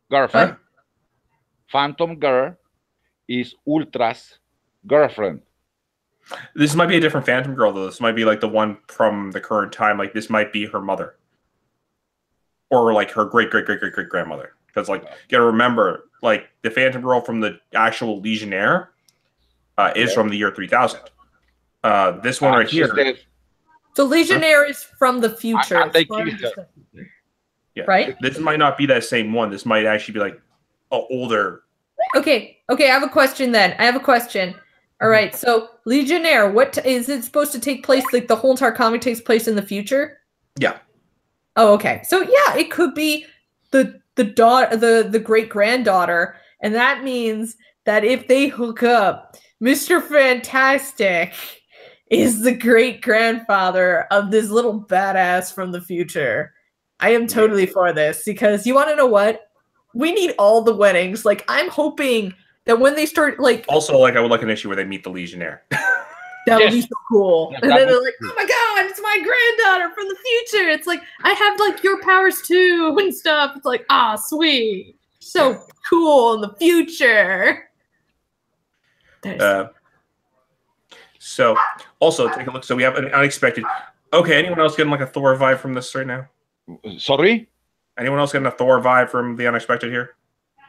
girlfriend. Phantom Girl is Ultra's girlfriend. This might be a different Phantom Girl, though. This might be like the one from the current time. Like, this might be her mother. Or like her great-great-great-great-great-grandmother. Because, like, you gotta remember, like, the Phantom Girl from the actual Legionnaire is from the year 3000. This one right here. The Legionnaire is from the future. Yeah. Right? This might not be that same one. This might actually be, like, an older... Okay, I have a question then. All right, so Legionnaire, what is it supposed to take place? Like the whole entire comic takes place in the future? Yeah. Oh, okay. So yeah, it could be the great granddaughter, and that means that if they hook up, Mr. Fantastic is the great grandfather of this little badass from the future. I am totally for this because you want to know what? We need all the weddings. Like, I'm hoping that when they start, like, Also, like, I would like an issue where they meet the Legionnaire. that would be so cool. Yes, And that then they're would like, be oh my god, it's my granddaughter from the future. It's like, I have like your powers too and stuff. It's like, ah, sweet. So cool in the future. So, also, take a look. So we have an unexpected. Okay, anyone else getting like a Thor vibe from this right now? Sorry? Anyone else getting a Thor vibe from the unexpected here?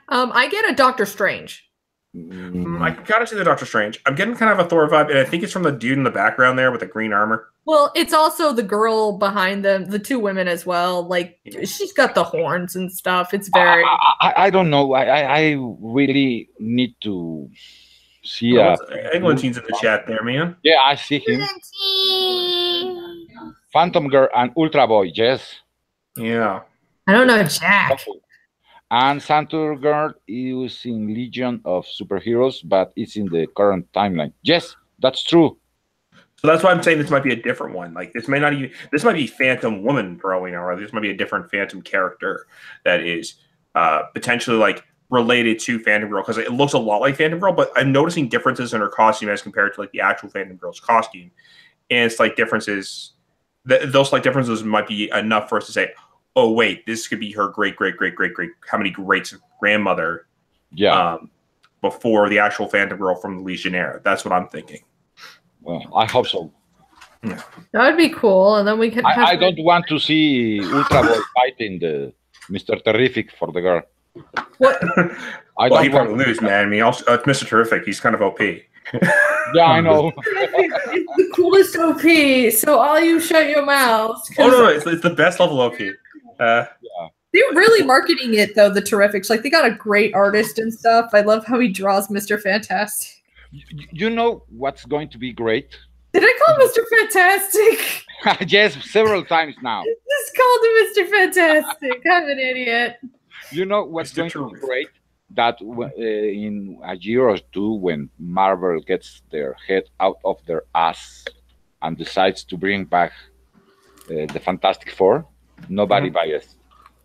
I get a Doctor Strange. I gotta see the Doctor Strange. I'm getting kind of a Thor vibe, and I think it's from the dude in the background there with the green armor. Well, it's also the girl behind them, the two women as well. Like, she's got the horns and stuff. It's very. I don't know. I really need to see. Eglintine's in the chat there, man. Yeah, I see him. Phantom Girl and Ultra Boy, yes. Yeah. I don't know, Jack. And Santur Girl is in Legion of Superheroes, but it's in the current timeline. Yes, that's true. So that's why I'm saying this might be a different one. Like, this may not even. This might be Phantom Woman growing, or this might be a different Phantom character that is potentially like related to Phantom Girl, because it looks a lot like Phantom Girl, but I'm noticing differences in her costume as compared to like the actual Phantom Girl's costume, and slight differences. Those slight differences might be enough for us to say, oh wait, this could be her great how many greats grandmother, before the actual Phantom Girl from the Legionnaire. That's what I'm thinking. Well, I hope so. That would be cool, and then we could. I don't want to see Ultra Boy fighting the Mr. Terrific for the girl. What? Well, he probably lose, man. I mean, also, Mr. Terrific, he's kind of OP. Yeah, I know. It's the coolest OP. So all you shut your mouths. Oh no, it's the best level OP. Yeah. They're really marketing it though. The Terrifics, like they got a great artist and stuff. I love how he draws Mr. Fantastic. You know what's going to be great? Did I call him Mr. Fantastic? Yes, several times now. Just called him Mr. Fantastic. I'm an idiot. You know what's going to be great? That in a year or two, when Marvel gets their head out of their ass and decides to bring back the Fantastic Four, nobody buys it.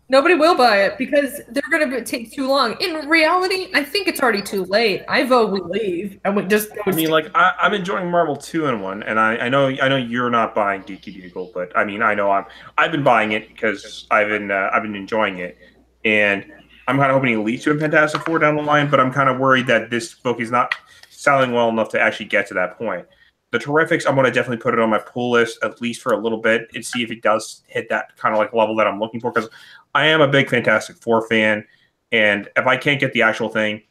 Nobody will buy it because they're going to take too long. In reality, I think it's already too late. I vote we leave and we just. I mean, like I'm enjoying Marvel 2-in-1, and I know you're not buying Geeky Bugle, but I mean I know I've been buying it because I've been enjoying it, and I'm kind of hoping it leads to a Fantastic Four down the line. But I'm kind of worried that this book is not selling well enough to actually get to that point. The Terrifics, I'm going to definitely put it on my pull list at least for a little bit and see if it does hit that kind of like level that I'm looking for, because I am a big Fantastic Four fan, and if I can't get the actual thing,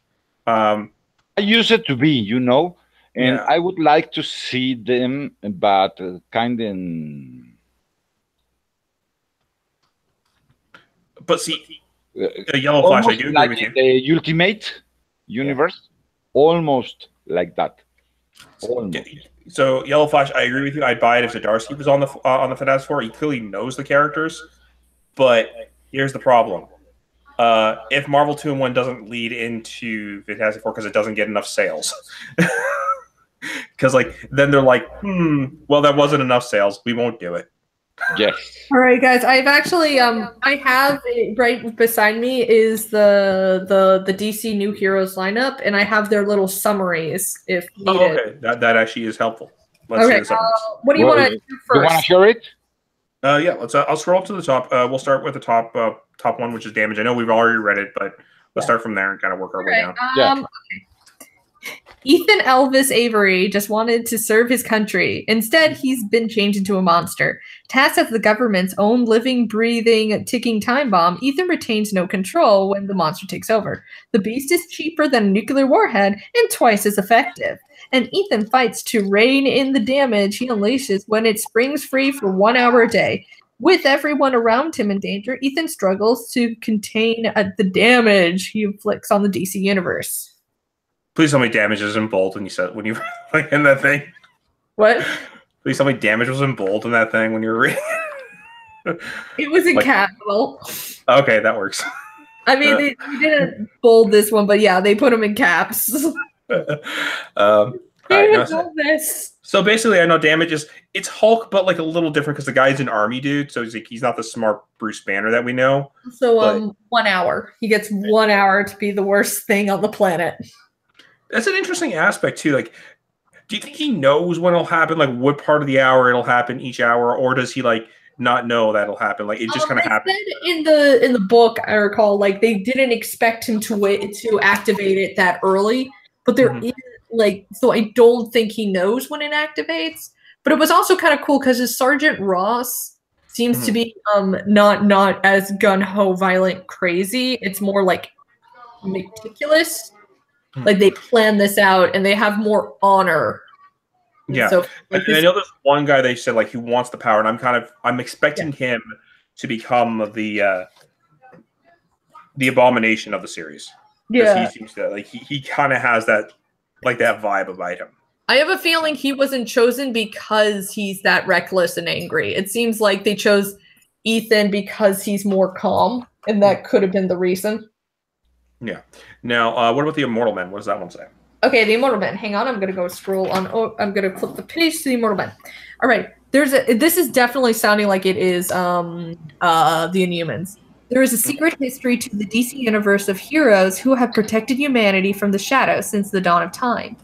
I use it to be, you know, and Yeah. I would like to see them, but kind of. But see, Yellow Flash, I do agree like with you. the Ultimate Universe, almost like that. Almost. So Yellow Flash, I agree with you. I'd buy it if Zdarsky was on the Fantastic Four. He clearly knows the characters, but here's the problem: if Marvel 2-in-1 doesn't lead into Fantastic Four because it doesn't get enough sales, because like then they're like, well, that wasn't enough sales. We won't do it. Yes. All right, guys. I've actually I have right beside me is the DC New Heroes lineup, and I have their little summaries if needed. Oh, okay, that actually is helpful. Let's Okay. hear the summaries. What do you want to do You want to first? hear it? Yeah, let's. I'll scroll up to the top. We'll start with the top one, which is Damage. I know we've already read it, but let's start from there and kind of work our way down. Yeah. Okay. Ethan Elvis Avery just wanted to serve his country. Instead, he's been changed into a monster. Tasked as the government's own living, breathing, ticking time bomb, Ethan retains no control when the monster takes over. The beast is cheaper than a nuclear warhead and twice as effective. And Ethan fights to rein in the damage he unleashes when it springs free for 1 hour a day. With everyone around him in danger, Ethan struggles to contain the damage he inflicts on the DC universe. Please tell me Damage is in bold when you said when you were like in that thing. What? Please tell me Damage was in bold in that thing when you were reading. It was in Like- capital. Okay, that works. I mean, they didn't bold this one, but yeah, they put them in caps. All right, no, This. so basically, I know Damage it's Hulk, but like a little different because the guy's an army dude, so he's not the smart Bruce Banner that we know. So But- 1 hour. He gets 1 hour to be the worst thing on the planet. That's an interesting aspect too. Like, do you think he knows when it'll happen? Like, what part of the hour it'll happen each hour, or does he like not know that'll happen? Like, it just kind of They happens. said in the book, I recall, like they didn't expect him to wait to activate it that early, but there is like, so I don't think he knows when it activates. But it was also kind of cool because his Sergeant Ross seems to be not as gun ho, violent, crazy. It's more like meticulous. Like they plan this out and they have more honor. Yeah. So like, And I know there's one guy they said like he wants the power, and I'm expecting him to become the abomination of the series. yeah. He seems to like he kind of has that like that vibe about him. I have a feeling he wasn't chosen because he's that reckless and angry. It seems like they chose Ethan because he's more calm, and that could have been the reason. Yeah. Now, what about the Immortal Men? What does that one say? Okay, the Immortal Men. Hang on, I'm gonna go scroll on. Oh, I'm gonna flip the page to the Immortal Men. All right, this is definitely sounding like it is the Inhumans. There is a secret history to the DC universe of heroes who have protected humanity from the shadows since the dawn of time.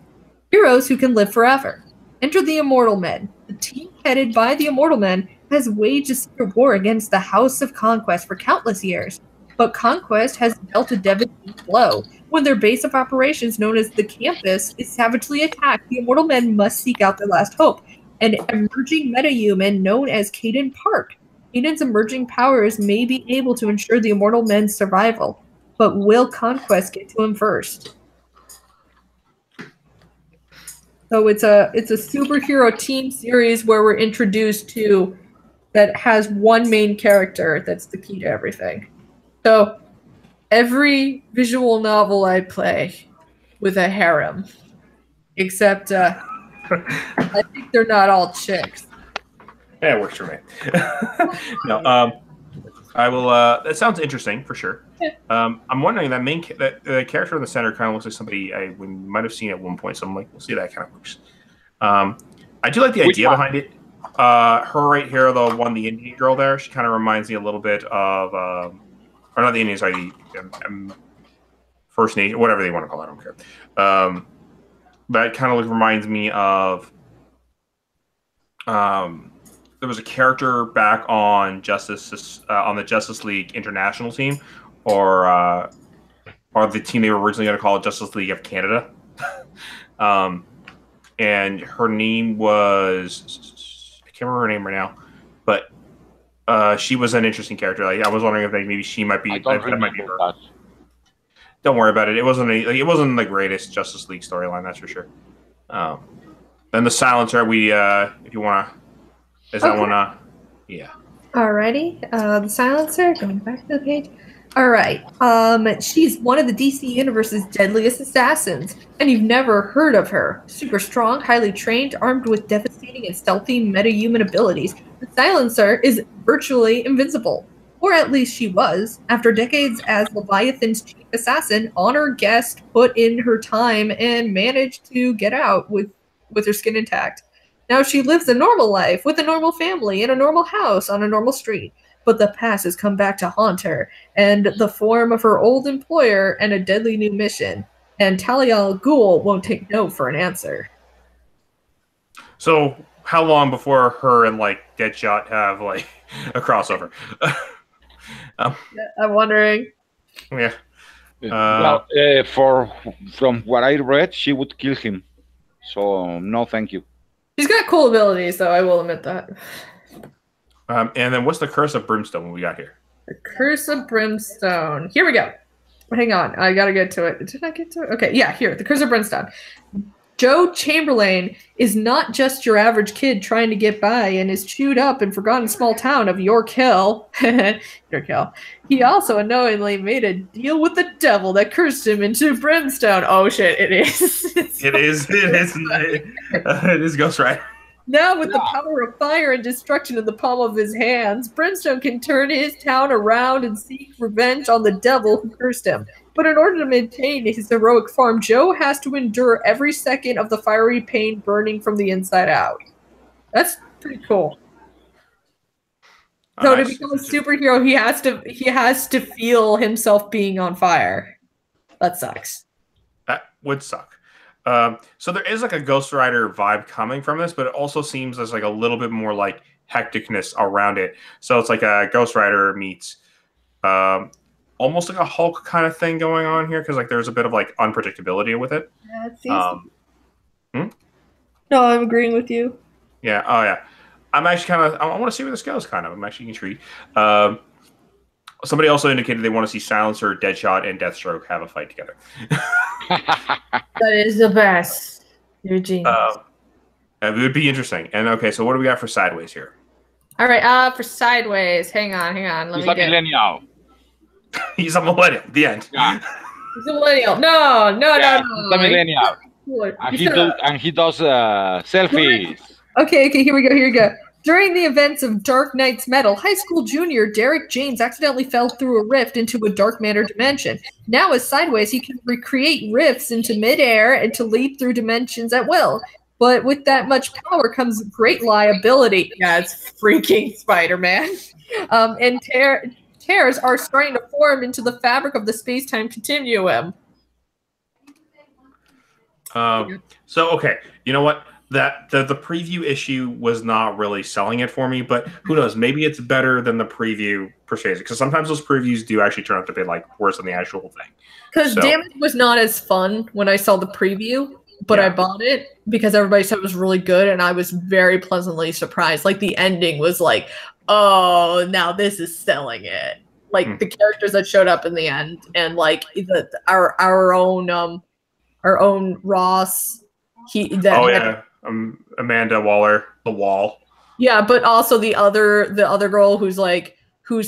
Heroes who can live forever. Enter the Immortal Men. The team headed by the Immortal Men has waged a secret war against the House of Conquest for countless years. But Conquest has dealt a devastating blow. When their base of operations, known as the Campus, is savagely attacked, the Immortal Men must seek out their last hope. An emerging metahuman known as Caden Park. Caden's emerging powers may be able to ensure the Immortal Men's survival. But will Conquest get to him first? So it's a superhero team series where we're introduced to that has one main character that's the key to everything. So every visual novel I play with a harem, except I think they're not all chicks. Yeah, it works for me. No, I will. That sounds interesting for sure. I'm wondering that the character in the center kind of looks like somebody we might have seen at one point. So I'm like, we'll see how that kind of works. I do like the idea behind it. Her right here, the Indian girl there, she kind of reminds me a little bit of, or not the Indian, sorry, the First Nation, whatever they want to call it. I don't care. That kind of reminds me of. There was a character back on the Justice League International team, or the team they were originally going to call it Justice League of Canada. And her name was, I can't remember her name right now, but she was an interesting character. Like, I was wondering if maybe she might be. That might be her. That. Don't worry about it. It wasn't the greatest Justice League storyline, that's for sure. Then the Silencer, if you want to. Is that one? Yeah. Alrighty. The Silencer, going back to the page. Alright. She's one of the DC Universe's deadliest assassins, and you've never heard of her. Super strong, highly trained, armed with devastating and stealthy metahuman abilities. The Silencer is virtually invincible. Or at least she was. After decades as Leviathan's chief assassin, Honor Guest put in her time and managed to get out with her skin intact. Now she lives a normal life with a normal family in a normal house on a normal street. But the past has come back to haunt her, and the form of her old employer and a deadly new mission. And Talia al Ghul won't take no for an answer. So how long before her and Deadshot have a crossover? I'm wondering. Yeah. From what I read, she would kill him. So no, thank you. She's got cool abilities, though, I will admit that. And then what's the Curse of Brimstone we got here? The Curse of Brimstone. Here we go. Hang on. I gotta get to it. Did I get to it? Okay, yeah, here. The Curse of Brimstone. Joe Chamberlain is not just your average kid trying to get by in his chewed up and forgotten small town of York Hill. York Hill. He also unknowingly made a deal with the devil that cursed him into brimstone. Oh shit, it is. It is Ghost Rider. Now, with the power of fire and destruction in the palm of his hands, Brimstone can turn his town around and seek revenge on the devil who cursed him. But in order to maintain his heroic farm, Joe has to endure every second of the fiery pain burning from the inside out. That's pretty cool. So to become a superhero, he has to feel himself being on fire. That sucks. That would suck. So there is like a Ghost Rider vibe coming from this, but it also seems there's like a little bit more like hecticness around it. So it's like a Ghost Rider meets almost like a Hulk kind of thing going on here, because like there's a bit of like unpredictability with it. Yeah, it seems No, I'm agreeing with you. Yeah. Oh yeah. I'm actually I want to see where this goes. I'm actually intrigued. Somebody also indicated they want to see Silencer, Deadshot, and Deathstroke have a fight together. That is the best. You're a genius. It would be interesting. And okay, so what do we got for Sideways here? All right, for Sideways. Hang on. He's a millennial. He's a millennial. The end. Yeah. He's a millennial. No. He's a millennial. And he does selfies. Okay, here we go. During the events of Dark Knight's Metal, high school junior Derek James accidentally fell through a rift into a dark matter dimension. Now, as Sideways, he can recreate rifts into midair and to leap through dimensions at will. But with that much power comes great liability. Yeah, it's freaking Spider-Man. And tears are starting to form into the fabric of the space-time continuum. So, okay, you know what? That the preview issue was not really selling it for me, but who knows? Maybe it's better than the preview portrays it, because sometimes those previews do actually turn out to be like worse than the actual thing. Because Damage was not as fun when I saw the preview, but I bought it because everybody said it was really good, and I was very pleasantly surprised. Like the ending was like, oh, now this is selling it. Like the characters that showed up in the end, and like our own Ross. Amanda Waller, the Wall. Yeah, but also the other girl who's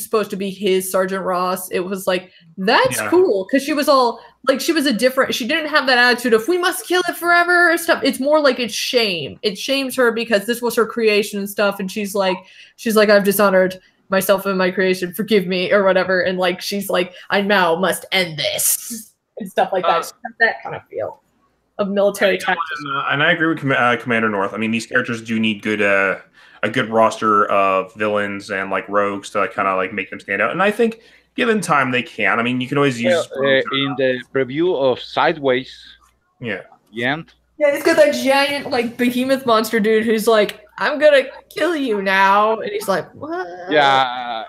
supposed to be his Sergeant Ross. It was like, that's cool, because she was all like, she didn't have that attitude of we must kill it forever or stuff. It's more like it's shame. It shames her because this was her creation and stuff, and she's like I've dishonored myself and my creation, forgive me, or whatever. And like she's like, I now must end this and stuff like that. She has that kind of feel of military tactics. And I agree with Commander North. I mean, these characters do need a good roster of villains and like rogues to kind of like make them stand out. And I think given time, they can. I mean, you can always use in the preview of Sideways. Yeah. The end. Yeah, he's got that giant like behemoth monster dude who's like, I'm gonna kill you now, and he's like, what? Yeah,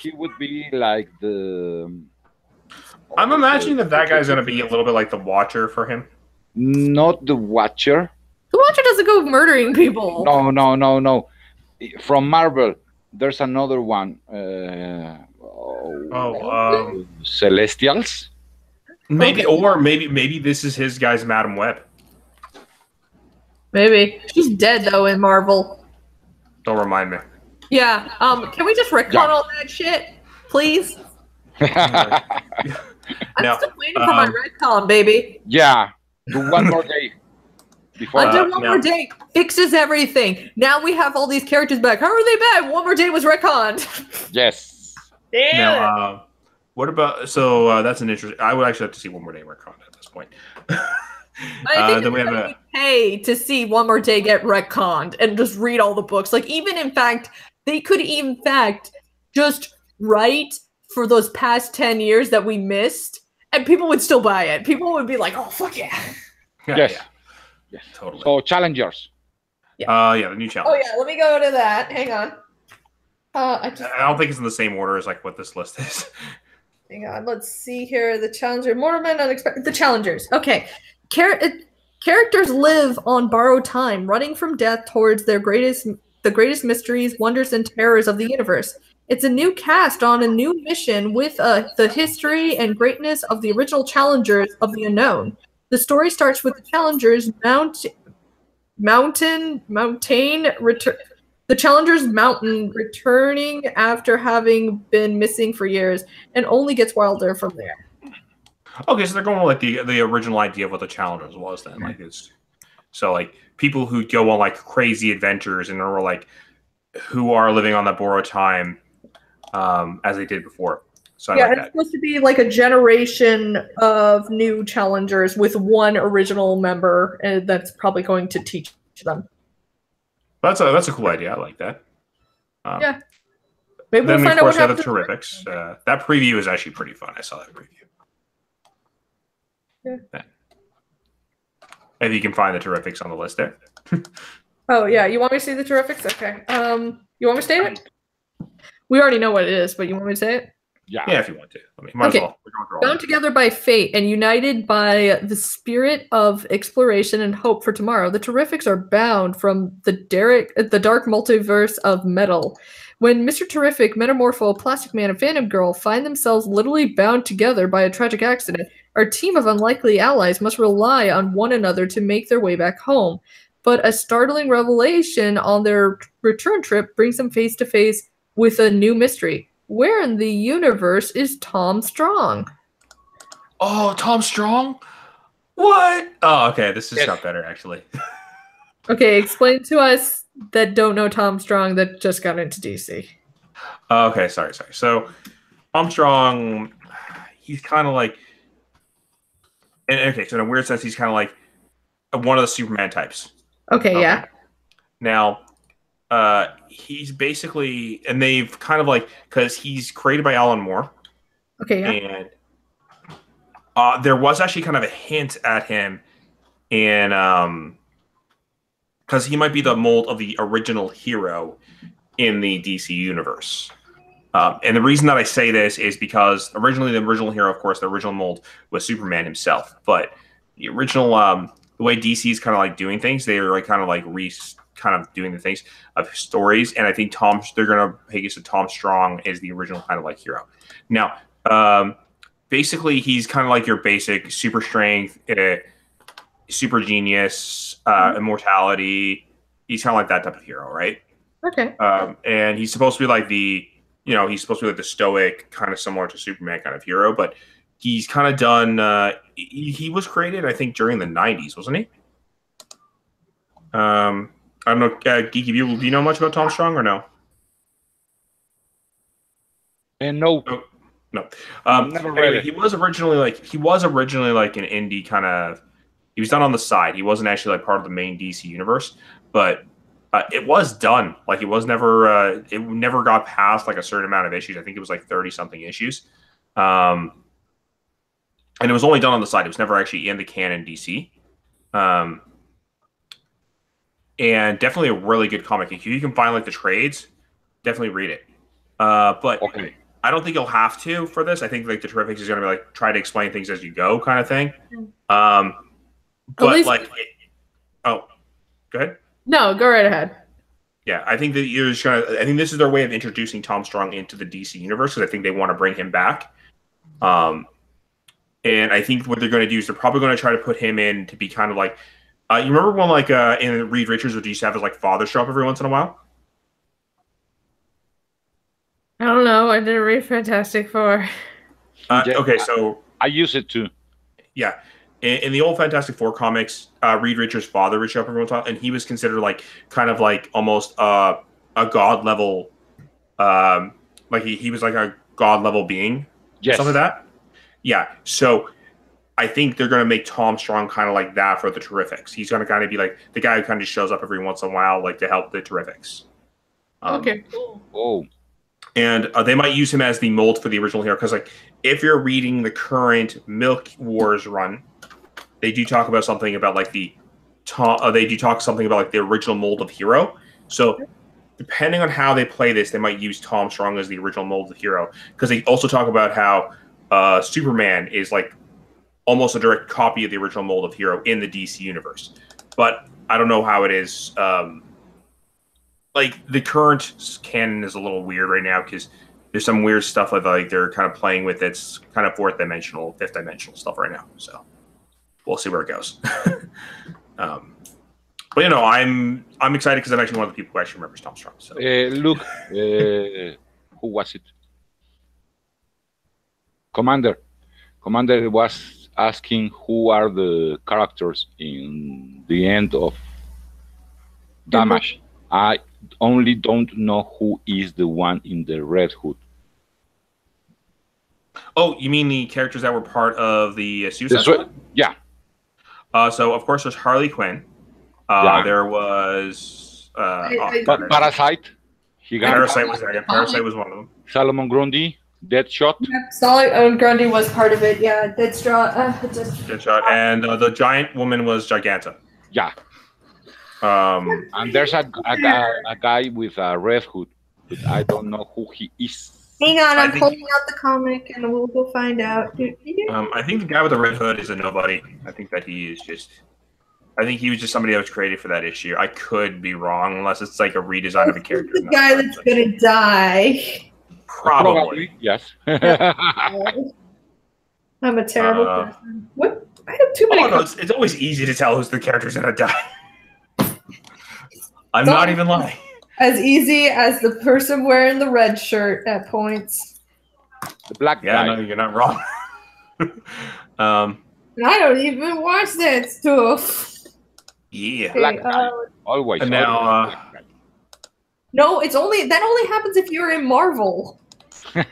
he would be like the. I'm imagining that guy's gonna be a little bit like the Watcher for him. Not the Watcher. The Watcher doesn't go murdering people. No. From Marvel, there's another one. Celestials. Maybe this is his guy's Madam Web. Maybe she's dead though in Marvel. Don't remind me. Yeah. Can we just retcon all that shit, please? I'm still waiting for my retcon, baby. Yeah. Do one more day. One more day fixes everything. Now we have all these characters back. How are they back? One more day was retconned. Yes. Damn. Now, what about? So that's an interesting. I would actually have to see One More Day retconned at this point. I think then we have pay to see One More Day get retconned and just read all the books. Like even in fact, they could in fact just write for those past 10 years that we missed. And people would still buy it. People would be like, "Oh fuck yeah!" Yes, totally. So challengers. The new challenge. Oh yeah, let me go to that. Hang on. I don't think it's in the same order as like what this list is. Hang on. Let's see here. The challenger, Mortimer, unexpected. The challengers. Okay. Characters live on borrowed time, running from death towards the greatest mysteries, wonders, and terrors of the universe. It's a new cast on a new mission with the history and greatness of the original challengers of the unknown. The story starts with the challengers mountain returning after having been missing for years, and only gets wilder from there. Okay, so they're going with like the original idea of what the challengers was then. Like it's So like people who go on like crazy adventures and are like who are living on that borrowed time as they did before. So I like it's that. supposed to be like a generation of new challengers with one original member, and that's probably going to teach them. That's a cool idea. I like that. Yeah. Maybe Then we'll we find of out course what have the happens. Terrifics. That preview is actually pretty fun. I saw that preview. Yeah. If you can find the Terrifics on the list there. Oh yeah, you want me to see the Terrifics? Okay. You want me to say it? We already know what it is, but you want me to say it? Yeah, if you want to. Might as well. We're going through all Bound together by fate and united by the spirit of exploration and hope for tomorrow, the Terrifics are bound from the dark multiverse of metal. When Mr. Terrific, Metamorpho, Plastic Man, and Phantom Girl find themselves literally bound together by a tragic accident, our team of unlikely allies must rely on one another to make their way back home. But a startling revelation on their return trip brings them face to face with a new mystery. Where in the universe is Tom Strong? Oh, Tom Strong? What? Oh, okay. This just got better, actually. Okay, explain to us that don't know Tom Strong that just got into DC. Okay, sorry. So, Tom Strong, he's kind of like, so in a weird sense, he's kind of like one of the Superman types. Okay, yeah. Now, he's basically, and they've kind of like, because he's created by Alan Moore. Okay, yeah. And there was actually kind of a hint at him in, because he might be the mold of the original hero in the DC universe. And the reason that I say this is because originally the original hero, of course, the original mold was Superman himself. But the original, the way DC is kind of like doing things, they're like kind of doing the things of stories. And I think they're going to make it so Tom Strong is the original kind of like hero. Now, basically, he's kind of like your basic super strength, super genius, immortality. He's kind of like that type of hero, right? Okay. And he's supposed to be like he's supposed to be like the stoic, kind of similar to Superman kind of hero, but he's kind of done. He was created, I think, during the 90s, wasn't he? I don't know, Geeky, do you know much about Tom Strong or no? No. No. Never read Anyway, it. he was originally like an indie kind of. He was done on the side. He wasn't actually like part of the main DC universe, but it was done. Like it was never. It never got past like a certain amount of issues. I think it was like 30 something issues, and it was only done on the side. It was never actually in the canon DC. And definitely a really good comic. If you can find like the trades, definitely read it. But Okay. I don't think you'll have to for this. I think like the Terrifics is going to be like try to explain things as you go kind of thing. But like, go ahead. No, go right ahead. Yeah, I think that you're just gonna. I think this is their way of introducing Tom Strong into the DC universe because I think they want to bring him back. And I think what they're going to do is they're probably going to try to put him in to be kind of like. You remember when like in Reed Richards would used to have his like father show up every once in a while? I don't know. I didn't read Fantastic Four. Okay, so I use it too. Yeah. In the old Fantastic Four comics, Reed Richards' father would show up every once in a while, and he was considered like kind of like almost a god level, like he was like a god level being, Yes. something like that. Yeah. So I think they're going to make Tom Strong kind of like that for the Terrifics. He's going to kind of be like the guy who kind of shows up every once in a while, like to help the Terrifics. Okay. Oh. And they might use him as the mold for the original hero because, like, if you're reading the current Milk Wars run, they do talk about something about like the original mold of hero. So, depending on how they play this, they might use Tom Strong as the original mold of hero because they also talk about how Superman is like almost a direct copy of the original mold of hero in the DC universe. But I don't know how it is. Like the current canon is a little weird right now because there's some weird stuff like they're kind of playing with. It's kind of fifth dimensional stuff right now. So we'll see where it goes. But you know, I'm excited because I'm actually one of the people who actually remembers Tom Strong. So Look, who was it? Commander was asking who are the characters in the end of Damage. I only don't know who is the one in the red hood. Oh, you mean the characters that were part of the Suicide Squad? Yeah. So of course there's Harley Quinn. There was Parasite. Parasite was there. Yeah, Parasite was one of them. Solomon Grundy, Deadshot. Yep, Solomon Grundy was part of it. Yeah, Deadshot, and the giant woman was Giganta. Yeah. And there's a guy with a red hood, but I don't know who he is. Hang on, I'm pulling out the comic, and we'll go find out. I think the guy with the red hood is a nobody. I think that he is just. I think he was just somebody that was created for that issue. I could be wrong, unless it's like a redesign of a character. The guy that's gonna die. Probably. Yes. I'm a terrible person. What? I have too many. No, it's always easy to tell who's the character's gonna die. I'm not even lying. As easy as the person wearing the red shirt at points. The black guy. Yeah, no, you're not wrong. I don't even watch that stuff. Yeah. Okay, Black guy. Always. And now, no, that only happens if you're in Marvel. Yeah,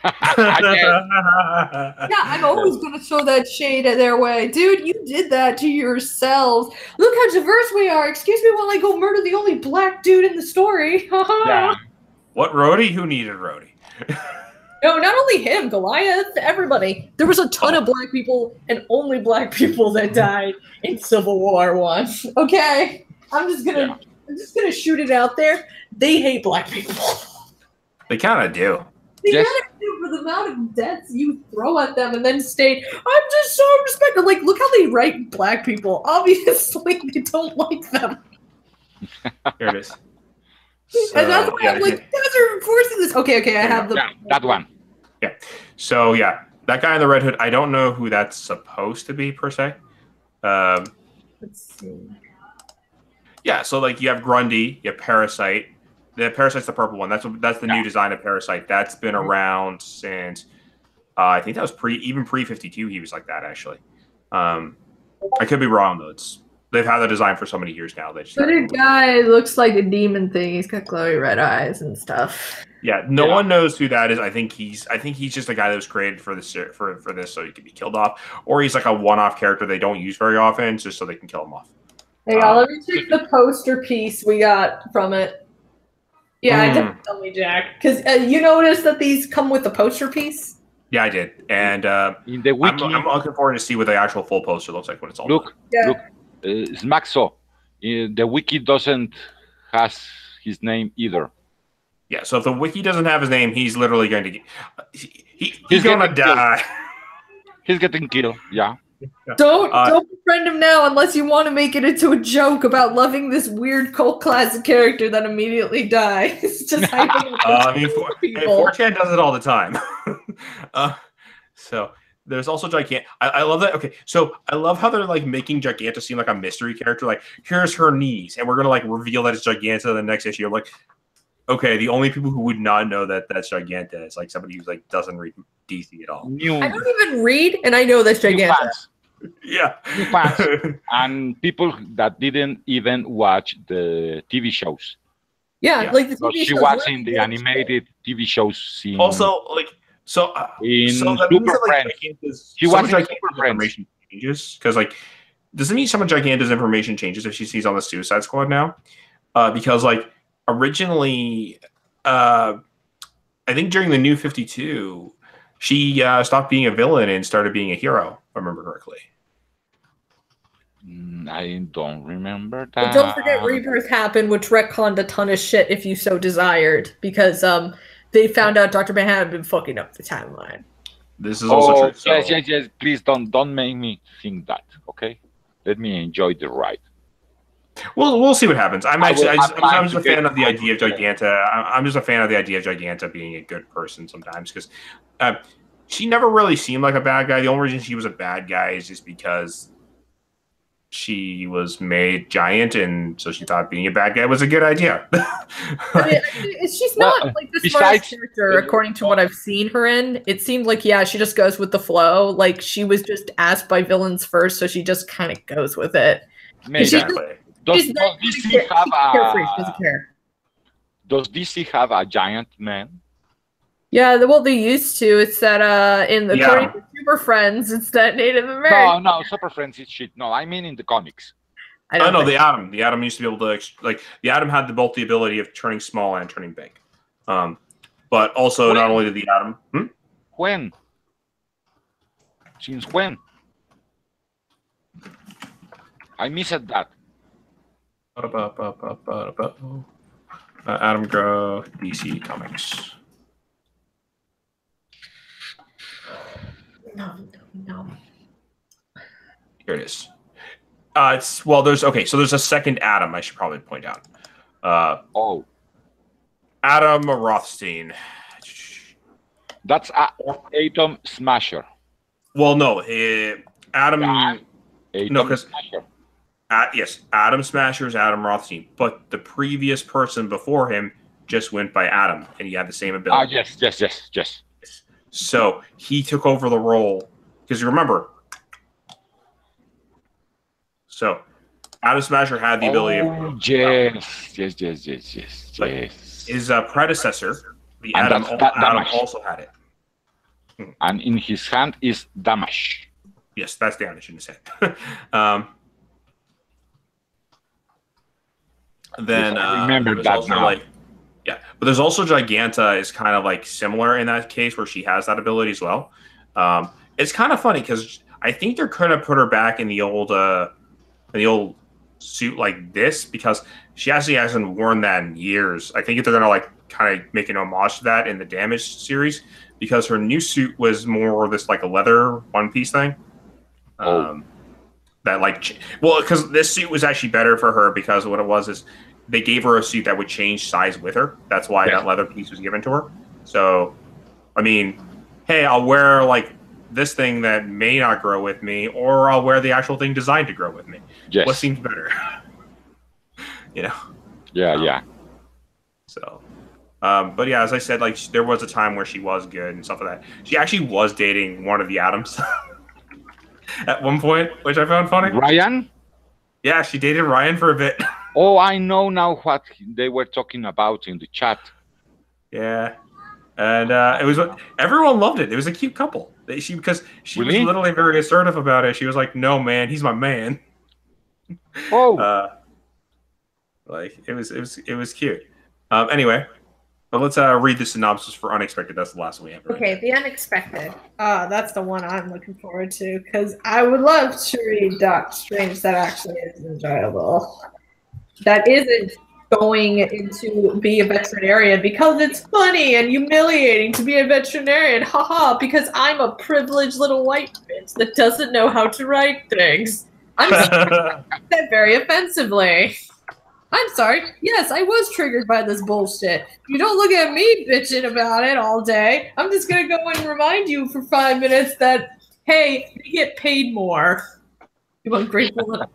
I'm always gonna show that shade their way. Dude, you did that to yourselves. Look how diverse we are. Excuse me while I go murder the only black dude in the story. Yeah. What, Rhodey? Who needed Rhodey? No, not only him, Goliath, everybody. There was a ton of black people and only black people that died in Civil War 1. Okay? I'm just gonna shoot it out there. They hate black people. They kind of do. They kind of do for the amount of deaths you throw at them and then state, I'm just so respectful. Like, look how they write black people. Obviously, they don't like them. Here it is. And that's why I'm like, you guys are enforcing this. Okay, I have the... Yeah, that one. Yeah. So, yeah, that guy in the red hood, I don't know who that's supposed to be, per se. Let's see. Yeah, so, like, you have Grundy, you have Parasite. The Parasite's the purple one. That's the new design of Parasite. That's been around since, I think that was even pre-52 he was like that, actually. I could be wrong, though. They've had the design for so many years now. The guy looks like a demon thing. He's got glowy red eyes and stuff. Yeah, no one knows who that is. I think he's just a guy that was created for this so he can be killed off, or he's like a one-off character they don't use very often, just so they can kill him off. Hey, y'all, let me check the poster piece we got from it. Yeah, I didn't tell me, Jack, because you noticed that these come with the poster piece. Yeah, I did, and in the wiki, I'm looking forward to see what the actual full poster looks like when it's all done. Yeah. Look. Smaxo, the wiki doesn't has his name either. Yeah, so if the wiki doesn't have his name, he's literally going to get... He's going to die. He's getting killed, yeah. Don't befriend him now unless you want to make it into a joke about loving this weird cult classic character that immediately dies. Just hyping up people. 4chan does it all the time. So... There's also Giganta. I love that. Okay, so I love how they're like making Giganta seem like a mystery character. Like, here's her knees, and we're gonna like reveal that it's Giganta in the next issue. I'm like, okay, the only people who would not know that that's Giganta is like somebody who like doesn't read DC at all. I don't even read, and I know that's Giganta. Yeah, new fans and people that didn't even watch the TV shows. Yeah. Like the TV shows. She was in the animated TV shows. Scene. Also, like. So that means that, like, Giganta's information changes, because like, does it mean some of Giganta's information changes if she sees on the Suicide Squad now? Because like originally, I think during the New 52, she stopped being a villain and started being a hero, if I remember correctly. I don't remember that. But don't forget, Rebirth happened, which retconned a ton of shit if you so desired, because they found out Dr. Manhattan had been fucking up the timeline. This is also true. So. Yes. Please don't make me think that. Okay, let me enjoy the ride. We'll see what happens. I'm just a fan of the idea of Giganta. I'm just a fan of the idea of Giganta being a good person sometimes, because she never really seemed like a bad guy. The only reason she was a bad guy is just because she was made giant, and so she thought being a bad guy was a good idea. I mean, she's not like the smartest character, according to what I've seen her in. It seemed like, yeah, she just goes with the flow. Like, she was just asked by villains first, so she just kind of goes with it. Exactly. Does She's DC have carefree. She doesn't care. Does DC have a giant man? Yeah, well, they used to. It's that in the according to Super Friends, it's that Native American. No, Super Friends is shit. No, I mean in the comics. I don't know the Atom. The Atom used to be able to the Atom had both the ability of turning small and turning big. But also not only did the Atom. When? Since when? I missed that. Atom Grow DC Comics. No. Here it is. There's a second Atom I should probably point out. Adam Rothstein. That's Atom Smasher. Well, no, Adam. Because yes, Adam Smasher is Adam Rothstein, but the previous person before him just went by Adam, and he had the same ability. Yes. So he took over the role because you remember. So Adam Smasher had the ability of yes. His predecessor, the Adam also had it. And in his hand is damage. Yes, that's damage in his hand. Then remember that now. But there's also Giganta is kind of like similar in that case where she has that ability as well. It's kind of funny because I think they're going to put her back in the old suit like this because she actually hasn't worn that in years. I think they're going to like kind of make an homage to that in the Damage series because her new suit was more of this like a leather one piece thing. Because this suit was actually better for her because what it was is they gave her a suit that would change size with her. That's why that leather piece was given to her. So, I mean, hey, I'll wear like this thing that may not grow with me, or I'll wear the actual thing designed to grow with me. Yes. What seems better? Yeah. So, but yeah, as I said, like there was a time where she was good and stuff like that. She actually was dating one of the Adams at one point, which I found funny. Ryan? Yeah, she dated Ryan for a bit. Oh, I know now what they were talking about in the chat. Yeah. And it was everyone loved it. It was a cute couple. Because she was literally very assertive about it. She was like, "No, man, he's my man." Oh, it was cute. Anyway, but let's read the synopsis for Unexpected. That's the last one we have. Okay, The Unexpected. That's the one I'm looking forward to because I would love to read Doc Strange. That actually is enjoyable. That isn't going into be a veterinarian because it's funny and humiliating to be a veterinarian, haha, because I'm a privileged little white bitch that doesn't know how to write things. I'm sorry. That very offensively. I'm sorry. Yes, I was triggered by this bullshit. You don't look at me bitching about it all day. I'm just gonna go and remind you for 5 minutes that, hey, you get paid more. You ungrateful little...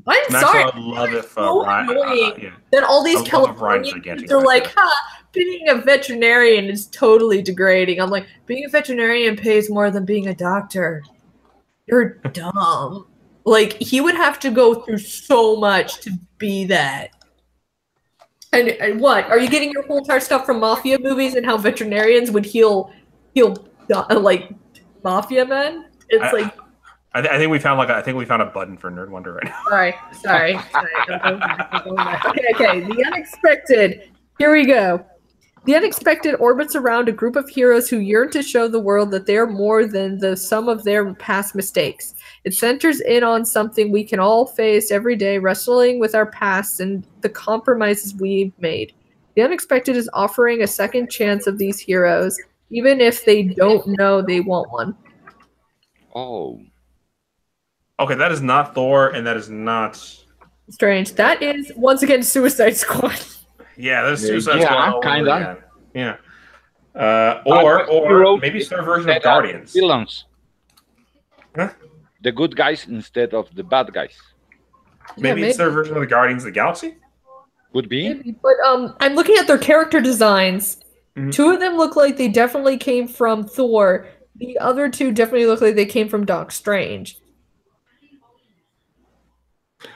I'm sorry. I'd love if Ryan. Then all these Californians are like, being a veterinarian is totally degrading. I'm like, being a veterinarian pays more than being a doctor. You're dumb. Like, he would have to go through so much to be that. And what? Are you getting your whole entire stuff from mafia movies and how veterinarians would heal like mafia men? It's I think we found a button for Nerd Wonder right now. Sorry. I'm going back. Okay. The Unexpected. Here we go. The Unexpected orbits around a group of heroes who yearn to show the world that they are more than the sum of their past mistakes. It centers in on something we can all face every day, wrestling with our pasts and the compromises we've made. The Unexpected is offering a second chance of these heroes, even if they don't know they want one. Oh. Okay, that is not Thor, and that is not Strange. That is once again Suicide Squad. Yeah, that's Suicide Squad. Kind of. Yeah. Or maybe it's their version of Guardians. Villains. Huh? The good guys instead of the bad guys. Maybe it's their version of the Guardians of the Galaxy. Could be. Maybe. But I'm looking at their character designs. Mm-hmm. Two of them look like they definitely came from Thor. The other two definitely look like they came from Doc Strange.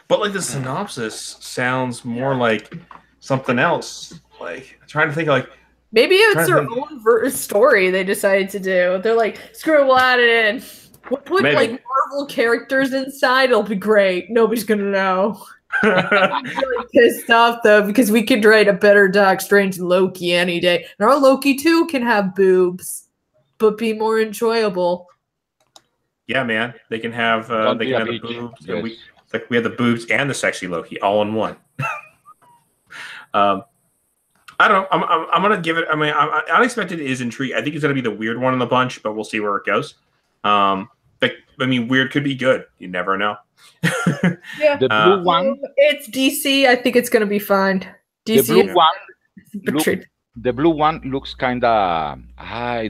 But like the synopsis sounds more like something else. Like I'm trying to think like Maybe it's their own story they decided to do. They're like, screw it, we'll add it in. We'll put like Marvel characters inside. It'll be great. Nobody's gonna know. I'm really pissed off though because we could write a better Doc Strange than Loki any day. And our Loki too can have boobs, but be more enjoyable. Yeah, man. They can have the boobs. Yes. We have the boobs and the sexy Loki all in one. I don't know. I'm gonna give it. I mean, Unexpected is intriguing. I think it's gonna be the weird one in the bunch, but we'll see where it goes. I mean, weird could be good. You never know. Yeah, the blue one. It's DC. I think it's gonna be fine. DC. The blue one looks kind of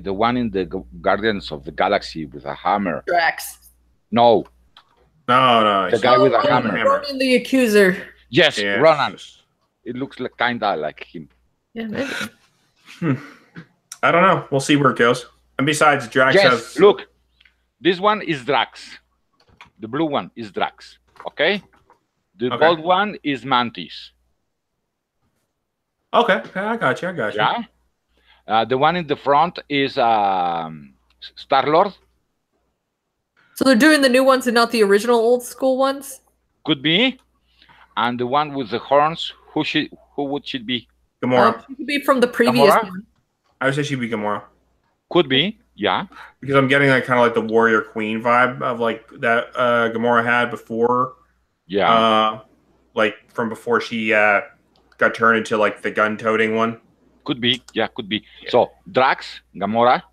the one in the Guardians of the Galaxy with a hammer. Drax. No. The guy with a hammer. Ronan the Accuser. Yes, Ronan. It looks like kind of like him. Yeah, maybe. I don't know. We'll see where it goes. And besides, Drax has... Look. This one is Drax. The blue one is Drax. Okay? The gold one is Mantis. Okay, I got you. Yeah. The one in the front is Star-Lord. So they're doing the new ones and not the original old school ones? Could be. And the one with the horns, who would she be? Gamora. She could be from the previous one. I would say she'd be Gamora. Could be, yeah. Because I'm getting like kind of like the warrior queen vibe of like that Gamora had before. Yeah. Like from before she got turned into like the gun-toting one. Could be, yeah, could be. Yeah. So Drax, Gamora,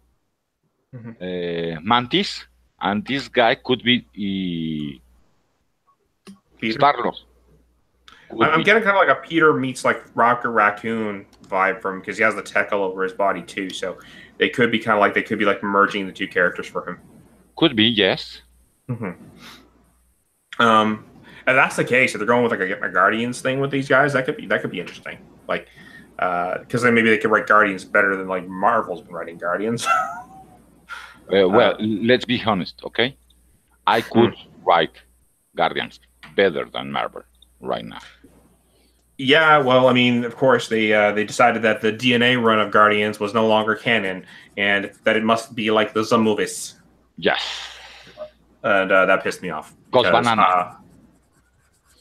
Mantis, and this guy could be Star-Lord. I'm getting kind of like a Peter meets like Rocket Raccoon vibe from because he has the tech all over his body too. So they could be kind of like merging the two characters for him. Could be, yes. And that's the case. If they're going with like a Guardians thing with these guys, that could be interesting. Like, because then maybe they could write Guardians better than like Marvel's been writing Guardians. Well, let's be honest, okay? I could write Guardians better than Marvel right now. Yeah, well, I mean, of course, they decided that the DNA run of Guardians was no longer canon, and that it must be like the movies. Yes. And that pissed me off. Goes banana.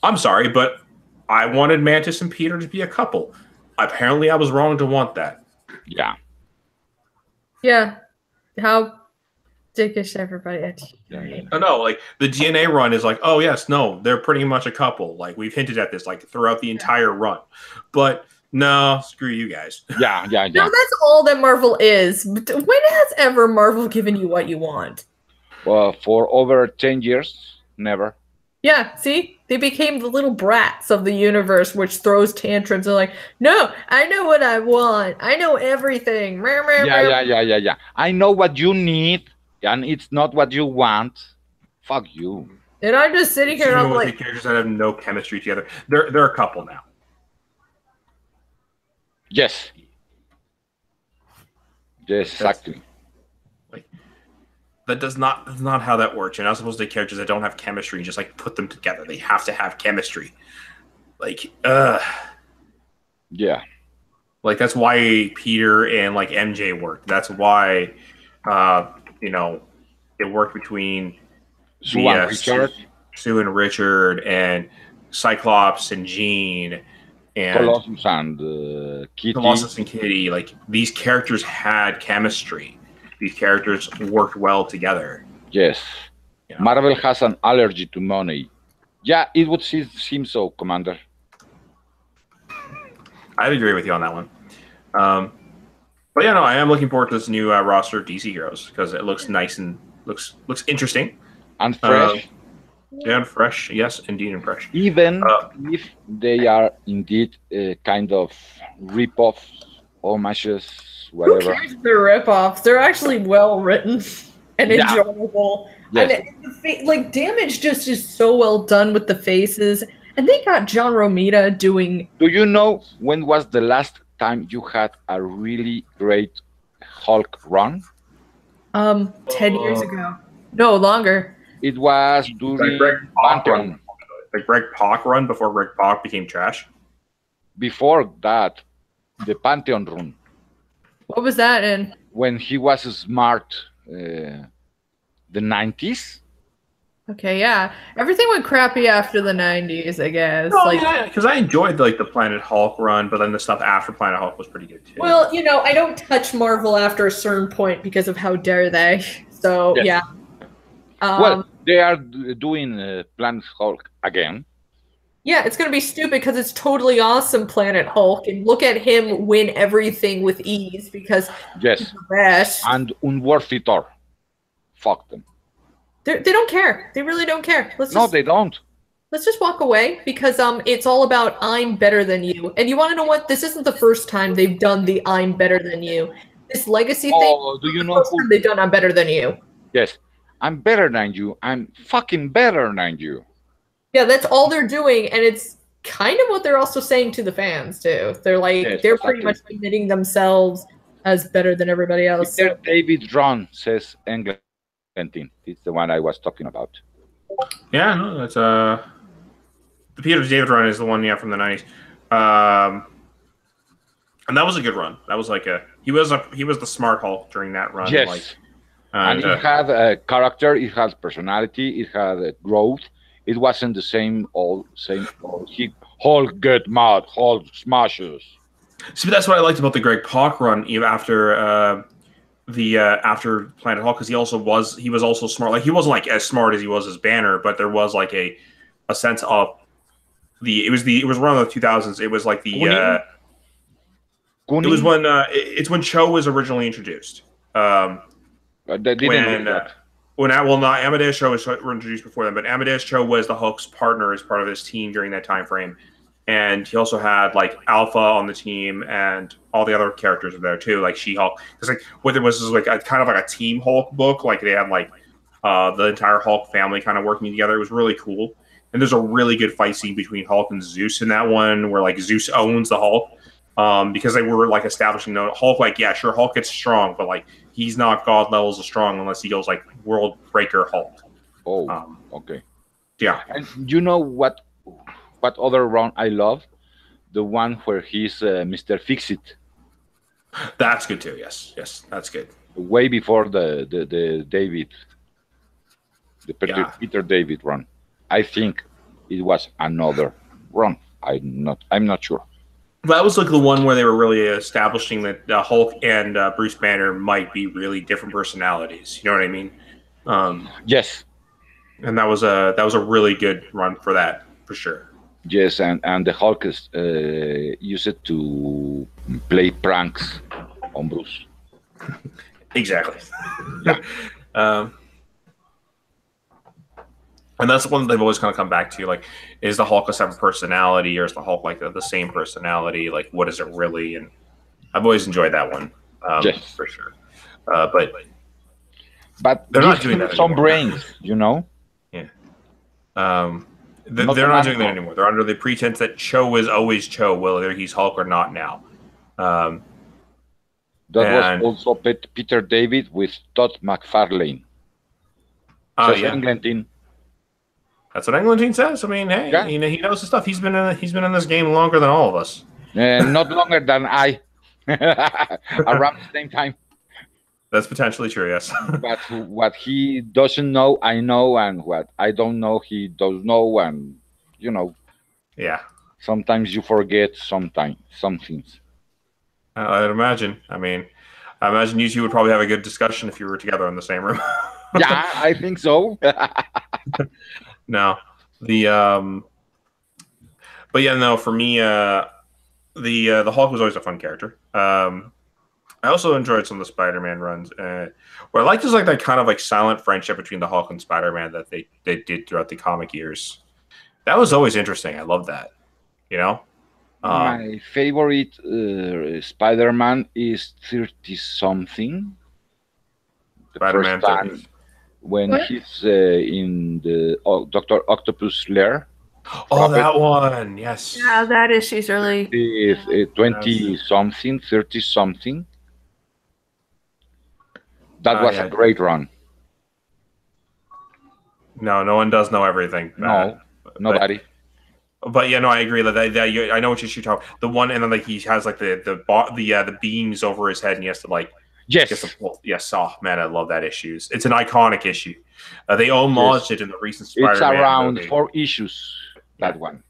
I'm sorry, but I wanted Mantis and Peter to be a couple. Apparently, I was wrong to want that. Yeah. Yeah. How dickish everybody. Oh, no, like the DNA run is like, oh yes, no, they're pretty much a couple. Like we've hinted at this like throughout the entire run, but no, screw you guys. Yeah. No, that's all that Marvel is. When has ever Marvel given you what you want? Well, for over 10 years, never. Yeah, see? They became the little brats of the universe, which throws tantrums and like, no, I know what I want. I know everything. Yeah. I know what you need. And it's not what you want. Fuck you. And I'm just sitting here and I'm like... the characters that have no chemistry together. They're a couple now. Yes. Yes, exactly. Like that's not how that works. You're not supposed to take characters that don't have chemistry and just like put them together. They have to have chemistry. Like, yeah. Like that's why Peter and like MJ worked. That's why it worked between Sue and Richard and Cyclops and Jean and Colossus and Kitty. Colossus and Kitty. Like these characters had chemistry. These characters worked well together. Yes. Marvel has an allergy to money. Yeah, it would seem so, Commander. I'd agree with you on that one. But yeah, no, I am looking forward to this new roster of DC heroes because it looks nice and looks interesting and fresh. And fresh, yes, indeed, and fresh. Even if they are indeed kind of rip-offs, homages, whatever. Who cares if they're rip-offs? They're actually well written and enjoyable. Yes. And like Damage just is so well done with the faces, and they got John Romita doing. Do you know when was the last time you had a really great Hulk run? 10 years ago. No, longer. It was during Phantom. Greg Pak run before Greg Pak became trash? Before that, the Pantheon run. What was that in? When he was smart, the 90s. Okay, yeah. Everything went crappy after the 90s, I guess. No, because I enjoyed like the Planet Hulk run, but then the stuff after Planet Hulk was pretty good too. Well, I don't touch Marvel after a certain point because of how dare they. So Yes. yeah. Well, they are doing Planet Hulk again. Yeah, it's gonna be stupid because it's totally awesome, Planet Hulk, and look at him win everything with ease because Yes, he's the best. and unworthy Thor. Fuck them. They don't care. They really don't care. No, they don't. Let's just walk away because it's all about I'm better than you. And you want to know what? This isn't the first time they've done the I'm better than you. This legacy thing. Do you know who? They've done I'm better than you. Yes, I'm better than you. I'm fucking better than you. Yeah, that's all they're doing, and it's kind of what they're also saying to the fans too. They're like they're pretty much admitting themselves as better than everybody else. Peter David Ron says England. It's the one I was talking about. Yeah, no, that's the Peter David run is the one from the 90s. And that was a good run. That was like he was the smart Hulk during that run. Yes. Like, and it had a character, it had personality, it had growth. It wasn't the same old. He Hulk get mad, Hulk smashes. See, that's what I liked about the Greg Pak run after after Planet Hulk, because he was also smart. Like he wasn't like as smart as he was as Banner, but there was like a sense of it was around the 2000s. It was like the it was when it's when Cho was originally introduced. They didn't know that. Amadeus Cho was introduced before then, but Amadeus Cho was the Hulk's partner as part of his team during that time frame. And he also had like Alpha on the team, and all the other characters were there too, like She-Hulk. Because like what there was like a kind of like a Team Hulk book, like they had like the entire Hulk family kind of working together. It was really cool. And there's a really good fight scene between Hulk and Zeus in that one, where like Zeus owns the Hulk, because they were like establishing Hulk. Like yeah, sure, Hulk gets strong, but like he's not God levels of strong unless he goes like World Breaker Hulk. Oh, okay. Yeah, and you know what other run I love? The one where he's Mr. Fix-It. That's good too. Yes, that's good. Way before the Peter David run. I think it was another run. I'm not sure. That was like the one where they were really establishing that Hulk and Bruce Banner might be really different personalities. You know what I mean? Yes. And that was a really good run for that, for sure. Yes, and the Hulk is used it to play pranks on Bruce. Exactly. And that's one that they've always kind of come back to, like, is the Hulk a separate personality, or is the Hulk like the same personality? Like, what is it really? And I've always enjoyed that one, yes, for sure. But they're not doing that some anymore. brains, you know. Yeah. They're not doing that anymore. They're under the pretense that Cho is always Cho, whether he's Hulk or not now. That was also Peter David with Todd McFarlane. Yeah. Englentine. That's what Englentine says. I mean, hey, yeah. He knows the stuff. He's been in this game longer than all of us. Not longer than I. Around the same time. That's potentially true, yes. But what he doesn't know, I know, and what I don't know, he does know, and you know. Yeah. Sometimes you forget some things. I'd imagine. I mean, I imagine you two would probably have a good discussion if you were together in the same room. Yeah, I think so. No, but yeah, no. For me, the Hulk was always a fun character. I also enjoyed some of the Spider-Man runs. What I liked is like that kind of like silent friendship between the Hulk and Spider-Man that they did throughout the comic years. That was always interesting. I love that. You know, my favorite Spider-Man is 30-something. Spider-Man 30. When he's in the Dr. Octopus lair. Oh, that one. Yes. Yeah, that issue's really... 20-something, 30-something. That was a great run. No one does know everything. No. Nobody. But yeah, no, I agree. I know what you're talking. The one, and then like he has like the beams over his head, and he has to like Yes. Yes. Oh man, I love that issue. It's an iconic issue. They homaged it in the recent Spider-Man. It's around movie. 4 issues. That one.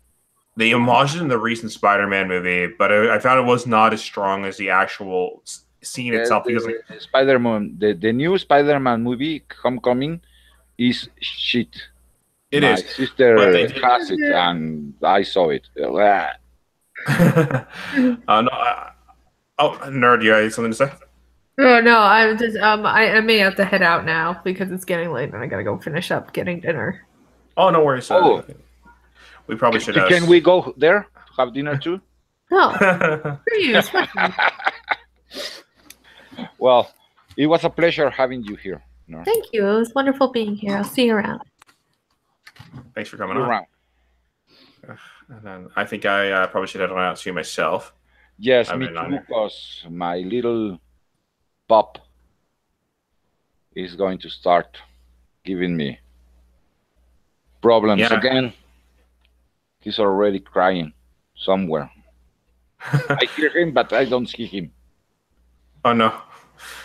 They homaged it in the recent Spider-Man movie, but I found it was not as strong as the actual scene itself. Because Spider-Man, the new Spider-Man movie, Homecoming, is shit. My sister has it, and I saw it. No, Nerd, you have something to say? Oh no, I'm just I may have to head out now because it's getting late and I gotta go finish up getting dinner. Oh, no worries. We probably should. Can we go there to have dinner too? No, for you, especially. Well, it was a pleasure having you here. No. Thank you. It was wonderful being here. I'll see you around. Thanks for coming on. And then I think I probably should head on out to myself. Yes, me too, because my little pup is going to start giving me problems again. He's already crying somewhere. I hear him, but I don't see him. Oh no!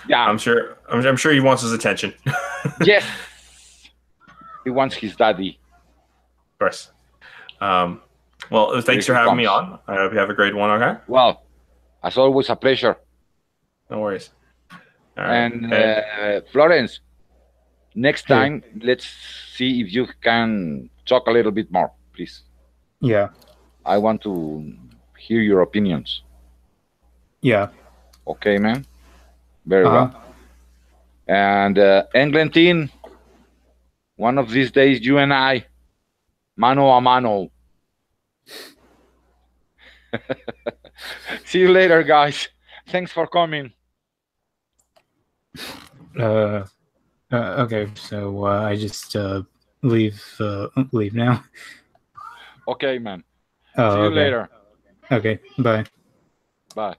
Yeah, I'm sure he wants his attention. Yes, he wants his daddy. Of course. Well, thanks for having me on. I hope you have a great one. Okay. Well, as always, a pleasure. No worries. All right. And Florence, next time, let's see if you can talk a little bit more, please. Yeah. I want to hear your opinions. Yeah. Okay, man. Very well. And Englentine, one of these days, you and I, mano a mano. See you later, guys. Thanks for coming. Okay, so I just leave now. Okay, man. Oh, see you later. Okay, bye. Bye.